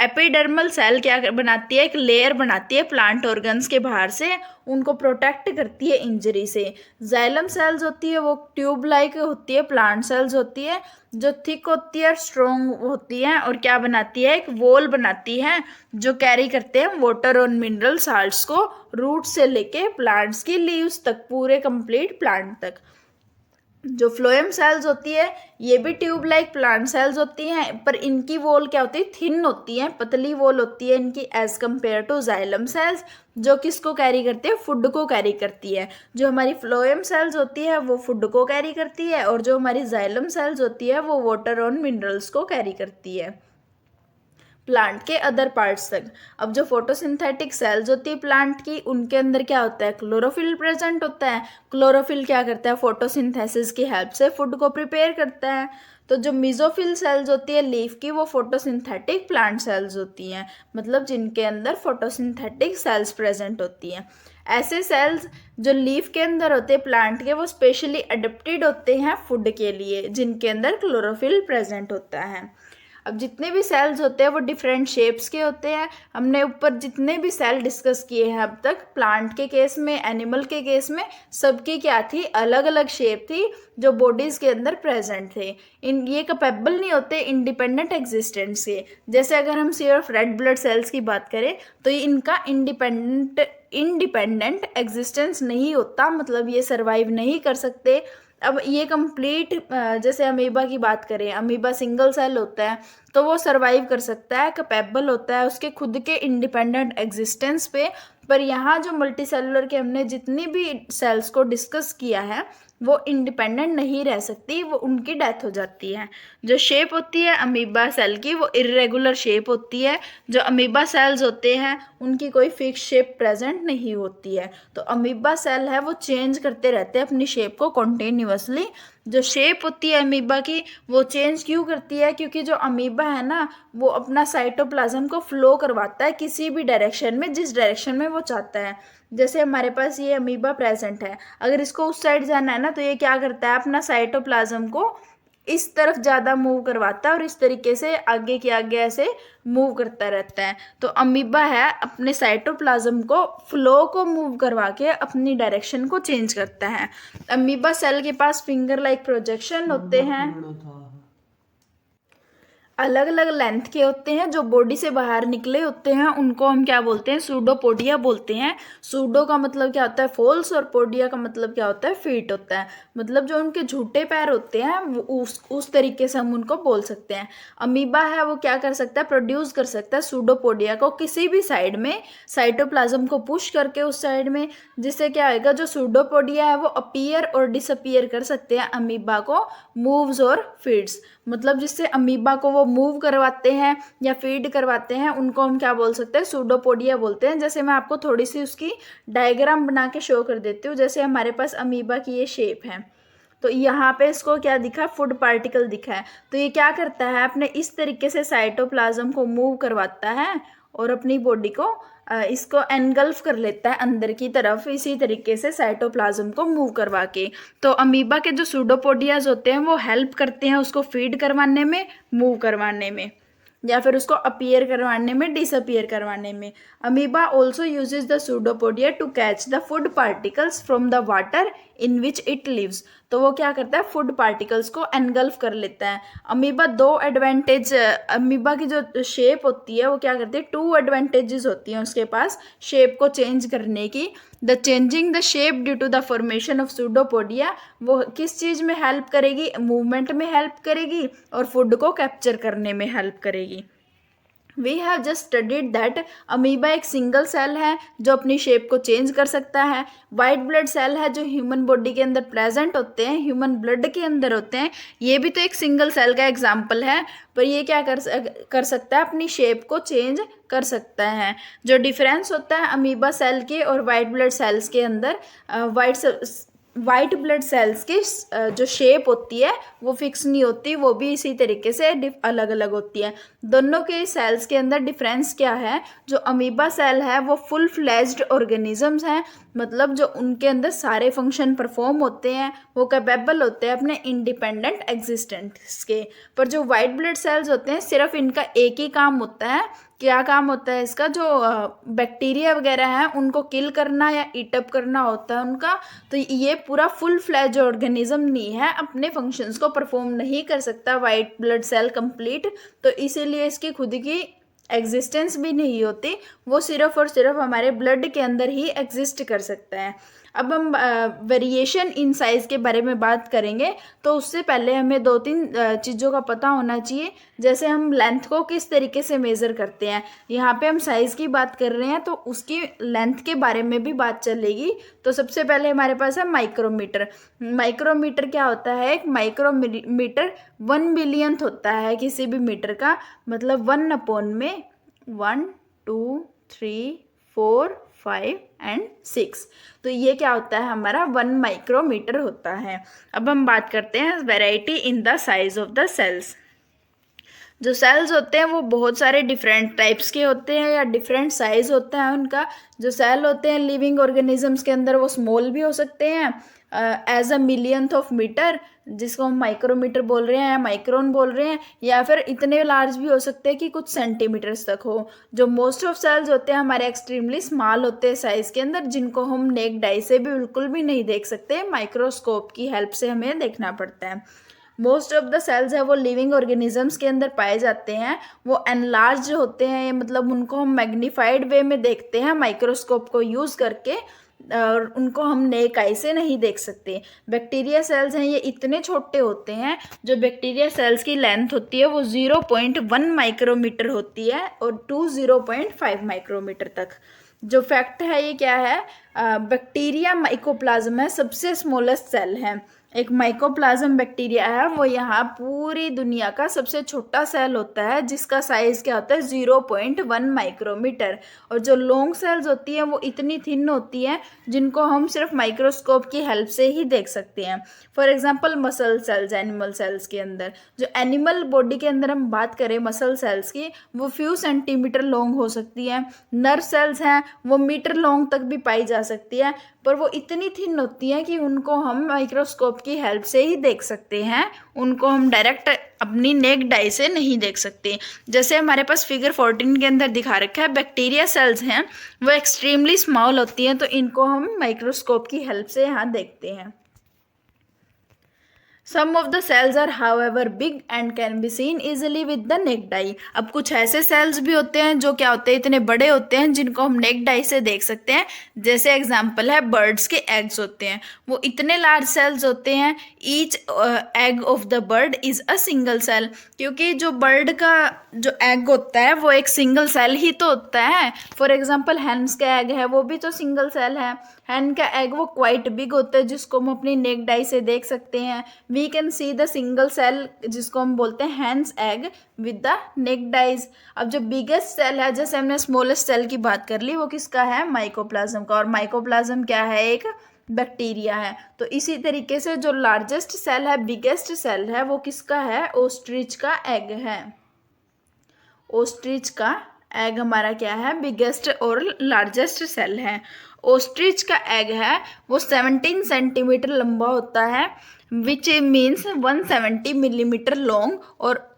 एपिडर्मल सेल क्या बनाती है, एक लेयर बनाती है प्लांट ऑर्गन्स के बाहर से, उनको प्रोटेक्ट करती है इंजरी से। जाइलम सेल्स होती है वो ट्यूब लाइक होती है, प्लांट सेल्स होती है जो थिक होती है, स्ट्रॉन्ग होती है, और क्या बनाती है, एक वॉल बनाती है जो कैरी करते हैं वाटर और मिनरल साल्ट्स को रूट से लेके प्लांट्स की लीव्स तक, पूरे कंप्लीट प्लांट तक। जो फ्लोएम सेल्स होती है ये भी ट्यूब लाइक प्लांट सेल्स होती हैं, पर इनकी वॉल क्या होती है, थिन होती है, पतली वॉल होती है इनकी as compare to xylem cells, जो किसको कैरी करती है, फूड को कैरी करती है। जो हमारी फ्लोएम सेल्स होती है वो फूड को कैरी करती है, और जो हमारी जाइलम सेल्स होती है वो वाटर और मिनरल्स को कैरी करती है प्लांट के अदर पार्ट्स तक। अब जो फोटोसिंथेटिक सेल्स होती है प्लांट की, उनके अंदर क्या होता है, क्लोरोफिल प्रेजेंट होता है। क्लोरोफिल क्या करता है, फोटोसिंथेसिस की हेल्प से फूड को प्रिपेयर करता है। तो जो मेसोफिल सेल्स होती है लीफ की, वो फोटोसिंथेटिक प्लांट सेल्स होती हैं, मतलब जिनके अंदर फोटोसिंथेटिक सेल्स प्रेजेंट होती हैं। ऐसे सेल्स जो लीफ के अंदर होते हैं प्लांट के, वो स्पेशली अडेप्टेड होते हैं फूड के लिए, जिनके अंदर क्लोरोफिल प्रेजेंट होता है। अब जितने भी सेल्स होते हैं वो डिफरेंट शेप्स के होते हैं। हमने ऊपर जितने भी सेल डिस्कस किए हैं अब तक, प्लांट के केस में, एनिमल के केस में, सबकी क्या थी, अलग अलग शेप थी जो बॉडीज के अंदर प्रेजेंट थे। ये कैपेबल नहीं होते इंडिपेंडेंट एग्जिस्टेंस के। जैसे अगर हम सिर्फ रेड ब्लड सेल्स की बात करें तो ये इनका इंडिपेंडेंट एग्जिस्टेंस नहीं होता, मतलब ये सर्वाइव नहीं कर सकते। अब ये कंप्लीट, जैसे अमीबा की बात करें, अमीबा सिंगल सेल होता है तो वो सरवाइव कर सकता है, कैपेबल होता है उसके खुद के इंडिपेंडेंट एग्जिस्टेंस पे। पर यहाँ जो मल्टी सेलुलर के हमने जितनी भी सेल्स को डिस्कस किया है वो इंडिपेंडेंट नहीं रह सकती, वो उनकी डेथ हो जाती है। जो शेप होती है अमीबा सेल की वो इर्रेगुलर शेप होती है। जो अमीबा सेल्स होते हैं उनकी कोई फिक्स शेप प्रेजेंट नहीं होती है। तो अमीबा सेल है वो चेंज करते रहते हैं अपनी शेप को कॉन्टिन्यूअसली। जो शेप होती है अमीबा की वो चेंज क्यों करती है, क्योंकि जो अमीबा है ना वो अपना साइटोप्लाज्म को फ्लो करवाता है किसी भी डायरेक्शन में, जिस डायरेक्शन में वो चाहता है। जैसे हमारे पास ये अमीबा प्रेजेंट है, अगर इसको उस साइड जाना है ना तो ये क्या करता है, अपना साइटोप्लाज्म को इस तरफ ज़्यादा मूव करवाता है और इस तरीके से आगे के आगे ऐसे मूव करता रहता है। तो अमीबा है अपने साइटोप्लाज्म को फ्लो को मूव करवा के अपनी डायरेक्शन को चेंज करता है। अमीबा सेल के पास फिंगर लाइक प्रोजेक्शन होते हैं, अलग अलग लेंथ के होते हैं, जो बॉडी से बाहर निकले होते हैं उनको हम क्या बोलते हैं, सूडोपोडिया बोलते हैं। सूडो का मतलब क्या होता है, फॉल्स, और पोडिया का मतलब क्या होता है, फीट होता है। मतलब जो उनके झूठे पैर होते हैं वो उस तरीके से हम उनको बोल सकते हैं। अमीबा है वो क्या कर सकता है, प्रोड्यूस कर सकता है सूडोपोडिया को किसी भी साइड में, साइटोप्लाज्म को पुश करके उस साइड में, जिससे क्या होगा, जो सूडोपोडिया है वो अपीयर और डिसअपीयर कर सकते हैं अमीबा को मूव्स और फीड्स। मतलब जिससे अमीबा को वो मूव करवाते हैं या फीड करवाते हैं उनको हम क्या बोल सकते हैं, सूडोपोडिया बोलते हैं। जैसे मैं आपको थोड़ी सी उसकी डायग्राम बना के शो कर देती हूँ। जैसे हमारे पास अमीबा की ये शेप है, तो यहाँ पे इसको क्या दिखा, फूड पार्टिकल दिखा है। तो ये क्या करता है, अपने इस तरीके से साइटोप्लाज्म को मूव करवाता है और अपनी बॉडी को इसको एनगल्फ कर लेता है अंदर की तरफ, इसी तरीके से साइटोप्लाज्म को मूव करवा के। तो अमीबा के जो सूडोपोडियाज होते हैं वो हेल्प करते हैं उसको फीड करवाने में, मूव करवाने में, या फिर उसको अपीयर करवाने में, डिसअपीयर करवाने में। Amoeba also uses the pseudopodia to catch the food particles from the water in which it lives. तो वो क्या करता है, फूड पार्टिकल्स को एनगल्फ कर लेता है। अमीबा दो एडवांटेज, अमीबा की जो शेप होती है वो क्या करती है, 2 एडवांटेजेस होती हैं उसके पास शेप को चेंज करने की। The changing the shape due to the formation of pseudopodia, वो किस चीज़ में हेल्प करेगी, मूवमेंट में हेल्प करेगी और फूड को कैप्चर करने में हेल्प करेगी। We have just studied that amoeba एक सिंगल सेल है जो अपनी शेप को चेंज कर सकता है। वाइट ब्लड सेल है जो ह्यूमन बॉडी के अंदर प्रेजेंट होते हैं, ह्यूमन ब्लड के अंदर होते हैं। ये भी तो एक सिंगल सेल का एग्जाम्पल है, पर ये क्या कर सकता है, अपनी शेप को चेंज कर सकता है। जो डिफरेंस होता है अमीबा सेल के और वाइट ब्लड सेल्स के अंदर, वाइट ब्लड सेल्स की जो शेप होती है वो फिक्स नहीं होती, वो भी इसी तरीके से अलग अलग होती है। दोनों के सेल्स के अंदर डिफरेंस क्या है, जो अमीबा सेल है वो फुल फ्लेज्ड ऑर्गेनिजम्स हैं, मतलब जो उनके अंदर सारे फंक्शन परफॉर्म होते हैं, वो कैपेबल होते हैं अपने इंडिपेंडेंट एग्जिस्टेंस के। पर जो वाइट ब्लड सेल्स होते हैं सिर्फ इनका एक ही काम होता है। क्या काम होता है इसका, जो बैक्टीरिया वगैरह हैं उनको किल करना या ईटअप करना होता है उनका। तो ये पूरा फुल फ्लैज ऑर्गेनिज्म नहीं है, अपने फंक्शंस को परफॉर्म नहीं कर सकता वाइट ब्लड सेल कंप्लीट, तो इसीलिए इसकी खुद की एग्जिस्टेंस भी नहीं होती, वो सिर्फ और सिर्फ हमारे ब्लड के अंदर ही एग्जिस्ट कर सकता है। अब हम वेरिएशन इन साइज़ के बारे में बात करेंगे, तो उससे पहले हमें दो तीन चीज़ों का पता होना चाहिए। जैसे हम लेंथ को किस तरीके से मेज़र करते हैं, यहाँ पे हम साइज़ की बात कर रहे हैं तो उसकी लेंथ के बारे में भी बात चलेगी। तो सबसे पहले हमारे पास है माइक्रोमीटर। माइक्रोमीटर क्या होता है, एक माइक्रोमीटर 1 बिलियंथ होता है किसी भी मीटर का, मतलब 1 में 1 2 3 4 5 एंड 6, तो ये क्या होता है हमारा 1 माइक्रोमीटर होता है। अब हम बात करते हैं variety in the size of the cells. जो सेल्स होते हैं वो बहुत सारे डिफरेंट टाइप्स के होते हैं या डिफरेंट साइज होता है उनका। जो सेल होते हैं लिविंग ऑर्गेनिजम्स के अंदर वो स्मॉल भी हो सकते हैं as a millionth of metre, जिसको हम माइक्रोमीटर बोल रहे हैं, माइक्रोन बोल रहे हैं, या फिर इतने लार्ज भी हो सकते हैं कि कुछ सेंटीमीटर्स तक हो। जो मोस्ट ऑफ सेल्स होते हैं हमारे एक्सट्रीमली स्मॉल होते हैं साइज के अंदर, जिनको हम नेक्ड आई से भी बिल्कुल भी नहीं देख सकते, माइक्रोस्कोप की हेल्प से हमें देखना पड़ता है। मोस्ट ऑफ द सेल्स है वो लिविंग ऑर्गेनिजम्स के अंदर पाए जाते हैं, वो एनलार्ज होते हैं, मतलब उनको हम मैग्नीफाइड वे में देखते हैं माइक्रोस्कोप को यूज़ करके, और उनको हम नेक आई से नहीं देख सकते। बैक्टीरिया सेल्स हैं ये इतने छोटे होते हैं, जो बैक्टीरिया सेल्स की लेंथ होती है वो 0.1 माइक्रोमीटर होती है और 0.5 माइक्रोमीटर तक। जो फैक्ट है ये क्या है, बैक्टीरिया माइकोप्लाज्म है, सबसे स्मॉलेस्ट सेल है। एक माइकोप्लाज्म बैक्टीरिया है, वो यहाँ पूरी दुनिया का सबसे छोटा सेल होता है, जिसका साइज क्या होता है 0.1 माइक्रोमीटर। और जो लॉन्ग सेल्स होती हैं वो इतनी थिन होती हैं जिनको हम सिर्फ माइक्रोस्कोप की हेल्प से ही देख सकते हैं। For example muscle cells animal cells के अंदर, जो एनिमल बॉडी के अंदर हम बात करें मसल सेल्स की, वो फ्यू सेंटीमीटर लॉन्ग हो सकती है। नर्व सेल्स हैं वो मीटर लॉन्ग तक भी पाई जा सकती है, पर वो इतनी थिन होती हैं कि उनको हम माइक्रोस्कोप की हेल्प से ही देख सकते हैं, उनको हम डायरेक्ट अपनी नेक्ड आई से नहीं देख सकते। जैसे हमारे पास फिगर 14 के अंदर दिखा रखा है, बैक्टीरिया सेल्स हैं वो एक्सट्रीमली स्मॉल होती हैं, तो इनको हम माइक्रोस्कोप की हेल्प से यहाँ देखते हैं। Some of the cells are however big and can be seen easily with the naked eye। अब कुछ ऐसे सेल्स भी होते हैं जो क्या होते हैं, इतने बड़े होते हैं जिनको हम नेक्ड आई से देख सकते हैं। जैसे एग्जांपल है बर्ड्स के एग्स होते हैं, वो इतने लार्ज सेल्स होते हैं। Each egg of the bird is a single cell, क्योंकि जो बर्ड का जो एग होता है वो एक सिंगल सेल ही तो होता है। फॉर एग्जांपल हैंस का एग है वो भी तो सिंगल सेल है। हैन का एग वो क्वाइट बिग होता है जिसको हम अपनी नेक्ड आई से देख सकते हैं। We can see the single cell जिसको हम बोलते हैं hen's egg with the naked eyes. अब जो बिगेस्ट सेल है, जैसे हमने स्मॉलेस्ट सेल की बात कर ली, वो किसका है, माइकोप्लाज्म का। और माइकोप्लाज्म क्या है, एक बैक्टीरिया है। तो इसी तरीके से जो लार्जेस्ट सेल है, बिगेस्ट सेल है, वो किसका है, ओस्ट्रिच का एग है। ओस्ट्रिच का एग हमारा क्या है, बिगेस्ट और लार्जेस्ट सेल है। ओस्ट्रिच का एग है वो 17 सेंटीमीटर लंबा होता है, विच मीन्स 170 मिलीमीटर लॉन्ग, और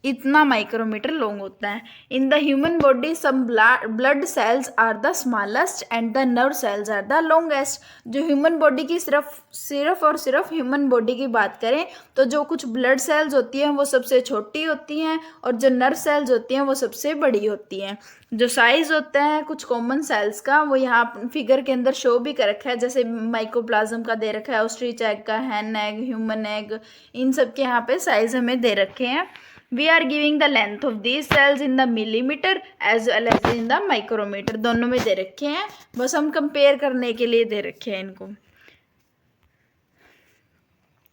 इतना माइक्रोमीटर लॉन्ग होता है। In the human body some blood cells are the smallest and the nerve cells are the longest. जो ह्यूमन बॉडी की सिर्फ और सिर्फ ह्यूमन बॉडी की बात करें तो जो कुछ ब्लड सेल्स होती हैं वो सबसे छोटी होती हैं, और जो नर्व सेल्स होती हैं वो सबसे बड़ी होती हैं। जो साइज होता है कुछ कॉमन सेल्स का वो यहाँ फिगर के अंदर शो भी कर रखा है, जैसे माइकोप्लाज्म का दे रखा है, ऑस्ट्रिच एग का, हैन एग, ह्यूमन एग, इन सब के यहाँ पे साइज हमें दे रखे हैं। We are giving the length of these cells in the millimetre as well as in the micrometre, दोनों में दे रखे हैं, बस हम कंपेयर करने के लिए दे रखे हैं इनको।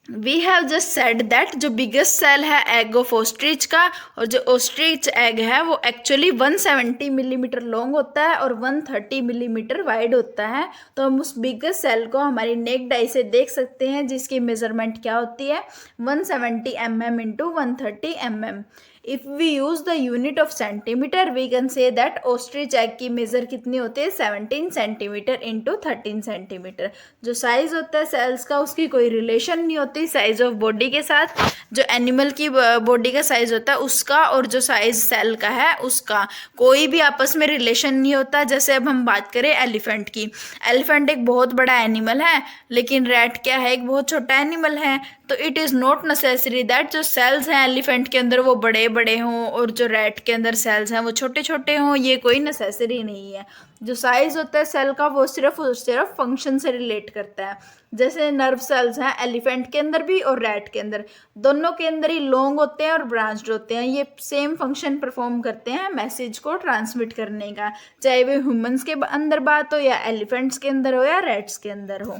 We have just said that जो बिगेस्ट सेल है एग ऑफ ऑस्ट्रिच का, और जो ऑस्ट्रिच एग है वो एक्चुअली 170 मिलीमीटर लॉन्ग होता है और 130 मिलीमीटर वाइड होता है। तो हम उस बिगेस्ट सेल को हमारी नेक्ड आई से देख सकते हैं, जिसकी मेजरमेंट क्या होती है 170 mm into 130 mm। If we use the unit of centimetre we can say that ostrich egg की मेज़र कितनी होती है 17 सेंटीमीटर इंटू 13 सेंटीमीटर। जो साइज़ होता है सेल्स का उसकी कोई रिलेशन नहीं होती साइज़ ऑफ बॉडी के साथ, जो एनिमल की बॉडी का साइज़ होता है उसका और जो साइज़ सेल का है उसका कोई भी आपस में रिलेशन नहीं होता। जैसे अब हम बात करें एलिफेंट की, एलिफेंट एक बहुत बड़ा एनिमल है लेकिन रैट क्या है, एक बहुत छोटा एनिमल है। तो it is not necessary that जो सेल्स हैं एलिफेंट के अंदर वो बड़े बड़े हों और जो रैट के अंदर सेल्स हैं वो छोटे छोटे हों, ये कोई नेसेसरी नहीं है। जो साइज़ होता है सेल का वो सिर्फ और सिर्फ फंक्शन से रिलेट करता है। जैसे नर्व सेल्स हैं एलिफेंट के अंदर भी और रैट के अंदर, दोनों के अंदर ही लॉन्ग होते हैं और ब्रांच्ड होते हैं। ये सेम फंक्शन परफॉर्म करते हैं मैसेज को ट्रांसमिट करने का, चाहे वो ह्यूमंस के अंदर बात हो या एलिफेंट्स के अंदर हो या रैट्स के अंदर हो।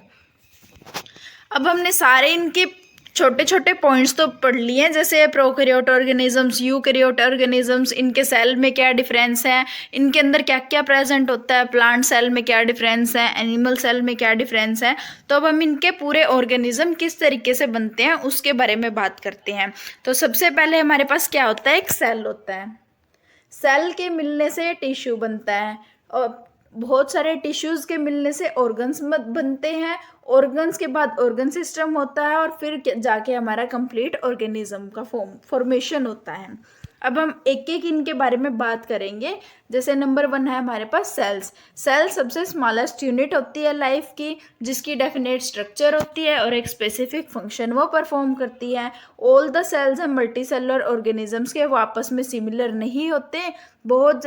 अब हमने सारे इनके छोटे छोटे पॉइंट्स तो पढ़ लिए हैं, जैसे प्रोकैरियोट ऑर्गेनिजम्स, यूकैरियोट ऑर्गेनिजम्स, इनके सेल में क्या डिफरेंस है, इनके अंदर क्या क्या प्रेजेंट होता है, प्लांट सेल में क्या डिफरेंस है, एनिमल सेल में क्या डिफरेंस है। तो अब हम इनके पूरे ऑर्गेनिज्म किस तरीके से बनते हैं उसके बारे में बात करते हैं। तो सबसे पहले हमारे पास क्या होता है, एक सेल होता है। सेल के मिलने से टिश्यू बनता है और बहुत सारे टिश्यूज़ के मिलने से ऑर्गन्स बनते हैं। ऑर्गन्स के बाद ऑर्गन सिस्टम होता है और फिर जाके हमारा कंप्लीट ऑर्गेनिज्म का फॉर्मेशन होता है। अब हम एक एक इनके बारे में बात करेंगे। जैसे नंबर 1 है हमारे पास सेल्स। सेल सबसे स्मॉलेस्ट यूनिट होती है लाइफ की, जिसकी डेफिनेट स्ट्रक्चर होती है और एक स्पेसिफिक फंक्शन वो परफॉर्म करती है। ऑल द सेल्स हैं मल्टी सेलुलर ऑर्गेनिजम्स के, वो आपस में सिमिलर नहीं होते, बहुत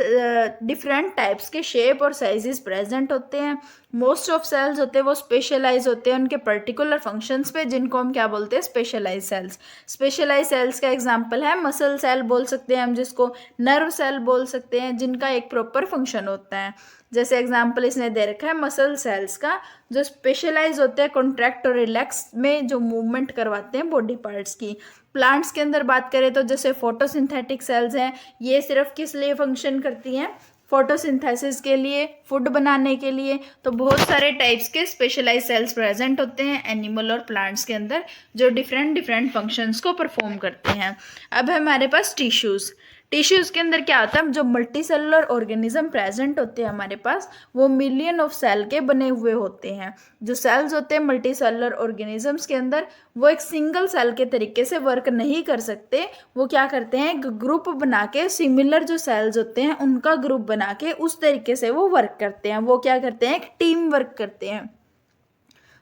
डिफरेंट टाइप्स के शेप और साइजेस प्रेजेंट होते हैं। मोस्ट ऑफ सेल्स होते हैं वो स्पेशलाइज होते हैं उनके पर्टिकुलर फंक्शंस पे, जिनको हम क्या बोलते हैं स्पेशलाइज सेल्स। स्पेशलाइज सेल्स का एग्जांपल है मसल सेल बोल सकते हैं हम, जिसको नर्व सेल बोल सकते हैं, जिनका एक प्रॉपर फंक्शन होता है। जैसे एग्जांपल इसने दे रखा है मसल सेल्स का, जो स्पेशलाइज होते हैं कॉन्ट्रैक्ट और रिलैक्स में, जो मूवमेंट करवाते हैं बॉडी पार्ट्स की। प्लांट्स के अंदर बात करें तो जैसे फोटोसिंथेटिक सेल्स हैं, ये सिर्फ किस लिए फंक्शन करती हैं, फोटोसिंथेसिस के लिए, फूड बनाने के लिए। तो बहुत सारे टाइप्स के स्पेशलाइज सेल्स प्रेजेंट होते हैं एनिमल और प्लांट्स के अंदर, जो डिफरेंट फंक्शंस को परफॉर्म करते हैं। अब हमारे पास टिश्यूज़। टिश्यूज़ के अंदर क्या होता है, जो मल्टी सेलुलर ऑर्गेनिज्म प्रेजेंट होते हैं हमारे पास, वो मिलियन ऑफ सेल के बने हुए होते हैं। जो सेल्स होते हैं मल्टी सेलुलर ऑर्गेनिजम्स के अंदर, वो एक सिंगल सेल के तरीके से वर्क नहीं कर सकते। वो क्या करते हैं, एक ग्रुप बना के, सिमिलर जो सेल्स होते हैं उनका ग्रुप बना के उस तरीके से वो वर्क करते हैं। वो क्या करते हैं, एक टीम वर्क करते हैं।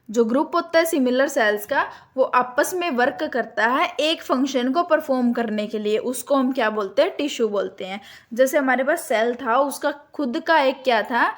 जो ग्रुप होता है सिमिलर सेल्स का, वो आपस में वर्क करता है एक फंक्शन को परफॉर्म करने के लिए, उसको हम क्या बोलते हैं, टिश्यू बोलते हैं। जैसे हमारे पास सेल था, उसका खुद का एक क्या था,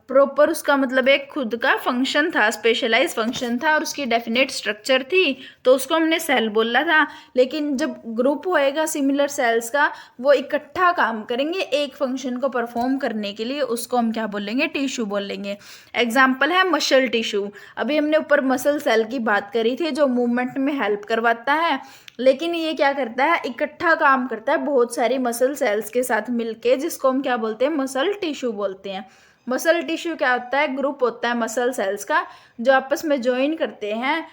प्रॉपर, उसका मतलब एक खुद का फंक्शन था, स्पेशलाइज फंक्शन था और उसकी डेफिनेट स्ट्रक्चर थी, तो उसको हमने सेल बोला था। लेकिन जब ग्रुप होएगा सिमिलर सेल्स का, वो इकट्ठा काम करेंगे एक फंक्शन को परफॉर्म करने के लिए, उसको हम क्या बोलेंगे, टिश्यू बोलेंगे। एग्जाम्पल है मसल टिश्यू। अभी हमने ऊपर मसल सेल की बात करी थी, जो मूवमेंट में हेल्प करवाता है, लेकिन ये क्या करता है, इकट्ठा काम करता है बहुत सारी मसल सेल्स के साथ मिलके, जिसको हम क्या बोलते हैं, मसल टिश्यू बोलते हैं। मसल टिश्यू क्या होता है, ग्रुप होता है मसल सेल्स का, जो आपस में ज्वाइन करते हैं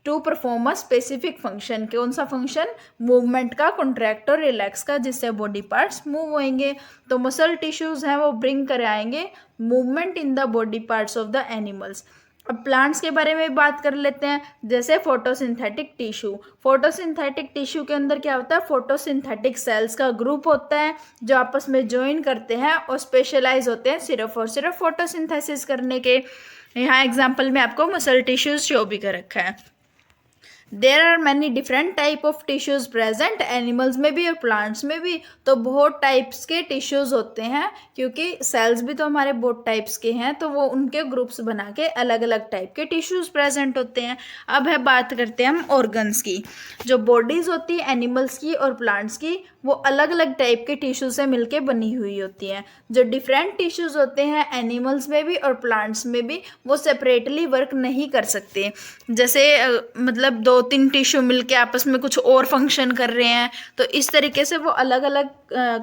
to perform a specific function. कौन सा फंक्शन, मूवमेंट का, कॉन्ट्रैक्ट और रिलैक्स का, जिससे बॉडी पार्ट्स मूव होंगे। तो मसल टिश्यूज हैं वो ब्रिंग कराएंगे movement in the body parts of the animals. अब प्लांट्स के बारे में बात कर लेते हैं। जैसे फोटोसिंथेटिक टिश्यू। फोटोसिंथेटिक टिश्यू के अंदर क्या होता है, फोटोसिंथेटिक सेल्स का ग्रुप होता है, जो आपस में ज्वाइन करते हैं और स्पेशलाइज होते हैं सिर्फ और सिर्फ फोटोसिंथेसिस करने के। यहाँ एग्जांपल में आपको मसल टिश्यूज शो भी कर रखा है। There are many different type of tissues present, animals में भी और प्लांट्स में भी तो बहुत टाइप्स के टिश्यूज होते हैं, क्योंकि सेल्स भी तो हमारे बहुत टाइप्स के हैं, तो वो उनके ग्रुप्स बना के अलग अलग टाइप के टिश्यूज प्रेजेंट होते हैं। अब है बात करते हैं हम ऑर्गन्स की। जो बॉडीज होती है एनिमल्स की और प्लांट्स की, वो अलग अलग टाइप के टिश्यू से मिलके बनी हुई होती हैं। जो डिफरेंट टिश्यूज होते हैं एनिमल्स में भी और प्लांट्स में भी, वो सेपरेटली वर्क नहीं कर सकते। जैसे मतलब दो तीन टिश्यू मिलके आपस में कुछ और फंक्शन कर रहे हैं, तो इस तरीके से वो अलग अलग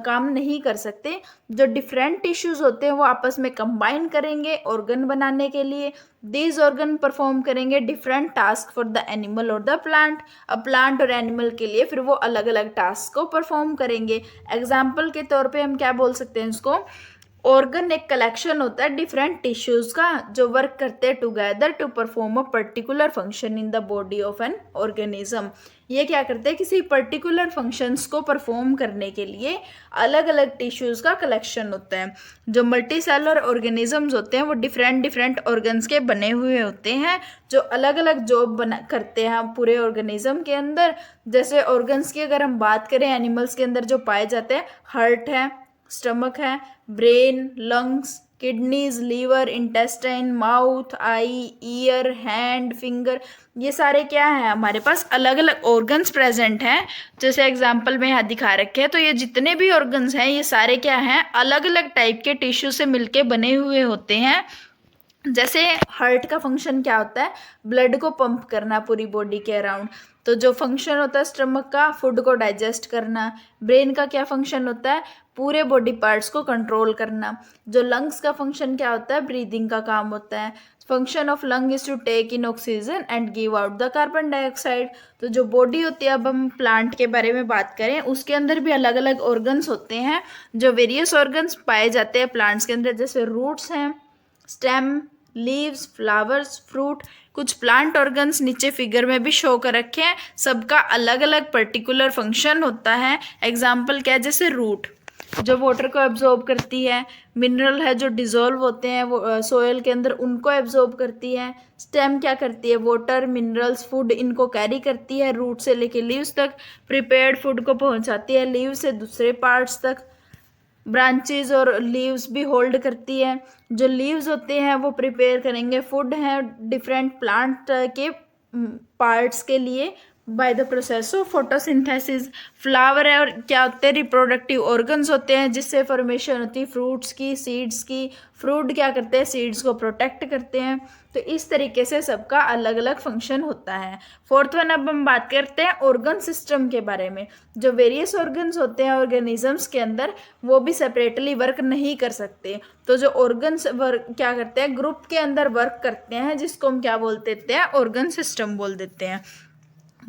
काम नहीं कर सकते। जो डिफरेंट टिश्यूज होते हैं वो आपस में कंबाइन करेंगे ऑर्गन बनाने के लिए। दीज ऑर्गन परफॉर्म करेंगे different task for the animal और द प्लांट। अब प्लांट और एनिमल के लिए फिर वो अलग अलग टास्क को परफॉर्म करेंगे। एग्जाम्पल के तौर पे हम क्या बोल सकते हैं इसको, ऑर्गन एक कलेक्शन होता है डिफरेंट टिश्यूज का जो वर्क करते हैं together to perform a particular function in the body of an organism. ये क्या करते हैं, किसी पर्टिकुलर फंक्शंस को परफॉर्म करने के लिए अलग अलग टिश्यूज का कलेक्शन होता है। जो मल्टी सेलुलर ऑर्गेनिजम्स होते हैं वो डिफरेंट डिफरेंट ऑर्गन्स के बने हुए होते हैं, जो अलग अलग जॉब बना करते हैं पूरे ऑर्गेनिज्म के अंदर। जैसे ऑर्गन्स की अगर हम बात करें एनिमल्स के अंदर जो पाए जाते हैं, हार्ट है, स्टमक है, brain, lungs, kidneys, liver, intestine, mouth, eye, ear, hand, finger, ये सारे क्या है हमारे पास अलग अलग ऑर्गन्स प्रेजेंट हैं। जैसे एग्जांपल में यहाँ दिखा रखे हैं, तो ये जितने भी ऑर्गन्स हैं ये सारे क्या हैं, अलग अलग टाइप के टिश्यू से मिलके बने हुए होते हैं। जैसे हार्ट का फंक्शन क्या होता है, ब्लड को पंप करना पूरी बॉडी के अराउंड। तो जो फंक्शन होता है स्टमक का, फूड को डाइजेस्ट करना। ब्रेन का क्या फंक्शन होता है, पूरे बॉडी पार्ट्स को कंट्रोल करना। जो लंग्स का फंक्शन क्या होता है, ब्रीदिंग का काम होता है। Function of lung is to take in oxygen and give out the carbon dioxide. तो जो बॉडी होती है, अब हम प्लांट के बारे में बात करें, उसके अंदर भी अलग अलग ऑर्गन्स होते हैं। जो वेरियस ऑर्गन्स पाए जाते हैं प्लांट्स के अंदर, जैसे रूट्स हैं, स्टेम, लीव्स, फ्लावर्स, फ्रूट। कुछ प्लांट ऑर्गन्स नीचे फिगर में भी शो कर रखे हैं, सबका अलग अलग पर्टिकुलर फंक्शन होता है। एग्जाम्पल क्या है, जैसे रूट जो वाटर को एब्जॉर्ब करती है, मिनरल है जो डिजोल्व होते हैं वो सोयल के अंदर, उनको एब्जॉर्ब करती है। स्टेम क्या करती है, वाटर, मिनरल्स, फूड इनको कैरी करती है रूट से लेके लीव्स तक। प्रिपेयर्ड फूड को पहुंचाती है लीव से दूसरे पार्ट्स तक। ब्रांचेज और लीव्स भी होल्ड करती है। जो लीव्स होते हैं वो प्रिपेयर करेंगे फूड है डिफरेंट प्लांट के पार्ट्स के लिए by the process of photosynthesis. Flower है और क्या होते हैं, रिप्रोडक्टिव ऑर्गन्स होते हैं जिससे फॉर्मेशन होती है फ्रूट्स की, सीड्स की। फ्रूट क्या करते हैं, सीड्स को प्रोटेक्ट करते हैं। तो इस तरीके से सबका अलग अलग फंक्शन होता है। फोर्थ वन, अब हम बात करते हैं ऑर्गन सिस्टम के बारे में। जो वेरियस ऑर्गन्स होते हैं ऑर्गेनिजम्स के अंदर, वो भी सेपरेटली वर्क नहीं कर सकते। तो जो ऑर्गन्स वर्क क्या करते हैं, ग्रुप के अंदर वर्क करते हैं, जिसको हम क्या बोल देते हैं, ऑर्गन सिस्टम बोल देते हैं।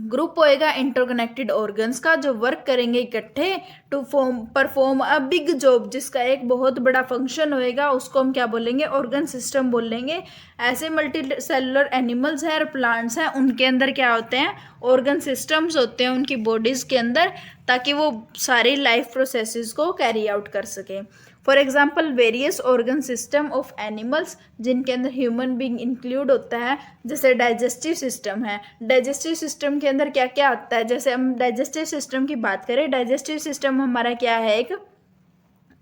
ग्रुप होएगा इंटरकनेक्टेड ऑर्गन्स का जो वर्क करेंगे इकट्ठे to perform a big job, जिसका एक बहुत बड़ा फंक्शन होएगा, उसको हम क्या बोलेंगे, ऑर्गन सिस्टम बोलेंगे। ऐसे मल्टी सेलुलर एनिमल्स हैं और प्लांट्स हैं, उनके अंदर क्या होते हैं, ऑर्गन सिस्टम्स होते हैं उनकी बॉडीज के अंदर, ताकि वो सारी लाइफ प्रोसेसेस को कैरी आउट कर सके। For example various organ system of animals, जिनके अंदर ह्यूमन बीइंग इंक्लूड होता है, जैसे डाइजेस्टिव सिस्टम है। डाइजेस्टिव सिस्टम के अंदर क्या क्या आता है, जैसे हम डाइजेस्टिव सिस्टम की बात करें, डाइजेस्टिव सिस्टम हमारा क्या है, एक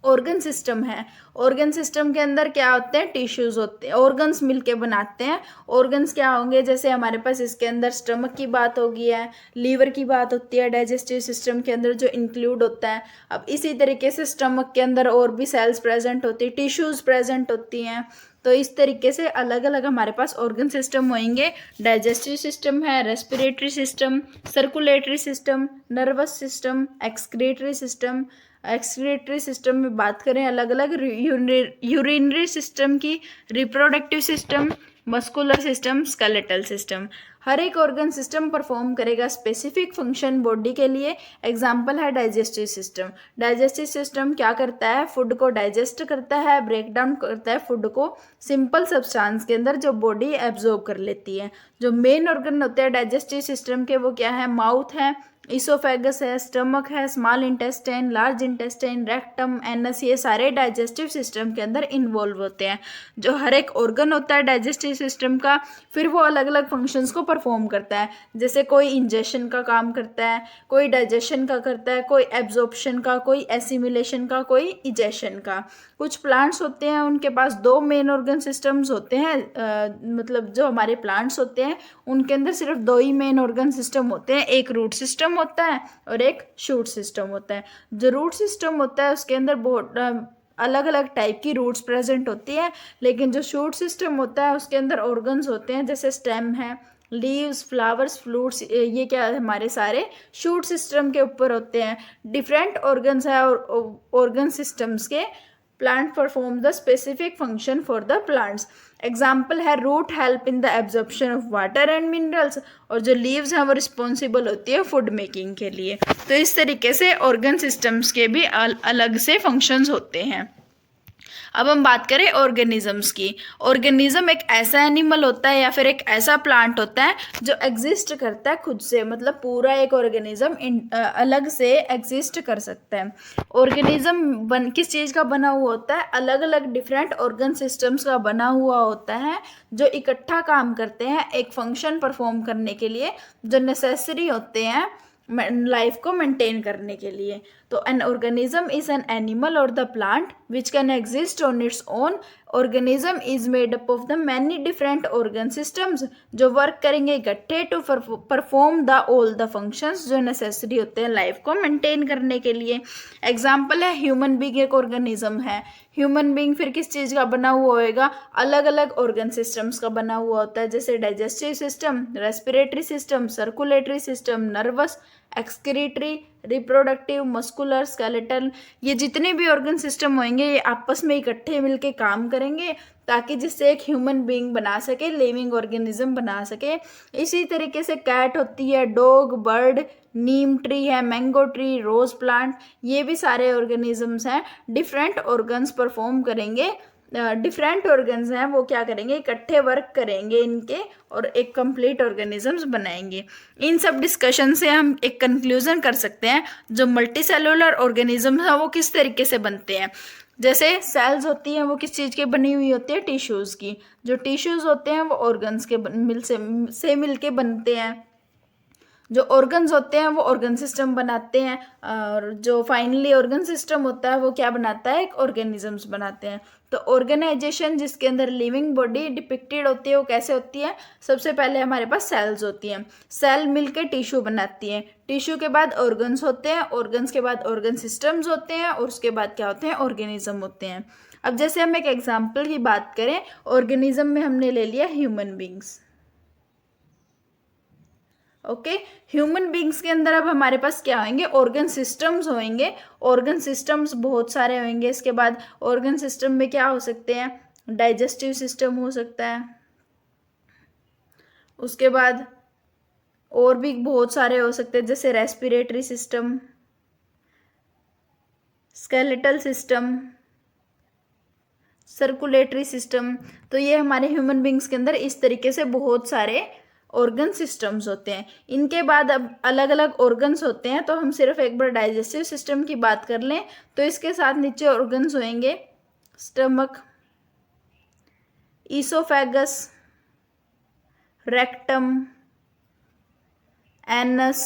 ऑर्गन सिस्टम है। ऑर्गन सिस्टम के अंदर क्या होते हैं, टिश्यूज होते हैं, ऑर्गन्स मिलके बनाते हैं। ऑर्गन्स क्या होंगे, जैसे हमारे पास इसके अंदर स्टमक की बात होगी है, लीवर की बात होती है डाइजेस्टिव सिस्टम के अंदर जो इंक्लूड होता है। अब इसी तरीके से स्टमक के अंदर और भी सेल्स प्रेजेंट होती है, टिश्यूज प्रेजेंट होती हैं। तो इस तरीके से अलग अलग हमारे पास ऑर्गन सिस्टम होंगे। डाइजेस्टिव सिस्टम है, respiratory system, circulatory system, nervous system, excretory system. Excretory system में बात करें अलग अलग, यूरिनरी सिस्टम की, reproductive system, muscular system, skeletal system. हर एक ऑर्गन सिस्टम परफॉर्म करेगा स्पेसिफिक फंक्शन बॉडी के लिए। एग्जाम्पल है डाइजेस्टिव सिस्टम। डाइजेस्टिव सिस्टम क्या करता है, फूड को डाइजेस्ट करता है, ब्रेक डाउन करता है फूड को सिंपल सब्सटेंस के अंदर जो बॉडी एब्जॉर्ब कर लेती है। जो मेन ऑर्गन होते हैं डाइजेस्टिव सिस्टम के वो क्या है, माउथ है, इसोफेगस है, स्टमक है, small intestine, large intestine, rectum, anus, ये सारे डाइजेस्टिव सिस्टम के अंदर इन्वॉल्व होते हैं। जो हर एक ऑर्गन होता है डाइजेस्टिव सिस्टम का, फिर वो अलग अलग फंक्शंस को परफॉर्म करता है। जैसे कोई इंजेशन का काम करता है, कोई डाइजेशन का करता है, कोई एब्जॉर्प्शन का, कोई एसिमिलेशन का, कोई इजेशन का। कुछ प्लांट्स होते हैं उनके पास दो मेन ऑर्गन सिस्टम्स होते हैं, मतलब जो हमारे प्लांट्स होते हैं उनके अंदर सिर्फ दो ही मेन ऑर्गन सिस्टम होते हैं, एक रूट सिस्टम होता है और एक शूट सिस्टम होता है। जो रूट सिस्टम होता है उसके अंदर बहुत अलग अलग टाइप की रूट्स प्रेजेंट होती है, लेकिन जो शूट सिस्टम होता है उसके अंदर ऑर्गन्स होते हैं, जैसे स्टेम है, लीव्स, फ्लावर्स, फ्रूट्स, ये क्या हमारे सारे शूट सिस्टम के ऊपर होते हैं। डिफरेंट ऑर्गन्स है और ऑर्गन सिस्टम्स के plant perform the specific function for the plants. Example है root help in the absorption of water and minerals, और जो लीव्स हैं वो रिस्पॉन्सिबल होती है फूड मेकिंग के लिए। तो इस तरीके से ऑर्गन सिस्टम्स के भी अलग से फंक्शंस होते हैं। अब हम बात करें ऑर्गेनिजम्स की। ऑर्गेनिज्म एक ऐसा एनिमल होता है या फिर एक ऐसा प्लांट होता है जो एग्जिस्ट करता है खुद से, मतलब पूरा एक ऑर्गेनिज्म अलग से एग्जिस्ट कर सकता है। ऑर्गेनिज्म किस चीज़ का बना हुआ होता है, अलग अलग डिफरेंट ऑर्गन सिस्टम्स का बना हुआ होता है जो इकट्ठा काम करते हैं एक फंक्शन परफॉर्म करने के लिए, जो नेसेसरी होते हैं लाइफ को मेंटेन करने के लिए। तो an organism is an animal और the plant which can exist on its own. Organism is made up of the many different organ systems जो वर्क करेंगे इकट्ठे to perform the all the functions जो नेसेसरी होते हैं लाइफ को मेंटेन करने के लिए। एग्जाम्पल है ह्यूमन बीइंग एक ऑर्गेनिज्म है। ह्यूमन बीइंग फिर किस चीज़ का बना हुआ होएगा, अलग अलग ऑर्गन सिस्टम्स का बना हुआ होता है, जैसे digestive system, respiratory system, circulatory system, nervous, excretory, reproductive, muscular, skeletal. ये जितने भी ऑर्गन सिस्टम होंगे ये आपस में इकट्ठे मिलके काम करेंगे ताकि जिससे एक ह्यूमन बीइंग बना सके, लिविंग ऑर्गेनिज्म बना सके। इसी तरीके से कैट होती है, डॉग, बर्ड, नीम ट्री है, मैंगो ट्री, रोज प्लांट, ये भी सारे ऑर्गेनिजम्स हैं। डिफरेंट ऑर्गन्स परफॉर्म करेंगे, डिफरेंट ऑर्गन्स हैं वो क्या करेंगे, इकट्ठे वर्क करेंगे इनके और एक कंप्लीट ऑर्गेनिजम्स बनाएंगे। इन सब डिस्कशन से हम एक कंक्लूजन कर सकते हैं जो मल्टी सेलुलर ऑर्गेनिज्म है वो किस तरीके से बनते हैं। जैसे सेल्स होती हैं वो किस चीज़ की बनी हुई होती है, टिश्यूज़ की। जो टिश्यूज़ होते हैं वो ऑर्गन्स के मिल के बनते हैं। जो ऑर्गन्स होते हैं वो ऑर्गन सिस्टम बनाते हैं, और जो फाइनली ऑर्गन सिस्टम होता है वो क्या बनाता है, एक ऑर्गेनिजम्स बनाते हैं। तो ऑर्गेनाइजेशन जिसके अंदर लिविंग बॉडी डिपिक्टेड होती है वो कैसे होती है, सबसे पहले हमारे पास सेल्स होती हैं, सेल मिलके टिश्यू बनाती हैं, टिश्यू के बाद ऑर्गन्स होते हैं, ऑर्गन्स के बाद ऑर्गन सिस्टम्स होते हैं, और उसके बाद क्या होते हैं, ऑर्गेनिज्म होते हैं। अब जैसे हम एक एग्जाम्पल की बात करें, ऑर्गेनिज्म में हमने ले लिया human beings. Okay, human beings के अंदर अब हमारे पास क्या होंगे, ऑर्गन सिस्टम्स होंगे। ऑर्गन सिस्टम्स बहुत सारे होंगे। इसके बाद ऑर्गन सिस्टम में क्या हो सकते हैं, डाइजेस्टिव सिस्टम हो सकता है, उसके बाद और भी बहुत सारे हो सकते हैं जैसे respiratory system, skeletal system, circulatory system. तो ये हमारे ह्यूमन बींग्स के अंदर इस तरीके से बहुत सारे ऑर्गन सिस्टम्स होते हैं। इनके बाद अब अलग अलग ऑर्गन्स होते हैं, तो हम सिर्फ एक बार डाइजेस्टिव सिस्टम की बात कर लें तो इसके साथ नीचे ऑर्गन्स होंगे, स्टमक, ईसोफेगस, रेक्टम, एनस।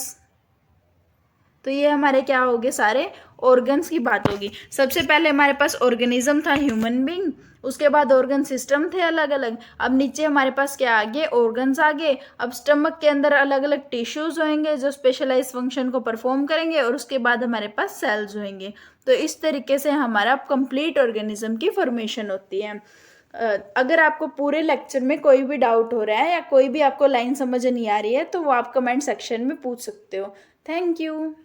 तो ये हमारे क्या हो गए, सारे ऑर्गन्स की बात होगी। सबसे पहले हमारे पास ऑर्गेनिज्म था ह्यूमन बीइंग, उसके बाद ऑर्गन सिस्टम थे अलग अलग। अब नीचे हमारे पास क्या आ गए, ऑर्गन्स आ गए। अब स्टमक के अंदर अलग अलग टिश्यूज होंगे जो स्पेशलाइज फंक्शन को परफॉर्म करेंगे, और उसके बाद हमारे पास सेल्स होंगे। तो इस तरीके से हमारा कंप्लीट ऑर्गेनिज्म की फॉर्मेशन होती है। अगर आपको पूरे लेक्चर में कोई भी डाउट हो रहा है या कोई भी आपको लाइन समझ नहीं आ रही है तो वो आप कमेंट सेक्शन में पूछ सकते हो। Thank you.